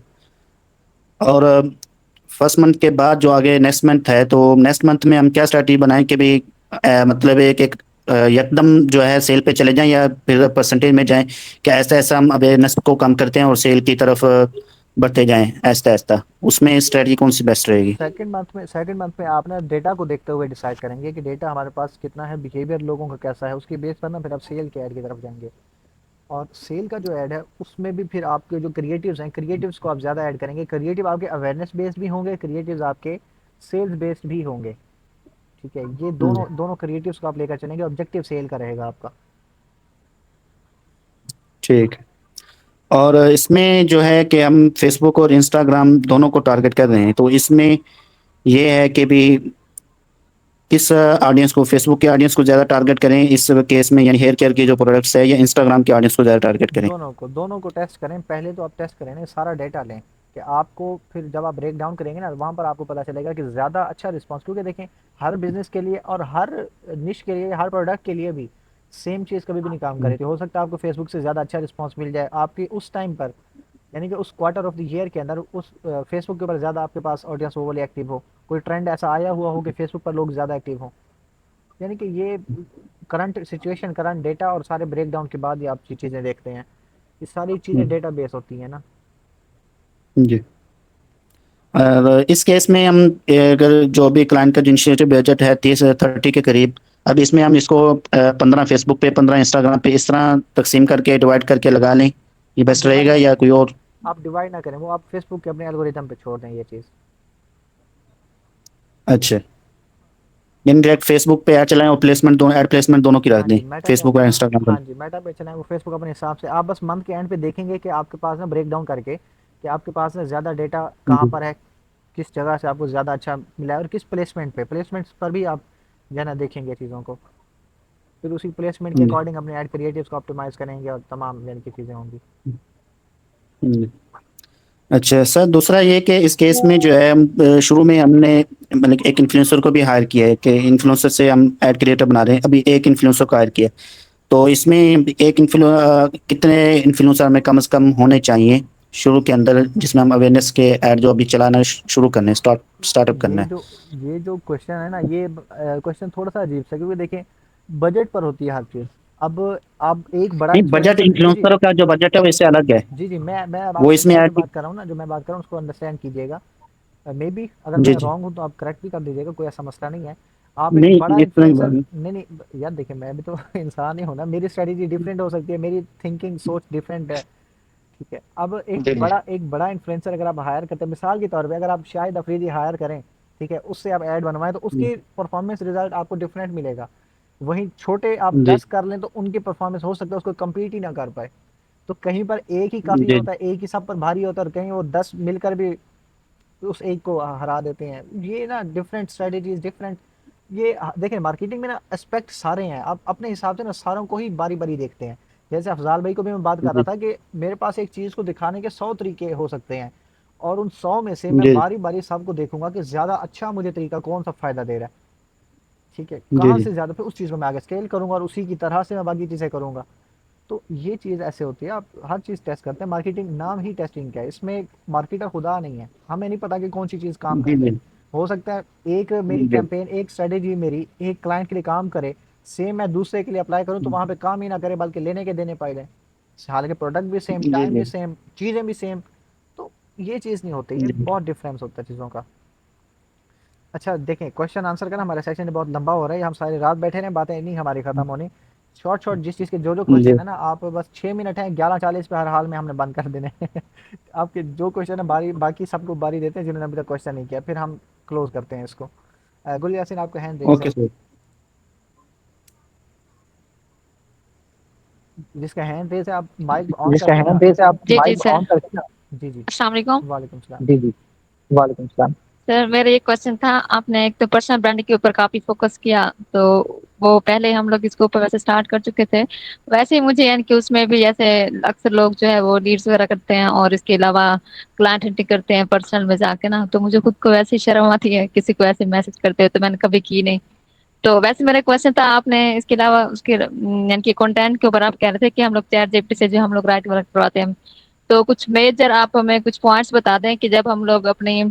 और फर्स्ट मंथ के बाद जो आगे नेक्स्ट मंथ है तो नेक्स्ट मंथ में हम क्या स्ट्रैटेजी बनाएं कि भी मतलब एक एक यकदम जो है सेल पे चले जाएं या फिर परसेंटेज में जाएं, क्या ऐसा ऐसा हम अवेयरनेस को कम करते हैं और सेल की तरफ बढ़ते जाएं ऐसा ऐसा, उसमें स्ट्रैटेजी कौन सी बेस्ट रहेगी? सेकंड मंथ में आप ना डेटा को देखते हुए डिसाइड करेंगे कि डेटा हमारे पास कितना है, बिहेवियर लोगों का कैसा है, उसके बेस पर ना फिर आप सेल के ऐड की तरफ जाएंगे। और सेल का जो ऐड है उसमें भी फिर आपके जो क्रिएटिव्स हैं, क्रिएटिव्स को आप ज़्यादा ऐड करेंगे, क्रिएटिव आपके अवेयरनेस बेस्ड भी होंगे, क्रिएटिव्स आपके सेल्स बेस्ड भी होंगे। ठीक है, ये जी। दोनों दोनों क्रिएटिव्स को आप लेकर चलेंगे, ऑब्जेक्टिव सेल का रहेगा आपका। ठीक है। और इसमें जो है कि हम फेसबुक और इंस्टाग्राम दोनों को टारगेट कर रहे हैं तो इसमें ये है कि भी किस ऑडियंस को, फेसबुक के ऑडियंस को ज़्यादा टारगेट करें इस केस में, यानी हेयर केयर के जो प्रोडक्ट्स है, या इंस्टाग्राम के ऑडियंस को ज़्यादा टारगेट करें? दोनों को टेस्ट करें, पहले तो आप टेस्ट करें ना, सारा डेटा लें, कि आपको फिर जब आप ब्रेक डाउन करेंगे ना वहाँ पर आपको पता चलेगा कि ज़्यादा अच्छा रिस्पांस, क्योंकि देखें हर बिजनेस के लिए और हर निश के लिए, हर प्रोडक्ट के लिए भी सेम चीज़ कभी भी नहीं काम करे, तो हो सकता है आपको फेसबुक से ज़्यादा अच्छा रिस्पांस मिल जाए आपकी उस टाइम पर, यानी कि उस क्वार्टर ऑफ द ईयर के अंदर उस फेसबुक के ऊपर ज़्यादा आपके पास ऑडियंस वो वाली एक्टिव हो, कोई ट्रेंड ऐसा आया हुआ हो कि फेसबुक पर लोग ज़्यादा एक्टिव हो, यानी कि ये करंट सिचुएशन, करंट डेटा और सारे ब्रेक डाउन के बाद ही आप ये चीज़ें देखते हैं, ये सारी चीज़ें डेटा बेस होती हैं ना। जी। और इस केस में हम अगर जो भी क्लाइंट का जो इनिशिएटिव बजट है 30 से 30 के करीब, अब इसमें हम इसको 15 फेसबुक पे, 15 इंस्टाग्राम पे, इस तरह तकसीम करके डिवाइड करके लगा लें, ये आप बेस्ट डिवाइड रहेगा ना या कोई और? आप डिवाइड ना करें, वो आप फेसबुक के अपने एल्गोरिथम पे छोड़ दें ये चीज़। अच्छा, यानी डायरेक्ट फेसबुक पे ऐड चलाएं और प्लेसमेंट दोनों, ऐड प्लेसमेंट दोनों की रख हाँ दें जी, मेटा पे फेसबुक और चलाएं। इंस्टाग्राम हाँ पर? जी, मेटा पे चलाएं, वो फेसबुक अपने हिसाब से, आप बस मंथ के एंड पे देखेंगे कि आपके पास ना ब्रेक डाउन करके कि आपके पास ना ज़्यादा डेटा कहाँ जी। पर है, किस जगह से आपको ज़्यादा अच्छा मिला है, और किस प्लेसमेंट्स पर भी आप जो है ना देखेंगे चीज़ों को, फिर उसी प्लेसमेंट के जी। अकॉर्डिंग अपने ऐड क्रिएटिव्स को ऑप्टिमाइज़ करेंगे और तमाम यानी कि चीज़ें होंगी। जी। अच्छा सर, दूसरा ये कि इस केस में जो है शुरू में हमने मतलब एक इन्फ्लुएंसर को भी हायर किया है कि इन्फ्लुएंसर से हम ऐड क्रिएटर बना रहे हैं, अभी एक इन्फ्लुएंसर को हायर किया है। तो इसमें एक कितने इन्फ्लुएंसर में कम से कम होने चाहिए शुरू के अंदर, जिसमें हम अवेयरनेस के ऐड जो अभी चलाना शुरू करना है, स्टार्टअप करना ये है? जो ये जो क्वेश्चन है ना, ये क्वेश्चन थोड़ा सा अजीब सा, क्योंकि देखें बजट पर होती है हर चीज़। अब आप एक बड़ा नहीं, बजट इन्फ्लुएंसर, जी जी इन्फ्लुएंसर का जो बजट है वो इससे अलग है, जी जी, मैं अब वो आपसे इसमें मैं जो ऐड। बात कर रहा हूँ ना, जो मैं बात कर रहा हूँ उसको अंडरस्टैंड कीजिएगा। मे बी अगर जी। मैं जी। रॉन्ग हूँ तो आप करेक्ट भी कर दीजिएगा, कोई ऐसा मसला नहीं है। आप एक बड़ा नहीं, इतना ही बात इन्फ्लुएंसर, नहीं। नहीं नहीं यार देखिए, मैं भी तो इंसान ही हूँ ना, मेरी स्ट्रेटेजी डिफरेंट हो सकती है, मेरी थिंकिंग सोच डिफरेंट है। ठीक है, अब जी। एक बड़ा इन्फ्लुएंसर अगर आप हायर करते हैं, मिसाल के तौर पे अगर आप शाहिद अफरीदी हायर करें, ठीक है, उससे आप ऐड बनवाएं, तो उसकी परफॉर्मेंस रिजल्ट आपको डिफरेंट मिलेगा। वहीं छोटे आप जी। 10 कर लें तो उनकी परफॉर्मेंस हो सकता है उसको कम्पीट ही ना कर पाए। तो कहीं पर एक ही काफ़ी जी। होता है, एक ही सब पर भारी होता है, और कहीं वो 10 मिलकर भी उस एक को हरा देते हैं। ये ना डिफरेंट स्ट्रेटेजीज, डिफरेंट ये देखें मार्केटिंग में ना एस्पेक्ट सारे हैं, आप अपने हिसाब से ना सारों को ही बारी बारी देखते हैं। जैसे अफजाल भाई को भी मैं बात कर रहा जी था कि मेरे पास एक चीज़ को दिखाने के 100 तरीके हो सकते हैं, और उन 100 में से मैं जी बारी बारी सबको देखूंगा कि ज़्यादा अच्छा मुझे तरीका कौन सा फ़ायदा दे रहा है। ठीक है, जी कहाँ जी से ज़्यादा, फिर उस चीज़ को मैं आगे स्केल करूंगा और उसी की तरह से मैं बाकी चीज़ें करूंगा। तो ये चीज़ ऐसे होती है, आप हर चीज़ टेस्ट करते हैं, मार्केटिंग नाम ही टेस्टिंग का है, इसमें मार्केटर खुदा नहीं है, हमें नहीं पता कि कौन सी चीज़ काम जी करती जी है। हो सकता है एक मेरी जी कैंपेन, एक स्ट्रेटेजी मेरी एक क्लाइंट के लिए काम करे, सेम मैं दूसरे के लिए अप्लाई करूं तो वहां पे काम ही ना करे, बल्कि लेने के देने पड़ जाए, हालांकि प्रोडक्ट भी सेम, जी टाइम जी भी सेम, चीज़ें भी सेम। तो ये चीज़ नहीं होती, ये जी बहुत डिफरेंस होता है चीज़ों का। अच्छा देखें, क्वेश्चन आंसर का ना हमारा सेशन बहुत लंबा हो रहा है, हम सारे रात बैठे रहे, बातें नहीं हमारी खत्म होनी। शॉर्ट शॉर्ट जिस चीज़ के जो जो जी क्वेश्चन है ना, आप बस 6 मिनट है, 11:40 पे हर हाल में हमने बंद कर देने हैं। आपके जो क्वेश्चन है बारी, बाकी सबको बारी देते हैं जिन्होंने अभी तक क्वेश्चन नहीं किया, फिर हम क्लोज करते हैं इसको। गुल यासिन आपका हैंड रेस है, ओके सर जिसका हैंड रेस है आप माइक ऑन जिसका करके ना। हैंड रेस है आप जी जी माइक सर। ऑन करके ना। जी जी, अस्सलाम वालेकुम। वालेकुम सलाम। जी जी वालेकुम सलाम। सर मेरा ये क्वेश्चन था, आपने एक तो पर्सनल ब्रांड के ऊपर काफी फोकस किया, तो वो पहले हम लोग इसके ऊपर वैसे स्टार्ट कर चुके थे। वैसे ही मुझे यानी कि उसमें भी जैसे अक्सर लोग जो है वो लीड्स वगैरह करते हैं और इसके अलावा क्लाइंट हिंटिंग करते हैं पर्सनल में जाके ना, तो मुझे खुद को वैसे ही शर्म आती है किसी को ऐसे मैसेज करते हो, तो मैंने कभी की नहीं। तो वैसे मेरा क्वेश्चन था, आपने इसके अलावा उसके यानी कि कंटेंट के ऊपर आप कह रहे थे कि हम लोग चैट जीपीटी से जो हम लोग राइट वर्क करवाते हैं, तो कुछ मेजर आप हमें कुछ पॉइंट्स बता दें कि जब हम लोग अपनी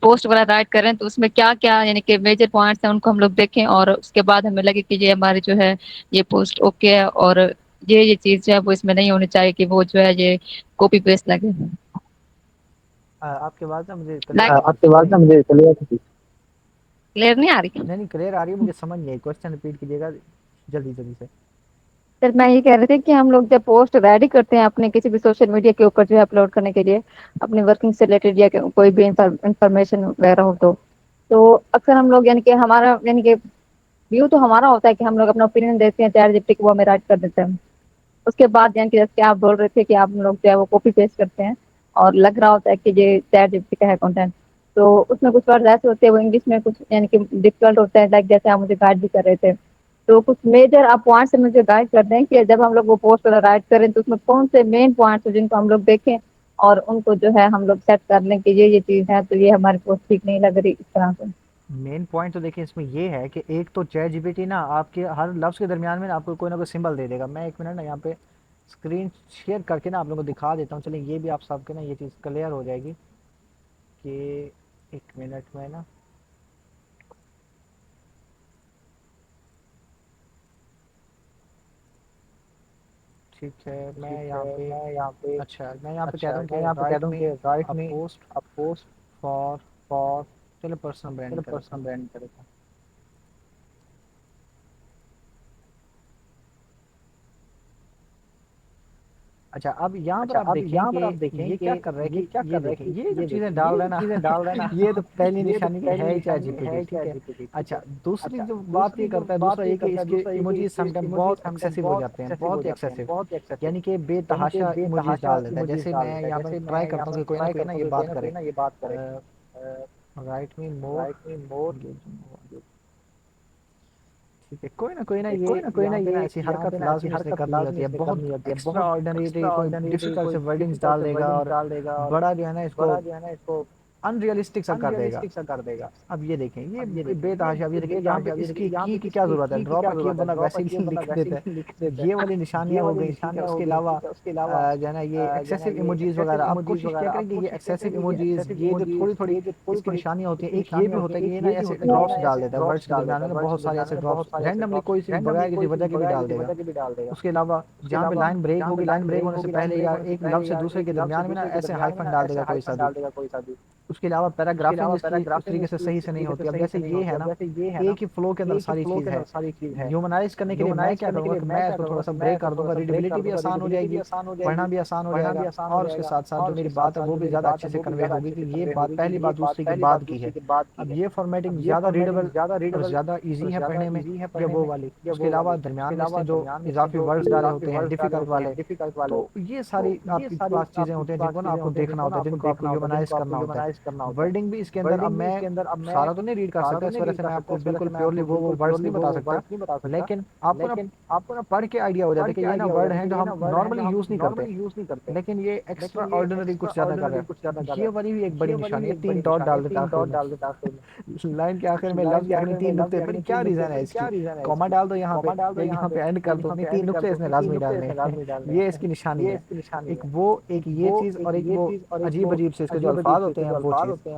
पोस्ट वगैरह राइट करें तो उसमें क्या क्या यानी कि मेजर पॉइंट्स हैं उनको हम लोग देखें, और उसके बाद हमें लगे कि ये हमारी जो है ये पोस्ट ओके है, और ये चीज जो है वो इसमें नहीं होनी चाहिए कि वो जो है ये कॉपी पेस्ट लगे। आपके बाद ना मुझे क्लियर लाइक आपके बाद ना मुझे क्लियर क्लियर नहीं आ रही। नहीं नहीं, क्लियर आ रही है, मुझे समझ नहीं आई, क्वेश्चन रिपीट कीजिएगा जल्दी जल्दी से। सर मैं ये कह रही थी कि हम लोग जब पोस्ट रेडी करते हैं अपने किसी भी सोशल मीडिया के ऊपर जो है अपलोड करने के लिए, अपनी वर्किंग से रिलेटेड या कोई भी इंफॉर्मेशन वगैरह हो, तो अक्सर हम लोग यानी कि हमारा यानी कि व्यू तो हमारा होता है कि हम लोग अपना ओपिनियन देते हैं चैट जीपीटी को, वो हमें राइट कर देते हैं। उसके बाद यानी कि जैसे आप बोल रहे थे कि आप लोग जो है वो कॉपी पेस्ट करते हैं और लग रहा होता है कि ये चैट जीपीटी का है कंटेंट, तो उसमें कुछ वर्ड ऐसे होते हैं वो इंग्लिश में कुछ यानी कि डिफिकल्ट होता है, लाइक जैसे आप मुझे गाइड भी कर रहे थे। तो कुछ मेजर आप पॉइंट से मुझे गाइड कर दें कि जब हम लोग वो पोस्ट राइट करें तो उसमें कौन से मेन पॉइंट्स हैं जिनको हम लोग देखें और उनको जो है हम लोग सेट कर लें कि ये चीज़ है तो ये हमारी पोस्ट ठीक नहीं लग रही, इस तरह से। मेन पॉइंट तो देखिए इसमें ये है कि एक तो चैट जीपीटी ना आपके हर लफ्ज़ के दरमियान में ना आपको कोई ना कोई सिंबल दे देगा। मैं एक मिनट ना यहाँ पे स्क्रीन शेयर करके ना आप लोगों को दिखा देता हूँ, चलिए ये भी आप सबके ना ये चीज़ क्लियर हो जाएगी कि एक मिनट में ना। ठीक है, मैं यहाँ पे, अच्छा मैं यहाँ पे कह रहा हूँ कि राइट मी राइट अ में post a post for, for चलो पर्सनल ब्रांडिंग कर देता पर्सनल हूँ। ब्रांड करेगा। अच्छा अब यहाँ पर अच्छा आप अब देखें यहाँ कि पर आप देखें ये कि क्या कर रहा है ये कि क्या ये कर रहा है देखें, कि ये जो ये चीज़ें देखें, डाल ये रहा जो है ना, चीज़ें डाल रहा है ना, ये तो पहली ये तो निशानी पहली है ही चैट निशानी जीपीटी, है ठीक चैट है। जीपीटी, ठीक है। अच्छा दूसरी अच्छा जो बात दूसरी ये जो करता है, दूसरा बात ये ये कि करता है, इसके दूसरा ये कि इमोजीज इसके समटाइम इमोजी बहुत समटाइम एक्सेसिव हो बहुत जाते हैं, एक्सेसिव हो बहुत ही जाते हैं, एक्सेसिव, बहुत एक्सेसिव, यानी कि यानी कि बेतहाशा इमोजीज बेतहाशा डाल देता है। इमोजीज जैसे डाल मैं देता है। यहाँ पर जैसे ट्राई मैं यहाँ करता हूँ पर कि कोई ना ट्राई कोई ना करता ये हूँ कि कोई बात ना कोई करे, ना ये बात करे, राइट मी मोर, राइट में मोर। ठीक है, कोई ना ये कोई ना यहाँ पे ना ये ऐसी यहाँ पे हरकत ना ऐसी लाजमी उसने हरकत करनी होती लाजमी है, इसने बहुत करनी होती है, एक्स्ट्रा बहुत ऑर्डिनरी, एक्स्ट्रा कोई ऑर्डिनरी, डिफिकल्ट कोई से वर्डिंग्स डिफिकल्ट डाल से देगा वर्डिंग और डाल देगा और बड़ा जो है ना इसको बड़ा जो है ना इसको अनरियलिस्टिक सा कर देगा। अनरियलिस्टिक सा कर देगा। अब ये देखें, अब ये ये देखें, बेतहाशा, अब ये ये देखिए यहाँ पे बेतहाशा, ये देखिए इसकी यहाँ पे की क्या इसकी जरूरत है, की ड्रॉप क्या अ की जरूरत है, बंदा ड्रॉप वैसे किए ही बंदा लिख वैसे देता है। ही लिख तो देता है। ये वाली तो ये निशानियां हो वाली गई, ठीक है। निशानियां हो उसके गई, अलावा ठीक है। उसके अलावा जो है ना ये जो है ना एक्सेसिव ये इमोजीज एक्सेसिव वगैरह, आप इमोजीज कोशिश किया वगैरह, करें आप कि ये कोशिश किया एक्सेसिव करें कि ये इमोजीज एक्सेसिव ये जो इमोजीज थोड़ी थोड़ी ये जो थोड़ी इसकी थोड़ी निशानियां होती हैं, इसकी एक ये भी निशानियां होती होता हैं, है कि एक ये ना ये भी ऐसे होता है कि ये ड्रॉप्स ना डाल ऐसे देता है ड्रॉप्स वर्ड्स के डाल दरमियान देता में है ना, वर्ड्स बहुत के सारे दरमियान ऐसे में, बहुत ड्रॉप्स सारे ऐसे रैंडमली ड्रॉप्स कोई सी रैंडमली बगैर किसी कोई सी वजह के भी बगैर डाल किसी देगा। वजह के भी डाल देगा। उसके अलावा उसके जहाँ पे अलावा लाइन ब्रेक जहाँ पे होगी, लाइन लाइन ब्रेक ब्रेक होने से होगी, लाइन पहले ब्रेक या होने से एक पहले लफ्ज़ से या दूसरे के एक लफ्ज़ से दरमियान में ना दूसरे के ऐसे दरमियान में हाइफन ना डाल ऐसे देगा कोई सा हाइफन भी। डाल देगा कोई सा भी। उसके अलावा उसके पैराग्राफिंग अलावा इसकी उस पैराग्राफिंग तरीके से इसकी सही उस से नहीं तरीके से होती। अब सही जैसे से नहीं ये होती। है अब ना, जैसे ये है ना, एक ही फ्लो के अंदर एक ही सारी फ्लो चीज़ के अंदर है। सारी चीज है। ह्यूमनाइज करने के लिए मैं ह्यूमनाइज क्या करने के करूँगा लिए कि मैं मैं क्या इसको थोड़ा करूँगा सा कि मैं ब्रेक इसको कर थोड़ा दूंगा, सा ब्रेक रीडेबिलिटी कर भी दूंगा, आसान हो रीडेबिलिटी भी जाएगी, आसान हो पढ़ना जाएगी, भी आसान हो पढ़ना भी जाएगा, आसान हो और उसके जाएगा, साथ साथ और जो मेरी उसके साथ बात है साथ वो जो भी मेरी ज़्यादा बात है अच्छे से वो भी कन्वे ज्यादा होगी अच्छे कि से ये कन्वे बात होगी कि पहली ये बात बात दूसरे के पहली बाद बात की है। दूसरे के बाद की अब है। ये फॉर्मेटिंग अब ये ज़्यादा रीडेबल फॉर्मेटिंग ज्यादा और रीडेबल ज़्यादा ईजी और है ज्यादा पढ़ने में इजी है या पढ़ने वो में वाली। या उसके वो अलावा वाली। उसके दरमियान में अलावा इसने जो दरमियान में इसने इजाफी जो वर्ड्स डाले इजाफी होते हैं वर्ड्स डाले डिफ़िकल्ट होते हैं वाले, डिफिकल्ट वाले, तो ये तो सारी ये आपके सारी पास चीज़ें आपके होती हैं पास जिनको ना चीजें आपको होती हैं देखना जिनको ना होता है, आपको जिनको आपको देखना होता है, ह्यूमनाइज जिनको आपको करना होता है, ह्यूमनाइज जिनको आपको करना होता है। ह्यूमनाइज वर्डिंग भी इसके अंदर, अब मैं सारा तो नहीं रीड कर सकता, इस वजह से मैं आपको बिल्कुल प्योरली वो वर्ड्स नहीं बता सकता, लेकिन आपको ना पढ़ के आइडिया हो जाता है कि ये ना वर्ड हैं जो हम नॉर्मली यूज़ नहीं करते, लेकिन ये एक्स्ट्रा ऑर्डिनरी कुछ ज़्यादा कर रहे हैं। ये वाली भी एक बड़ी निशानी है, 3 डॉट डाल देता आखिर में लाइन के आखिर में लफ्ज यानी 3 नुक्ते, फिर क्या रीज़न है इसकी, कॉमा डाल दो यहाँ पे या यहाँ पे एंड कर दो, नहीं 3 नुक्ते इसमें लाजमी डालने हैं। ये इसकी निशानी है, एक ये चीज़ और एक वो अजीब अजीब से इसके जो अल्फाज होते हैं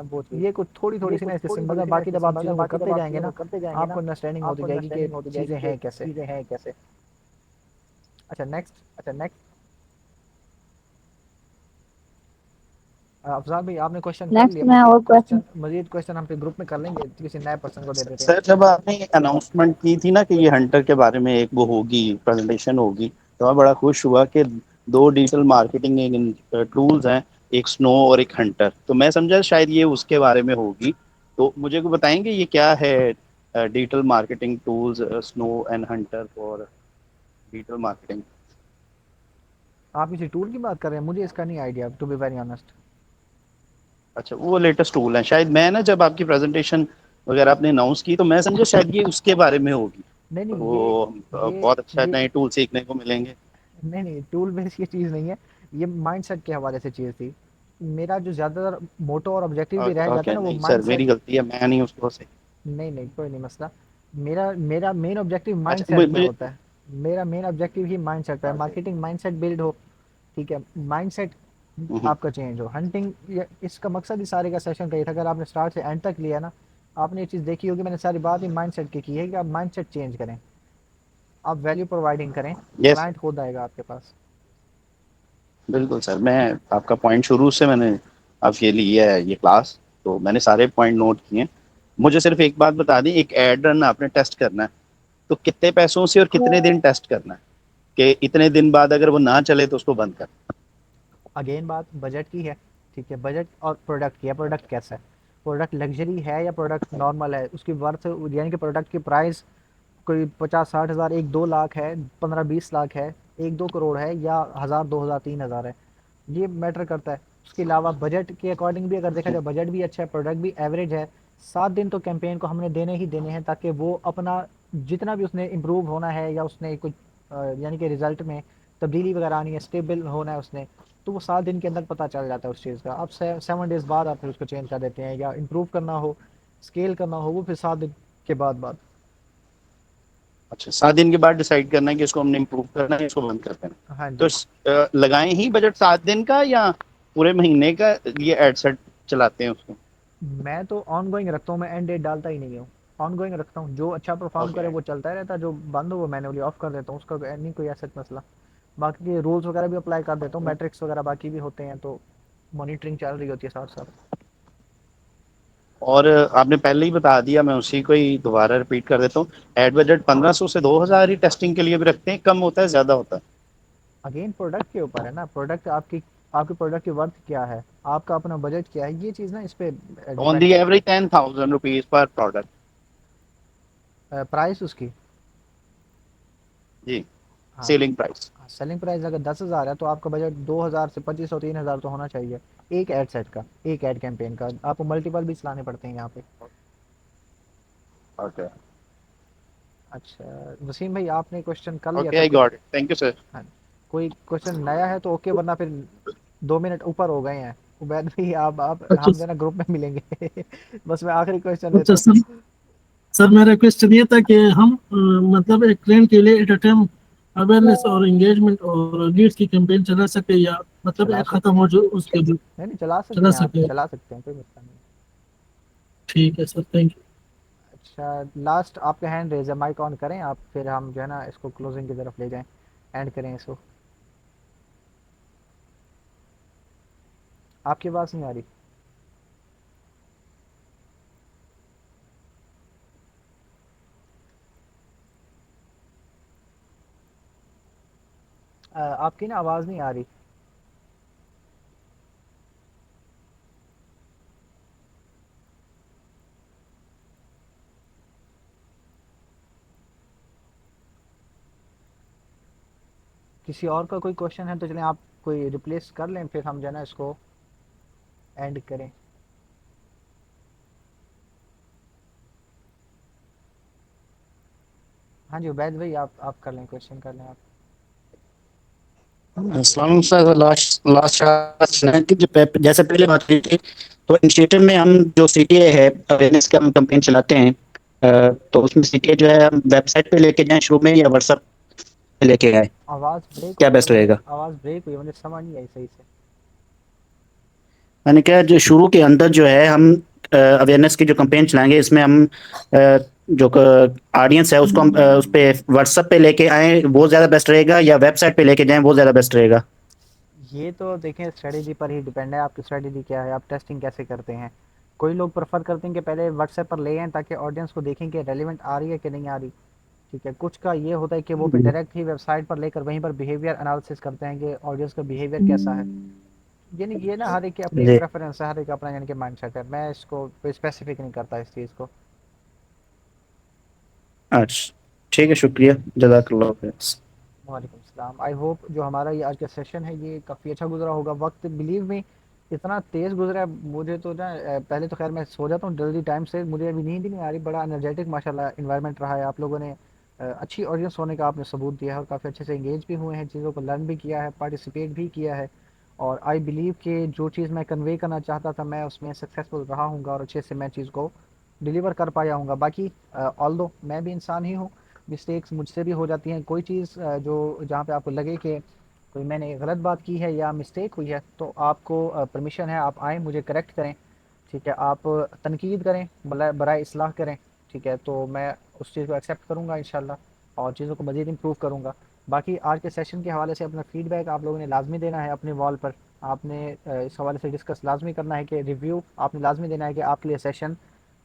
वो चीज़, ये कुछ थोड़ी थोड़ी सी ना इसके सिंबल है, बाकी जब आप चीज़ों को करते जाएंगे ना आपको अंडरस्टैंडिंग होती जाएगी कि चीज़ें हैं कैसे। अच्छा नेक्स्ट अफजाल भाई आपने क्वेश्चन कर नेक्स्ट लिया, मैं और क्वेश्चन मजीद क्वेश्चन हम पे ग्रुप में कर लेंगे, किसी नए पर्सन को दे देते हैं। सर जब आपने अनाउंसमेंट की थी ना कि ये हंटर के बारे में एक वो होगी प्रेजेंटेशन होगी, तो मैं बड़ा खुश हुआ कि 2 डिजिटल मार्केटिंग टूल्स हैं, एक स्नो और एक हंटर, तो मैं समझा शायद ये उसके बारे में होगी। तो मुझे को बताएंगे ये क्या है digital marketing tools, snow and Hunter for digital marketing. आप इसी टूल की बात कर रहे हैं, मुझे इसका नहीं idea to be very honest. अच्छा, वो लेटेस्ट टूल है शायद। मैं ना जब आपकी प्रेजेंटेशन वगैरह आपने अनाउंस की तो मैं समझा शायद ये उसके बारे में होगी। नहीं वो ये बहुत अच्छा ये नए टूल सीखने को मिलेंगे। नहीं टूल बेस्ड ये चीज़ नहीं है, ये माइंडसेट के हवाले से चीज़ थी। मेरा जो ज़्यादातर मोटो और ऑब्जेक्टिव भी रह जाता ओके, है ना वो नहीं सर माइंडसेट। मेरी गलती है, मैं नहीं उसको से। नहीं कोई नहीं मसला। मेरा मेरा मेन ऑब्जेक्टिव अच्छा माइंडसेट में मुझे होता है, मेरा मेन ऑब्जेक्टिव ही माइंडसेट पे है, मार्केटिंग माइंडसेट बिल्ड हो, ठीक है, माइंडसेट आपका चेंज हो। हंटिंग इसका मकसद ही सारे का सेशन का ये था, अगर आपने स्टार्ट से एंड तक लिया ना आपने ये चीज़ देखी होगी, मैंने सारी बात ही माइंडसेट की है कि आप माइंडसेट चेंज करें, आप वैल्यू प्रोवाइडिंग करें, यस क्लाइंट खुद आएगा आपके पास। बिल्कुल सर, मैं आपका पॉइंट शुरू से मैंने आपके लिए है ये क्लास, तो मैंने सारे पॉइंट नोट किए। मुझे सिर्फ एक बात बता दी, एक एड रन आपने टेस्ट करना है तो कितने पैसों से और कितने दिन टेस्ट करना है, कि इतने दिन बाद अगर वो ना चले तो उसको बंद कर। अगेन बात बजट की है, ठीक है, बजट और प्रोडक्ट की है, प्रोडक्ट कैसा है, प्रोडक्ट लग्जरी है या प्रोडक्ट नॉर्मल है, उसकी वर्थ यानी कि प्रोडक्ट की प्राइस कोई 50-60 हज़ार 1-2 लाख है, 15-20 लाख है, 1-2 करोड़ है, या 1000-2000-3000 है, ये मैटर करता है। उसके अलावा बजट के अकॉर्डिंग भी अगर देखा जाए बजट भी अच्छा है, प्रोडक्ट भी एवरेज है, 7 दिन तो कैंपेन को हमने देने ही देने हैं ताकि वो अपना जितना भी उसने इम्प्रूव होना है या उसने कुछ यानी कि रिजल्ट में तब्दीली वगैरह आनी है, स्टेबल होना है उसने, तो वो 7 दिन के अंदर पता चल जाता है उस चीज़ का। अब 7 डेज़ बाद आप फिर उसको चेंज कर देते हैं, या इम्प्रूव करना हो स्केल करना हो वो फिर 7 दिन के बाद। अच्छा, 7 दिन के बाद डिसाइड करना है कि इसको हमने इम्प्रूव करना है, इसको बंद कर देना हाँ है। तो जी। लगाएं ही बजट 7 दिन का या पूरे महीने का ये एड सेट चलाते हैं उसको। मैं तो ऑन गोइंग रखता हूँ, मैं एंड डेट डालता ही नहीं हूँ, ऑन गोइंग रखता हूँ, जो अच्छा परफॉर्म करे ओके, वो चलता ही रहता है, जो बंद हो वो मैनुअली ऑफ कर देता हूँ, उसका नहीं कोई ऐसा मसला। बाकी के रूल्स वगैरह भी अप्लाई कर देता हूँ, मैट्रिक्स वगैरह बाकी भी होते हैं, तो मॉनिटरिंग चल रही होती है साथ साथ। और आपने पहले ही बता दिया, मैं उसी को ही दोबारा रिपीट कर देता हूँ। एड बजट 1500 से 2000 ही टेस्टिंग के लिए भी रखते हैं, कम होता है ज्यादा होता है। अगेन प्रोडक्ट के ऊपर है ना, प्रोडक्ट आपकी आपके प्रोडक्ट की वर्थ क्या है, आपका अपना बजट क्या है, ये चीज़ ना इस पे ऑन डिपेंड दी करता एवरेज 10,000 रुपीज पर प्रोडक्ट। है प्राइस उसकी। जी, हाँ, सेलिंग प्राइस। सेलिंग प्राइस अगर 10,000 है तो आपका बजट 2,000 से 2,500-3,000 तो होना चाहिए, एक एड सेट का, एक एड कैंपेन का। आपको मल्टीपल भी चलाने पड़ते हैं यहाँ पे। ओके अच्छा वसीम भाई आपने क्वेश्चन कर लिया ओके, था आई कोई? Got it, thank you sir. हाँ, कोई क्वेश्चन नया है तो ओके, वरना फिर 2 मिनट ऊपर हो गए हैं। उबैद भाई आप अच्छा हम जो है ना ग्रुप में मिलेंगे बस मैं आखिरी क्वेश्चन लेता अच्छा हूँ। सर, सर मेरा क्वेश्चन ये था कि हम मतलब एक क्लाइंट के लिए एट अ टाइम अवेयरनेस और एंगेजमेंट और लीड्स की कैंपेन चला सके, या मतलब चला एक सकते खत्म हो जो उसके भी नहीं चला सकते चला हैं, आप सके। चला सकते हैं, कोई मसला नहीं। ठीक है सर, थैंक यू। अच्छा लास्ट आपका हैंड रेज है, माइक ऑन करें आप, फिर हम जो है ना इसको क्लोजिंग की तरफ ले जाएं, एंड करें इसको। आपकी आवाज़ नहीं आ रही। आपकी ना आवाज़ नहीं आ रही। किसी और का कोई क्वेश्चन है तो चलें आप कोई रिप्लेस कर लें, फिर हम जो है ना इसको एंड करें। हाँ जी उबैद भाई, आप कर लें, क्वेश्चन कर लें आप। अस्सलाम सर, लास्ट लास्ट क्वेश्चन है कि जैसे पहले बात की थी, तो इनिशिएटिव में हम जो सीटीए है अवेयरनेस का हम कैंपेन चलाते हैं, तो उसमें सीटीए जो है हम वेबसाइट पे लेके जाएं शुरू में या व्हाट्सएप पे लेके आए, आवाज़ ब्रेक क्या हुई है, बेस्ट रहेगा? आवाज़ ब्रेक हुई है, मुझे समझ नहीं आई सही से। मैंने कहा जो शुरू के अंदर जो है हम अवेयरनेस की जो कैंपेन चलाएंगे, इसमें हम जो ऑडियंस है उसको हम उस पे व्हाट्सएप पे लेके आए, वो ज़्यादा बेस्ट रहेगा या वेबसाइट पे लेके जाएं वो ज़्यादा बेस्ट रहेगा? ये तो देखें स्ट्रेटेजी पर ही डिपेंड है, आपकी स्ट्रेटेजी क्या है, आप टेस्टिंग कैसे करते हैं। कोई लोग प्रेफर करते हैं कि पहले व्हाट्सएप पर ले आएं ताकि ऑडियंस को देखें कि रेलिवेंट आ रही है कि नहीं आ रही। ठीक है, कुछ का ये होता है कि वो फिर डायरेक्ट ही वेबसाइट पर लेकर वहीं पर बिहेवियर एनालिसिस करते हैं कि ऑडियंस का बिहेवियर कैसा है। यानी ये ना हर एक की अपनी जी, प्रेफरेंस है, हर एक का अपना यानी कि माइंडसेट है, मैं इसको कोई स्पेसिफिक नहीं करता इस चीज़ को। अच्छा, ठीक है, शुक्रिया, जज़ाकल्लाह खैर। वालेकुम सलाम। आई होप जो हमारा ये आज का सेशन है ये काफ़ी अच्छा गुजरा होगा। वक्त बिलीव में इतना तेज़ गुजरा है, मुझे तो ना पहले तो खैर मैं सो जाता हूँ जल्दी टाइम से, मुझे अभी नींद ही नहीं आ रही। बड़ा एनर्जेटिक माशाल्लाह इन्वायरमेंट रहा है, आप लोगों ने अच्छी ऑडियंस होने का आपने सबूत दिया है और काफ़ी अच्छे से इंगेज भी हुए हैं, चीज़ों को लर्न भी किया है, पार्टिसिपेट भी किया है। और आई बिलीव कि जो चीज़ मैं कन्वे करना चाहता था मैं उसमें सक्सेसफुल रहा हूँ और अच्छे से मैं चीज़ को डिलीवर कर पाया हूँ। बाकी ऑल दो मैं भी इंसान ही हूँ, मिस्टेक्स मुझसे भी हो जाती हैं। कोई चीज़ जो जहाँ पे आपको लगे कि कोई मैंने गलत बात की है या मिस्टेक हुई है तो आपको परमिशन है, आप आएँ मुझे करेक्ट करें। ठीक है, आप तनकीद करें, बराए इस्लाह करें। ठीक है, तो मैं उस चीज़ को एक्सेप्ट करूँगा इंशाल्लाह और चीज़ों को मज़ीद इम्प्रूव करूँगा। बाकी आज के सेशन के हवाले से अपना फीडबैक आप लोगों ने लाजमी देना है अपने वॉल पर। आपने इस हवाले से डिस्कस लाजमी करना है कि रिव्यू आपने लाजमी देना है कि आपके लिए सेशन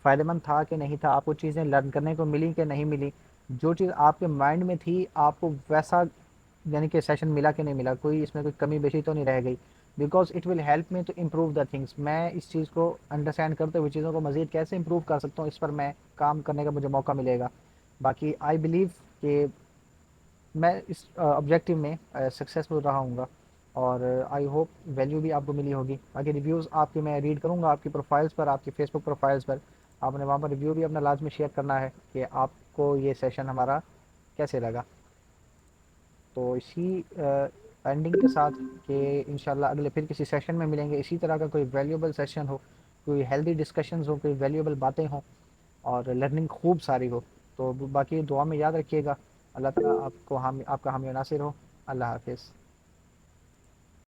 फ़ायदेमंद था कि नहीं था, आपको चीज़ें लर्न करने को मिली कि नहीं मिली, जो चीज़ आपके माइंड में थी आपको वैसा यानी कि सेशन मिला कि नहीं मिला, कोई इसमें कोई कमी बेशी तो नहीं रह गई। Because it will help me to improve the things. मैं इस चीज़ को अंडरस्टैंड करते हुए चीज़ों को मज़ीद कैसे इम्प्रूव कर सकता हूँ इस पर मैं काम करने का मुझे मौका मिलेगा। बाकी आई बिलीव कि मैं इस ऑब्जेक्टिव में सक्सेसफुल रहा हूँगा और आई होप वैल्यू भी आपको मिली होगी। बाकी रिव्यूज़ आपके मैं रीड करूँगा आपकी प्रोफाइल्स पर, आपकी फेसबुक प्रोफाइल्स पर। आपने वहाँ पर रिव्यू भी अपना लाजमी शेयर करना है कि आपको ये सेशन हमारा कैसे लगा। तो इसी एंडिंग के साथ कि इंशाल्लाह अगले फिर किसी सेशन में मिलेंगे, इसी तरह का कोई वैल्यूएबल सेशन हो, कोई हेल्दी डिस्कशंस हो, कोई वैल्यूएबल बातें हों और लर्निंग खूब सारी हो। तो बाकी दुआ में याद रखिएगा। अल्लाह ताला आपको हामी आपका हामी नासिर हो। अल्लाह हाफिज़।